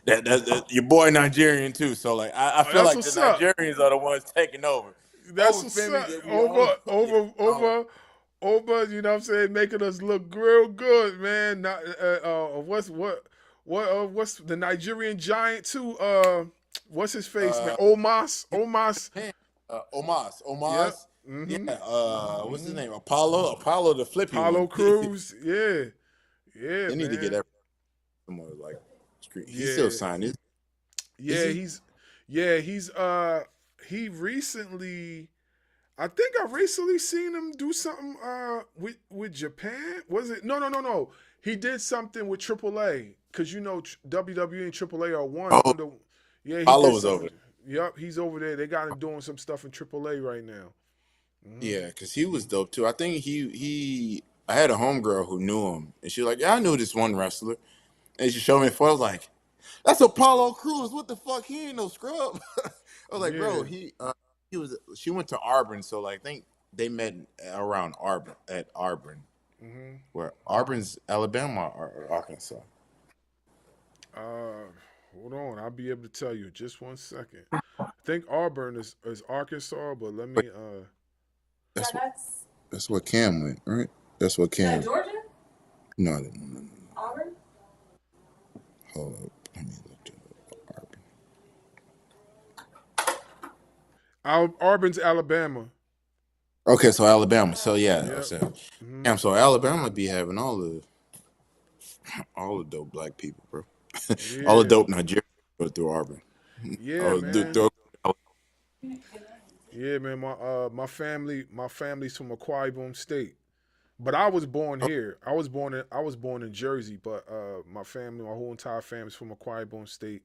that your boy Nigerian too. So like I feel That's like the what's up. Nigerians are the ones taking over. That's what's up. Over, you know what I'm saying, making us look real good, man. Not, what's the Nigerian giant too? What's his face, man? Uh, Omas. Omas. Yep. Yeah. Mm-hmm. What's his name? Apollo, the flippy Apollo one. Cruz. Yeah. Yeah, They need to get man. every more like screen. He still Yeah. signed. Is Yeah, he? he recently, I think I recently seen him do something with Japan. Was it? No. He did something with AAA, because you know WWE and AAA are one Oh, under. Yeah, he Apollo did was over something. there. Yep, he's over there. They got him doing some stuff in AAA right now. Yeah, because he was dope too. I think I had a homegirl who knew him, and she was like, "Yeah, I knew this one wrestler," and she showed me a photo. I was like, "That's Apollo Cruz. What the fuck? He ain't no scrub." I was like, "Bro, Yeah. he was." She went to Auburn, so like, I think they met around Auburn at Auburn, where Auburn's Alabama or Arkansas. Uh, Hold on. I'll be able to tell you. Just 1 second. I think Auburn is Arkansas, but let But me. that's what Cam went, right? That's what Cam. Georgia? No. Auburn? Hold up. Let me look it up. Auburn. Auburn's Alabama. Okay, so Alabama. So yeah, Yep. so damn. So Alabama be having all the dope black people, bro. All the Yeah. dope Nigerians go through Auburn. Yeah, Oh, man. Yeah, man. My family's from Akwa Ibom State, but I was born here. I was born in Jersey, but my whole entire family's from Akwa Ibom State.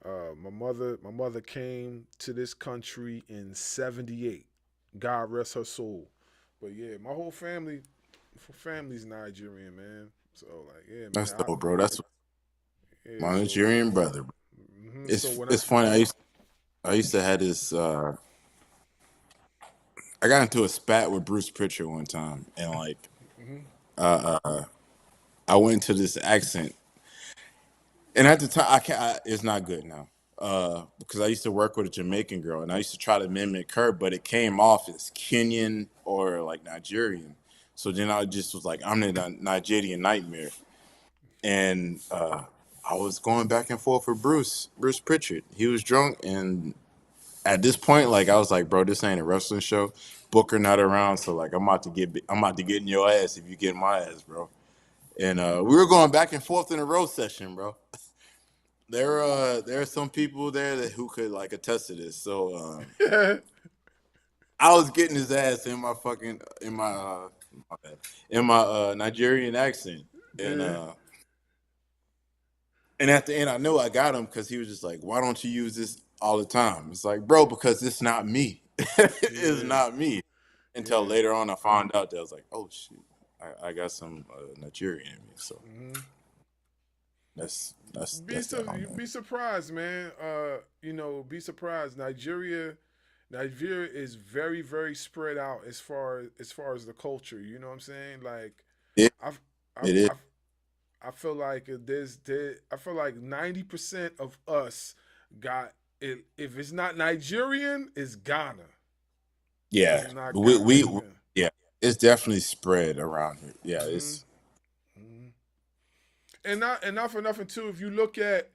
My mother came to this country in '78. God rest her soul. But yeah, my whole family's Nigerian, man. So like, yeah, man. that's dope, bro. That's Yeah, my so Nigerian brother. so when It's funny. I used to have this. I got into a spat with Bruce Pritchard one time, and like I went to this accent, and at the time it's not good now. Because I used to work with a Jamaican girl, and I used to try to mimic her, but it came off as Kenyan or like Nigerian. So then I just was like, I'm the Nigerian nightmare, and I was going back and forth with Bruce Pritchard. He was drunk, and at this point, like I was like, bro, this ain't a wrestling show. Booker not around, so like I'm about to get in your ass if you get in my ass, bro. And we were going back and forth in a roast session, bro. There are some people there who could like attest to this. So I was getting his ass in my fucking in my Nigerian accent, and yeah, And at the end, I knew I got him because he was just like, "Why don't you use this all the time?" It's like, bro, because it's not me. It's Yeah, not me. Until yeah. later on, I found out that I was like, "Oh shit, I got some Nigerian in me." So that's that on You'd that. be surprised, man. Be surprised. Nigeria is very, very spread out as far as the culture. You know what I'm saying? Like, It I've, I've, it is. I've I feel like I feel like 90% of us got it. If it's not Nigerian, it's Ghana. If Yeah, it's not we Ghana, yeah, it's definitely spread around here. Yeah, yeah. it's And not for nothing too. If you look at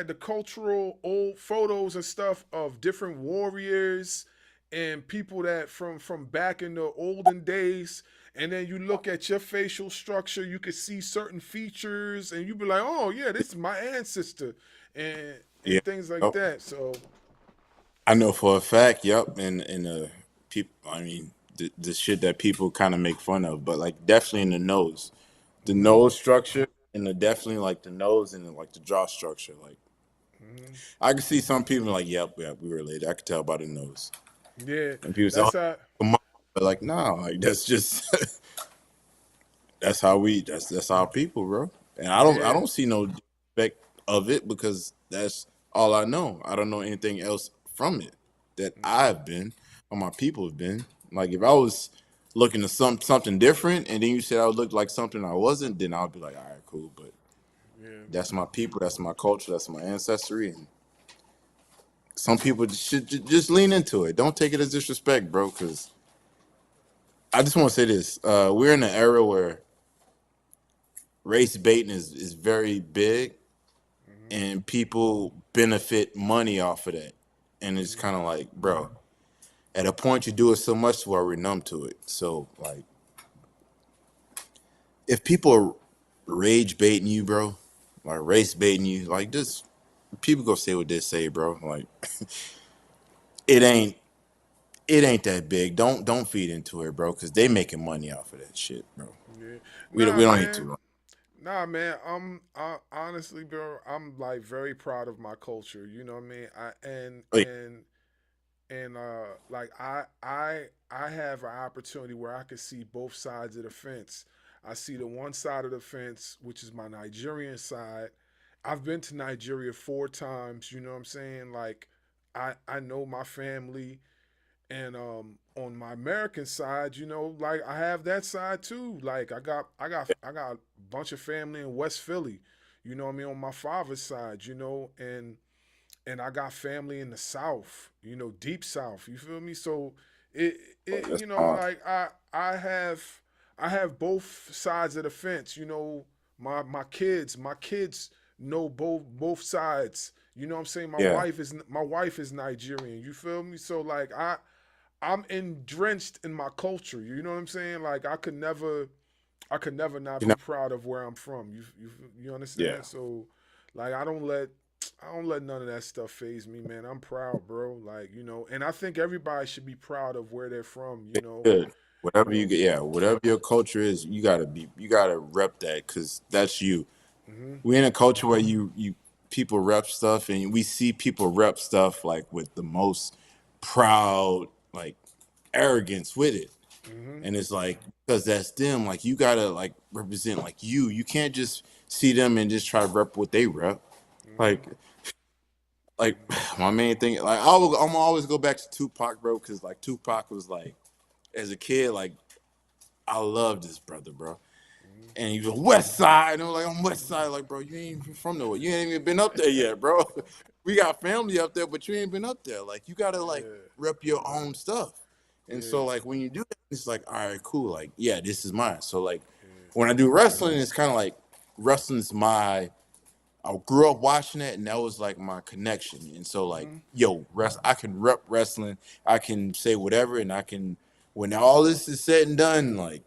the cultural old photos and stuff of different warriors and people that from back in the olden days, and then you look at your facial structure, you can see certain features, and you be like, oh yeah, this is my ancestor, and yeah. and things like Oh, that. So I know for a fact. Yep, and people. I mean, the shit that people kind of make fun of, but like definitely in the nose structure, and definitely like the nose and like the jaw structure. Like I can see some people like, yep, yeah, we related. I could tell by the nose. yeah, And people say, "Oh, that's how. come on," but like, no, like that's just that's our people, bro. And I Yeah. don't see no effect of it because that's all I know. I don't know anything else from it that I've been or my people have been. Like if I was looking to something different, and then you said I would look like something I wasn't, then I'll be like, all right, cool. But Yeah. that's my people, that's my culture, that's my ancestry, and some people should just lean into it. Don't take it as disrespect, bro. Because I just want to say this: we're in an era where race baiting is very big, and people benefit money off of that. And it's kind of like, bro, at a point you do it so much where we're numb to it. So like, if people are rage baiting you, bro, like race baiting you, like just people go say what they say, bro. Like it ain't it ain't that big. Don't feed into it, bro, because they making money off of that shit, bro. Yeah. We Nah, don't need man. to. Nah, man. Honestly, bro, I'm like very proud of my culture. You know what I mean? Like, Like I have an opportunity where I can see both sides of the fence. I see the one side of the fence, which is my Nigerian side. I've been to Nigeria 4 times. You know what I'm saying? Like I know my family. And on my American side, like I have that side too. Like I got a bunch of family in West Philly, you know what I mean, on my father's side, and I got family in the South, deep South. You feel me? So it it that's you know hard. like I have both sides of the fence. My kids know both sides. You know what I'm saying? My Yeah, wife is my wife is Nigerian. You feel me? So like I'm drenched in my culture. You know what I'm saying? Like I could never not you be know, proud of where I'm from. You yeah. understand? So like I don't let none of that stuff phase me, man. I'm proud, bro. Like, and I think everybody should be proud of where they're from, Good. you Whatever you know. get, yeah, whatever your culture is, you gotta rep that because that's you. Mhm. We're in a culture where you people rep stuff, and we see people rep stuff like with the most proud, like arrogance with it, Mhm. and it's like because that's them. Like you gotta like represent like you. You can't just see them and just try to rep what they rep. Mhm. Like my main thing, like I'm always go back to Tupac, bro, because like Tupac was like as a kid, like I love this brother, bro. Mhm. And he was West Side, and I'm like, I'm West Side, like, bro, you ain't even from nowhere. You ain't even been up there yet, bro. We got family up there, but you ain't been up there. Like, you gotta like Yeah. rep your own stuff. And Yeah. so, like, when you do that, it's like, all right, cool. Like, yeah, this is mine. So, like, Yeah. when I do wrestling, it's kind of like wrestling's my. I grew up watching it, and that was like my connection. And so, like, Mhm. yo, I can rep wrestling. I can say whatever, and I can. When all this is said and done, like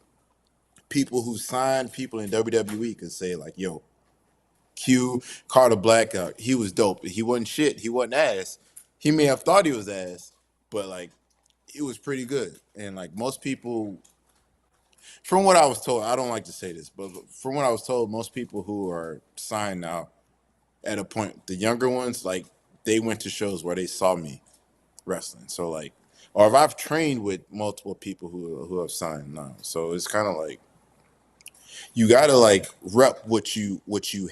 people who signed people in WWE can say like, "Yo, Q Carter Blaq, he was dope. He wasn't shit. He wasn't ass. He may have thought he was ass, but like, he was pretty good." And like most people, from what I was told, I don't like to say this, but from what I was told, most people who are signed now at a point. The younger ones, like, they went to shows where they saw me wrestling. So like, or if I've trained with multiple people who have signed now. So it's kind of like you gotta like rep what you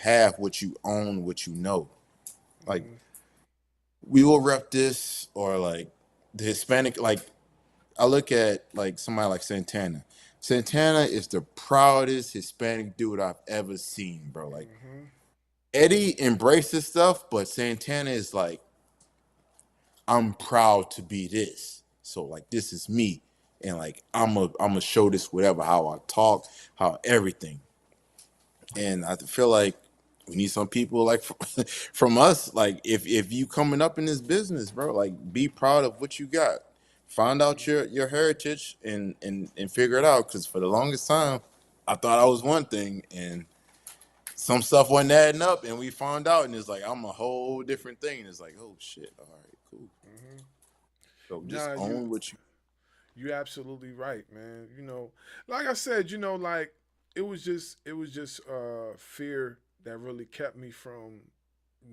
have, what you own, what you know. Like we will rep this, or like the Hispanic. Like I look at like somebody like Santana. Santana is the proudest Hispanic dude I've ever seen, bro. Like Eddie embraces stuff, but Santana is like, I'm proud to be this. So like this is me. And like I'm a show this whatever, how I talk, how everything. And I feel like we need some people like from us, like if you coming up in this business, bro, like be proud of what you got. Find out your heritage and figure it out. Cause for the longest time, I thought I was one thing and some stuff wasn't adding up, and we found out, and it's like I'm a whole different thing. And it's like, oh shit, all right, cool. So just Nah, own what you. you're absolutely right, man. Like I said, like it was just fear that really kept me from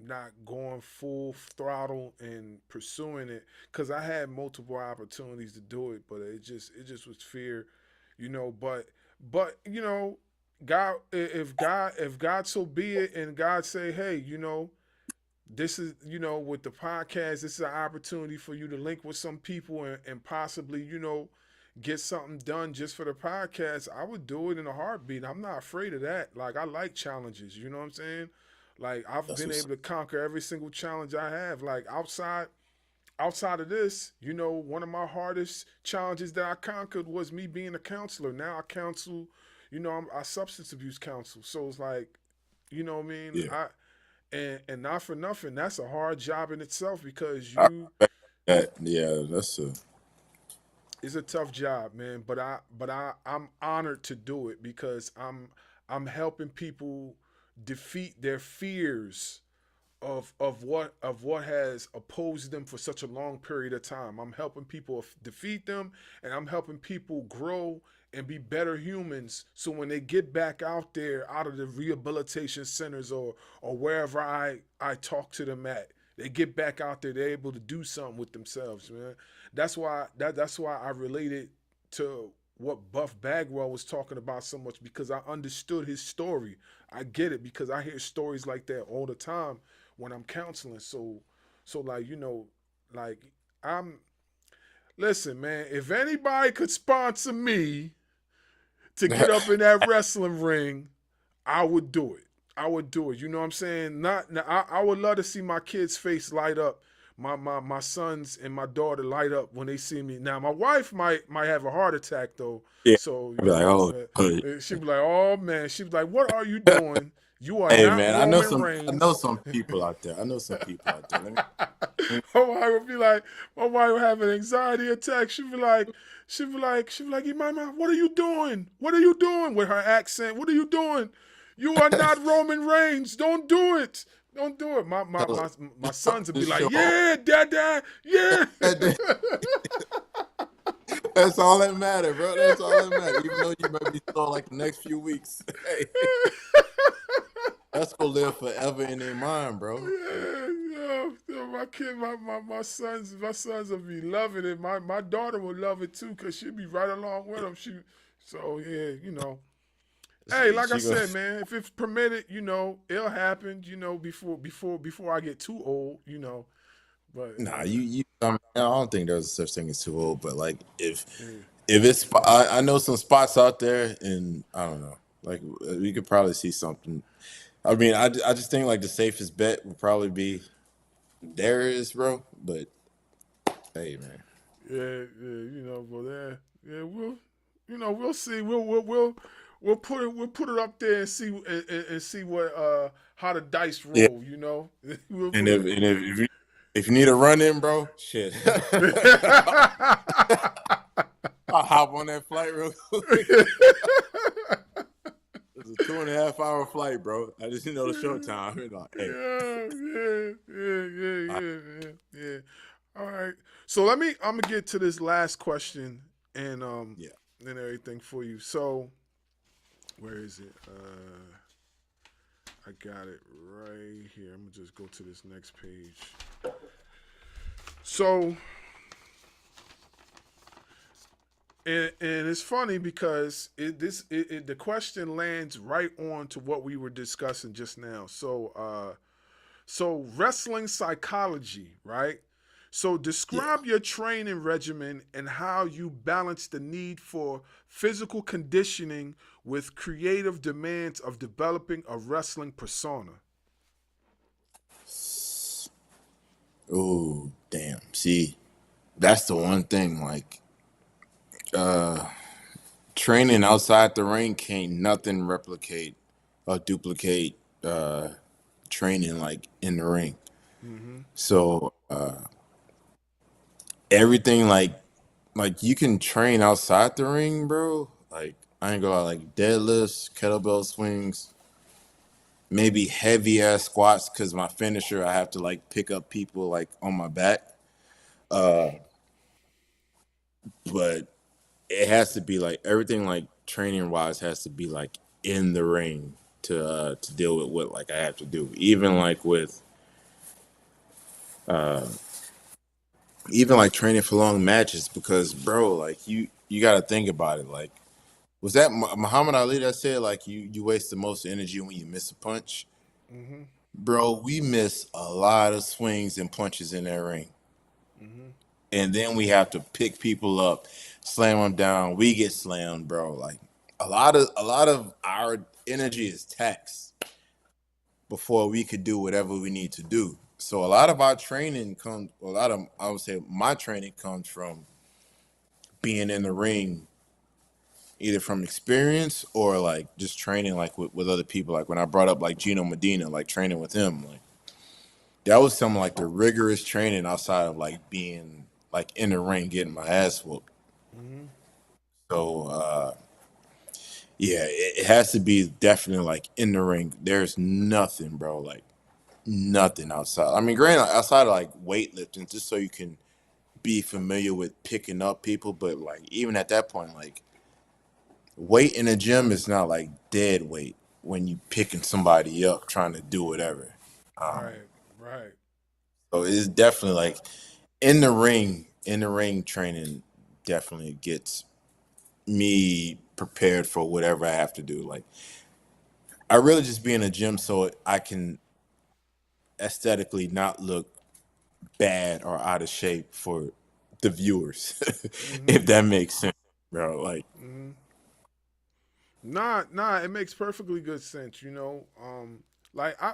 not going full throttle and pursuing it, because I had multiple opportunities to do it, but it just was fear, but God, if God so be it, and God say, hey, this is, with the podcast, this is an opportunity for you to link with some people and possibly, get something done just for the podcast, I would do it in a heartbeat. I'm not afraid of that. Like, I like challenges, you know what I'm saying? Like, I've That's been what's able to conquer every single challenge I have. Like, outside of this, one of my hardest challenges that I conquered was me being a counselor. Now I counsel, I substance abuse counsel. So it's like, you know what I mean? yeah. And not for nothing, that's a hard job in itself, because I respect that. Yeah, that's a. it's a tough job, man. But I'm honored to do it, because I'm helping people defeat their fears of what has opposed them for such a long period of time. I'm helping people defeat them, and I'm helping people grow and be better humans. So when they get back out there, out of the rehabilitation centers or wherever I talk to them at, they get back out there, they're able to do something with themselves, man. That's why I related to what Buff Bagwell was talking about so much, because I understood his story. I get it, because I hear stories like that all the time when I'm counseling. So like, like I'm listen, man, if anybody could sponsor me to get up in that wrestling ring, I would do it. I would do it. You know what I'm saying? I would love to see my kids' face light up. My sons and my daughter light up when they see me. Now my wife might have a heart attack though. Yeah. So I'd be like, oh, she'd be like, oh man, she'd be like, what are you doing? You are hey not man, Roman I know Reigns. some people out there. My wife would be like, my wife would have an anxiety attack. She'd be like, Mama, what are you doing? What are you doing? With her accent, what are you doing? You are not Roman Reigns. Don't do it. Don't do it. My sons would be like, yeah, Dada, yeah. That's all that matters, bro. That's all that matters. Even though you might be sore like the next few weeks. Hey. That's gonna live forever in their mind, bro. Yeah, my kid, my sons will be loving it. My daughter will love it too, because she'll be right along with them. So yeah, Hey, like I said, man, if it's permitted, it'll happen, before I get too old, But nah, I don't think there's such thing as too old, but like if it's, I know some spots out there, and I don't know, like we could probably see something. I mean, I just think like the safest bet would probably be Darius, bro. But hey, man. Yeah, but we'll see. We'll put it up there and see what how the dice Yeah. roll. We'll And if you need a run in, bro, shit. I'll hop on that flight real quick. It's a 2.5-hour flight, bro. I just didn't know the show time. Like, hey. Yeah. All right. So I'm gonna get to this last question and everything for you. So where is it? I got it right here. I'm gonna just go to this next page. So, and it's funny because the question lands right on to what we were discussing just now. So wrestling psychology, right? So Yeah. describe your training regimen and how you balance the need for physical conditioning with creative demands of developing a wrestling persona. Oh, damn. See, that's the one thing. Like, training outside the ring can't nothing replicate or duplicate training like in the ring. Mm-hmm. So everything like you can train outside the ring, bro. Like I ain't gonna lie, like deadlifts, kettlebell swings, maybe heavy ass squats. Cause my finisher, I have to like pick up people like on my back. But it has to be like everything like training wise has to be like in the ring to deal with what like I have to do. Even like training for long matches because bro, like you got to think about it. Like was that Muhammad Ali that said like you waste the most energy when you miss a punch? Mm-hmm. Bro, we miss a lot of swings and punches in that ring. Mm-hmm. And then we have to pick people up, slam them down. We get slammed, bro. Like a lot of our energy is taxed before we could do whatever we need to do. So a lot of our training comes. A lot of I would say my training comes from being in the ring, either from experience or like just training like with other people. Like when I brought up like Gino Medina, like training with him, like that was some like the rigorous training outside of like being like in the ring getting my ass whooped. Mm-hmm. So yeah, it has to be definitely like in the ring. There's nothing, bro, like nothing outside. I mean, granted, outside of like weightlifting, just so you can be familiar with picking up people, but like even at that point, like weight in the gym is not like dead weight when you picking somebody up trying to do whatever. Right. Right. So it's definitely like in the ring training definitely gets me prepared for whatever I have to do. Like I really just be in a gym so I can aesthetically not look bad or out of shape for the viewers, Mm-hmm. if that makes sense, bro. Like, Mm-hmm. Nah, it makes perfectly good sense, like I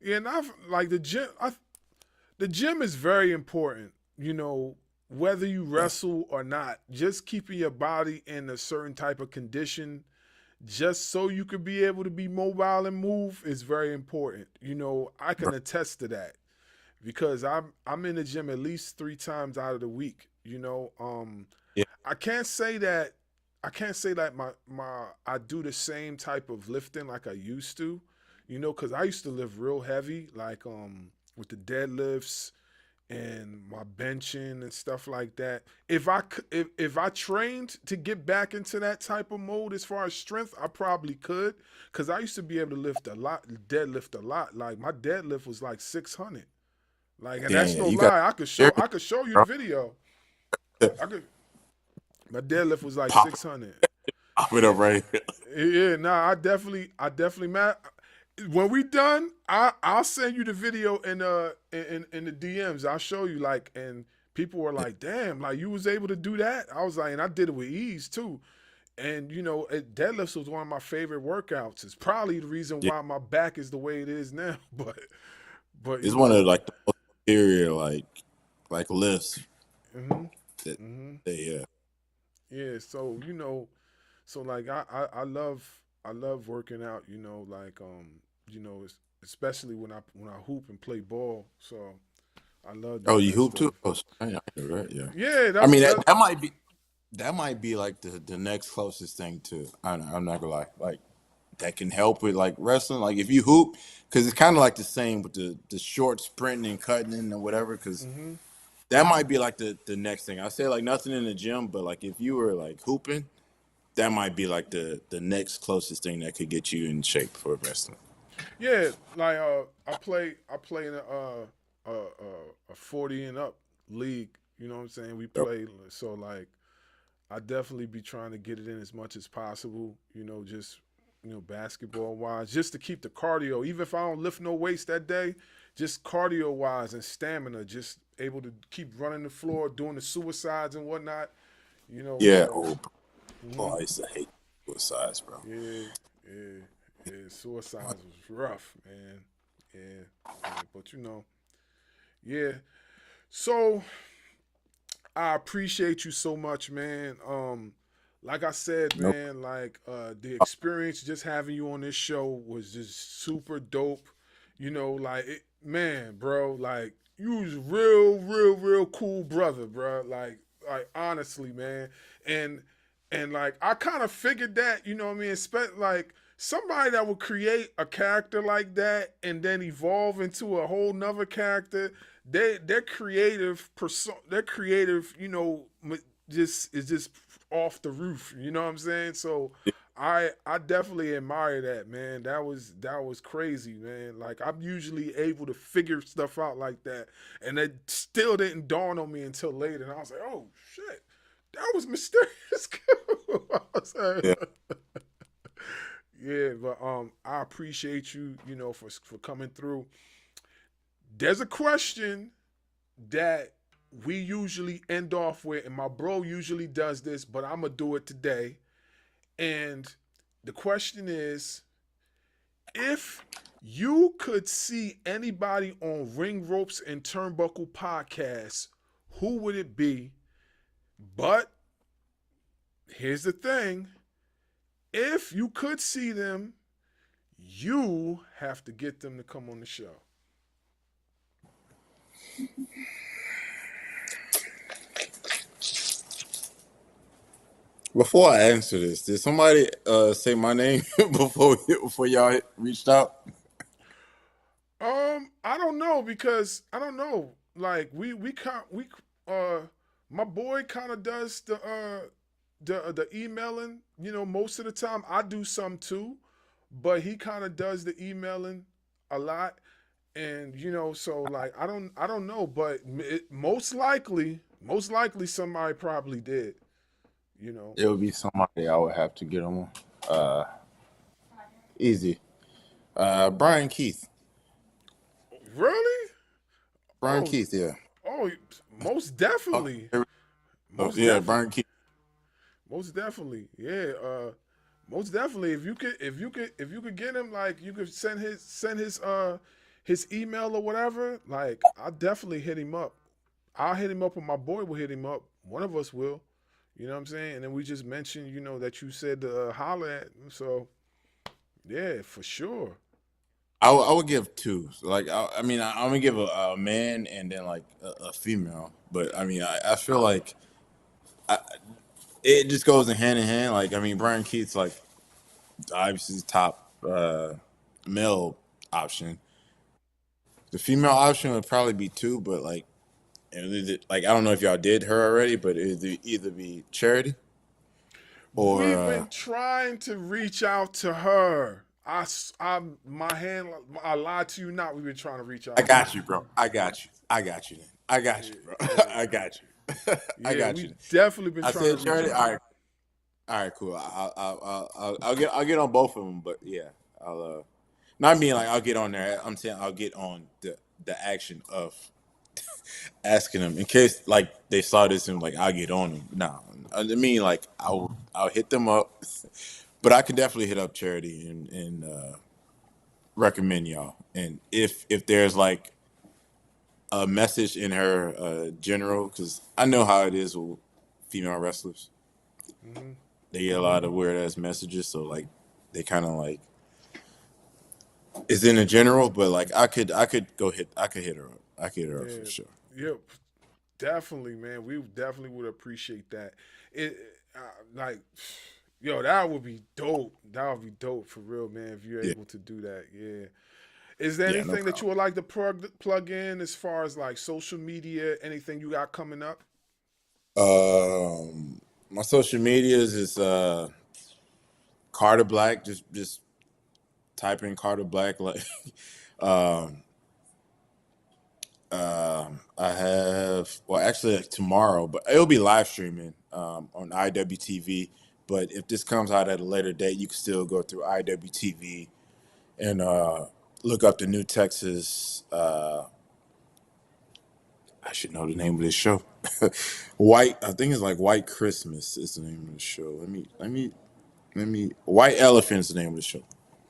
yeah, and I've like the gym is very important, whether you yeah, wrestle or not. Just keeping your body in a certain type of condition just so you could be able to be mobile and move is very important. I can bro, attest to that because I'm in the gym at least 3 times out of the week. yeah, I can't say that my I do the same type of lifting like I used to, because I used to lift real heavy, like with the deadlifts and my benching and stuff like that. If I trained to get back into that type of mode as far as strength, I probably could, because I used to be able to lift a lot, deadlift a lot. Like my deadlift was like 600. Like, and damn, that's yeah, no you got lie. I could show you the bro. video. I could. My deadlift was like Pop, 600. pop it up right here. Yeah, nah, I definitely, man. When we done, I'll send you the video in the DMs. I'll show you, like, and people were like, "Damn, like you was able to do that." I was like, and I did it with ease too. And deadlifts was one of my favorite workouts. It's probably the reason Yeah, why my back is the way it is now. But it's one of like the most superior like lifts hmm that hmm they yeah. So like I love working out. Like especially when I hoop and play ball. So I love Oh, doing you that hoop stuff. too? Oh, I know, right? Yeah. Yeah, I that's mean that. that might be like the next closest thing to I'm not gonna lie, like that can help with like wrestling. Like if you hoop, because it's kind of like the same with the short sprinting and cutting in or whatever. Because hmm that might be like the next thing. I say like nothing in the gym, but like if you were like hooping, that might be like the next closest thing that could get you in shape for wrestling. Yeah, like I play in a 40 and up league. You know what I'm saying? We Yep. play, so like I definitely be trying to get it in as much as possible. Just basketball wise, just to keep the cardio. Even if I don't lift no weights that day, just cardio wise and stamina, just able to keep running the floor, doing the suicides and whatnot. Yeah. So Oh, I used to hate suicides, bro. yeah, yeah, yeah. Suicides was rough, man. Yeah, but yeah. So I appreciate you so much, man. Like I said, Nope. man, like the experience just having you on this show was just super dope. Man, bro, like you was real cool brother, bro. Like honestly, man. And like I kind of figured that, you know what I mean? Like somebody that would create a character like that and then evolve into a whole nother character, their creative just is just off the roof. You know what I'm saying? So I definitely admire that, man. That was crazy, man. Like I'm usually able to figure stuff out like that, and it still didn't dawn on me until later. And I was like, oh shit, that was mysterious. I was Yeah. like, yeah, but I appreciate you, for coming through. There's a question that we usually end off with, and my bro usually does this, but I'm gonna do it today. And the question is, if you could see anybody on Ring Ropes and Turnbuckle podcast, who would it be? But here's the thing: if you could see them, you have to get them to come on the show. Before I answer this, did somebody say my name before y'all reached out? I don't know, because I don't know. Like uh my boy kind of does the emailing. Most of the time I do some too, but he kind of does the emailing a lot. And so like I don't know, but most likely somebody probably did. It would be somebody I would have to get on. Easy. Brian Keith. Really? Brian Oh, Keith, yeah. oh, most definitely, most Yeah, definitely. Brian Keith. Most definitely, yeah. Most definitely. If you could get him, like you could send his email or whatever. Like I'll definitely hit him up. I'll hit him up, or my boy will hit him up. One of us will. You know what I'm saying? And then we just mentioned, that you said to holler at him. So yeah, for sure. I would give two. Like I mean, I'm gonna give a man and then like a female. But I mean, I feel like it just goes in hand. Like I mean, Brian Keith's like obviously top male option. The female option would probably be two, but like, I don't know if y'all did her already, but it would either be Charity or We've been trying to reach out to her. My hand, I lied to you not. We've been trying to reach I out to got her. you, bro. I got you. I got you. Then. I got you, bro. Yeah, I got you. I yeah, got you. we Then. definitely been I trying to said reach Charity. out. All right, cool. I'll get on both of them, but yeah, I'll not mean like I'll get on there. I'm saying I'll get on the action of asking them in case like they saw this and like I'll get on them. No, I mean like I'll hit them up, but I can definitely hit up Charity and recommend y'all. And if there's like a message in her general, because I know how it is with female wrestlers. Hmm. They get a lot of weird ass messages, so like they kind of like it's in a general, but like I could hit her up. I could hit her up for Yeah, sure. yep, definitely, man. We definitely would appreciate that. It like, yo, that would be dope. That would be dope for real, man. If you're Yeah, able to do that, yeah. Is there yeah, no anything that problem. you would like to plug in as far as like social media? Anything you got coming up? My social medias is Carter Blaq. Just type in Carter Blaq. Like, I have, well, actually like tomorrow, but it'll be live streaming on IWTV. But if this comes out at a later date, you can still go through IWTV and look up the New Texas. I should know the name of this show. I think it's like White Christmas is the name of the show. Let me. White Elephant is the name of the show.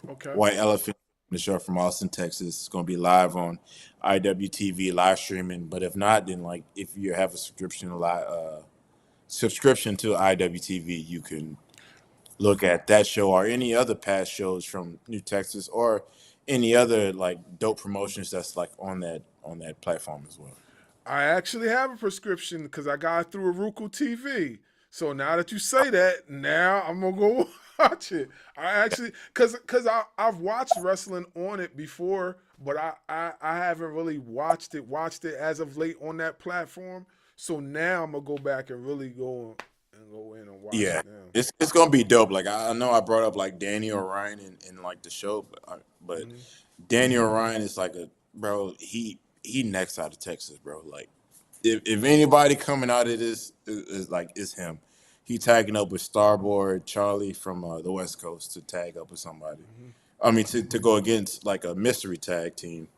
Okay. White Elephant, the show from Austin, Texas. It's going to be live on IWTV live streaming. But if not, then like if you have a subscription to IWTV, you can look at that show or any other past shows from New Texas or any other like dope promotions that's like on that platform as well. I actually have a prescription because I got it through Roku TV. So now that you say that, now I'm gonna go watch it. I actually, cause I've watched wrestling on it before, but I haven't really watched it as of late on that platform. So now I'm gonna go back and really go in and watch it now. It's gonna be dope. Like I know I brought up like Danny O'Ryan in like the show, but Danny O'Ryan is like bro. He next out of Texas, bro. Like if anybody coming out of this is like it's him. He tagging up with Starboard Charlie from the West Coast to tag up with somebody. I mean to go against like a mystery tag team.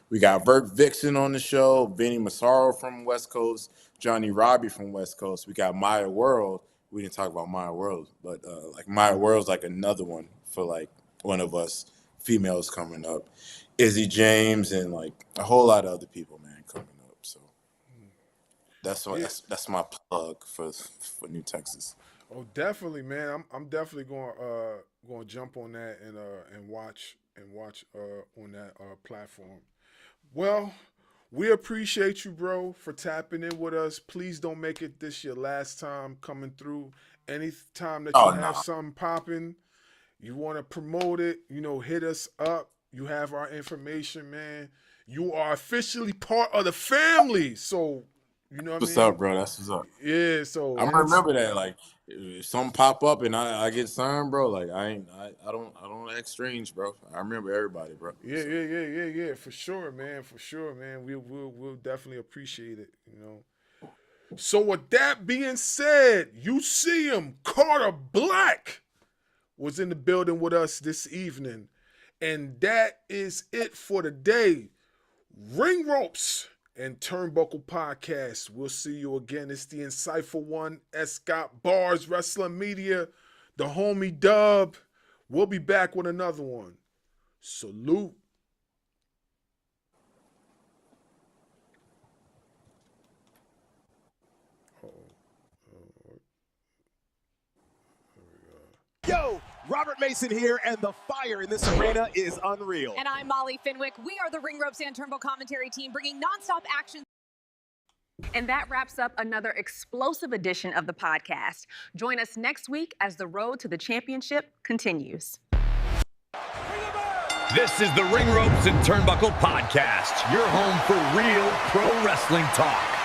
We got Vert Vixen on the show, Vinny Massaro from West Coast, Johnny Robbie from West Coast. We got Maya World. We didn't talk about Maya World, but like Maya World's like another one for like one of us females coming up. Izzy James and like a whole lot of other people, man, coming up. So that's my plug for New Texas. Oh, definitely, man. I'm definitely going to jump on that and watch on that platform. Well, we appreciate you, bro, for tapping in with us. Please don't make it this your last time coming through. Any time that you have something popping, you want to promote it, hit us up. You have our information, man. You are officially part of the family. So, you know what I mean? What's up, bro? That's what's up. Yeah, so I remember that. Like, if something pop up and I get signed, bro. Like, I don't act strange, bro. I remember everybody, bro. Yeah. For sure, man. We'll definitely appreciate it. So with that being said, you see him, Carter Blaq was in the building with us this evening. And that is it for today. Ring Ropes and Turnbuckle Podcast. We'll see you again. It's the Insightful One, Scott Bars, Wrestling Media, the homie Dub. We'll be back with another one. Salute. Yo, Robert Mason here, and the fire in this arena is unreal. And I'm Molly Finwick. We are the Ring Ropes and Turnbuckle commentary team bringing nonstop action. And that wraps up another explosive edition of the podcast. Join us next week as the road to the championship continues. This is the Ring Ropes and Turnbuckle Podcast, your home for real pro wrestling talk.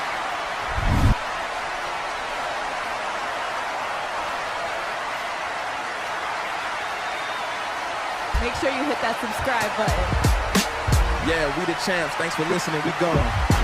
Make sure you hit that subscribe button. Yeah, we the champs. Thanks for listening. We gone.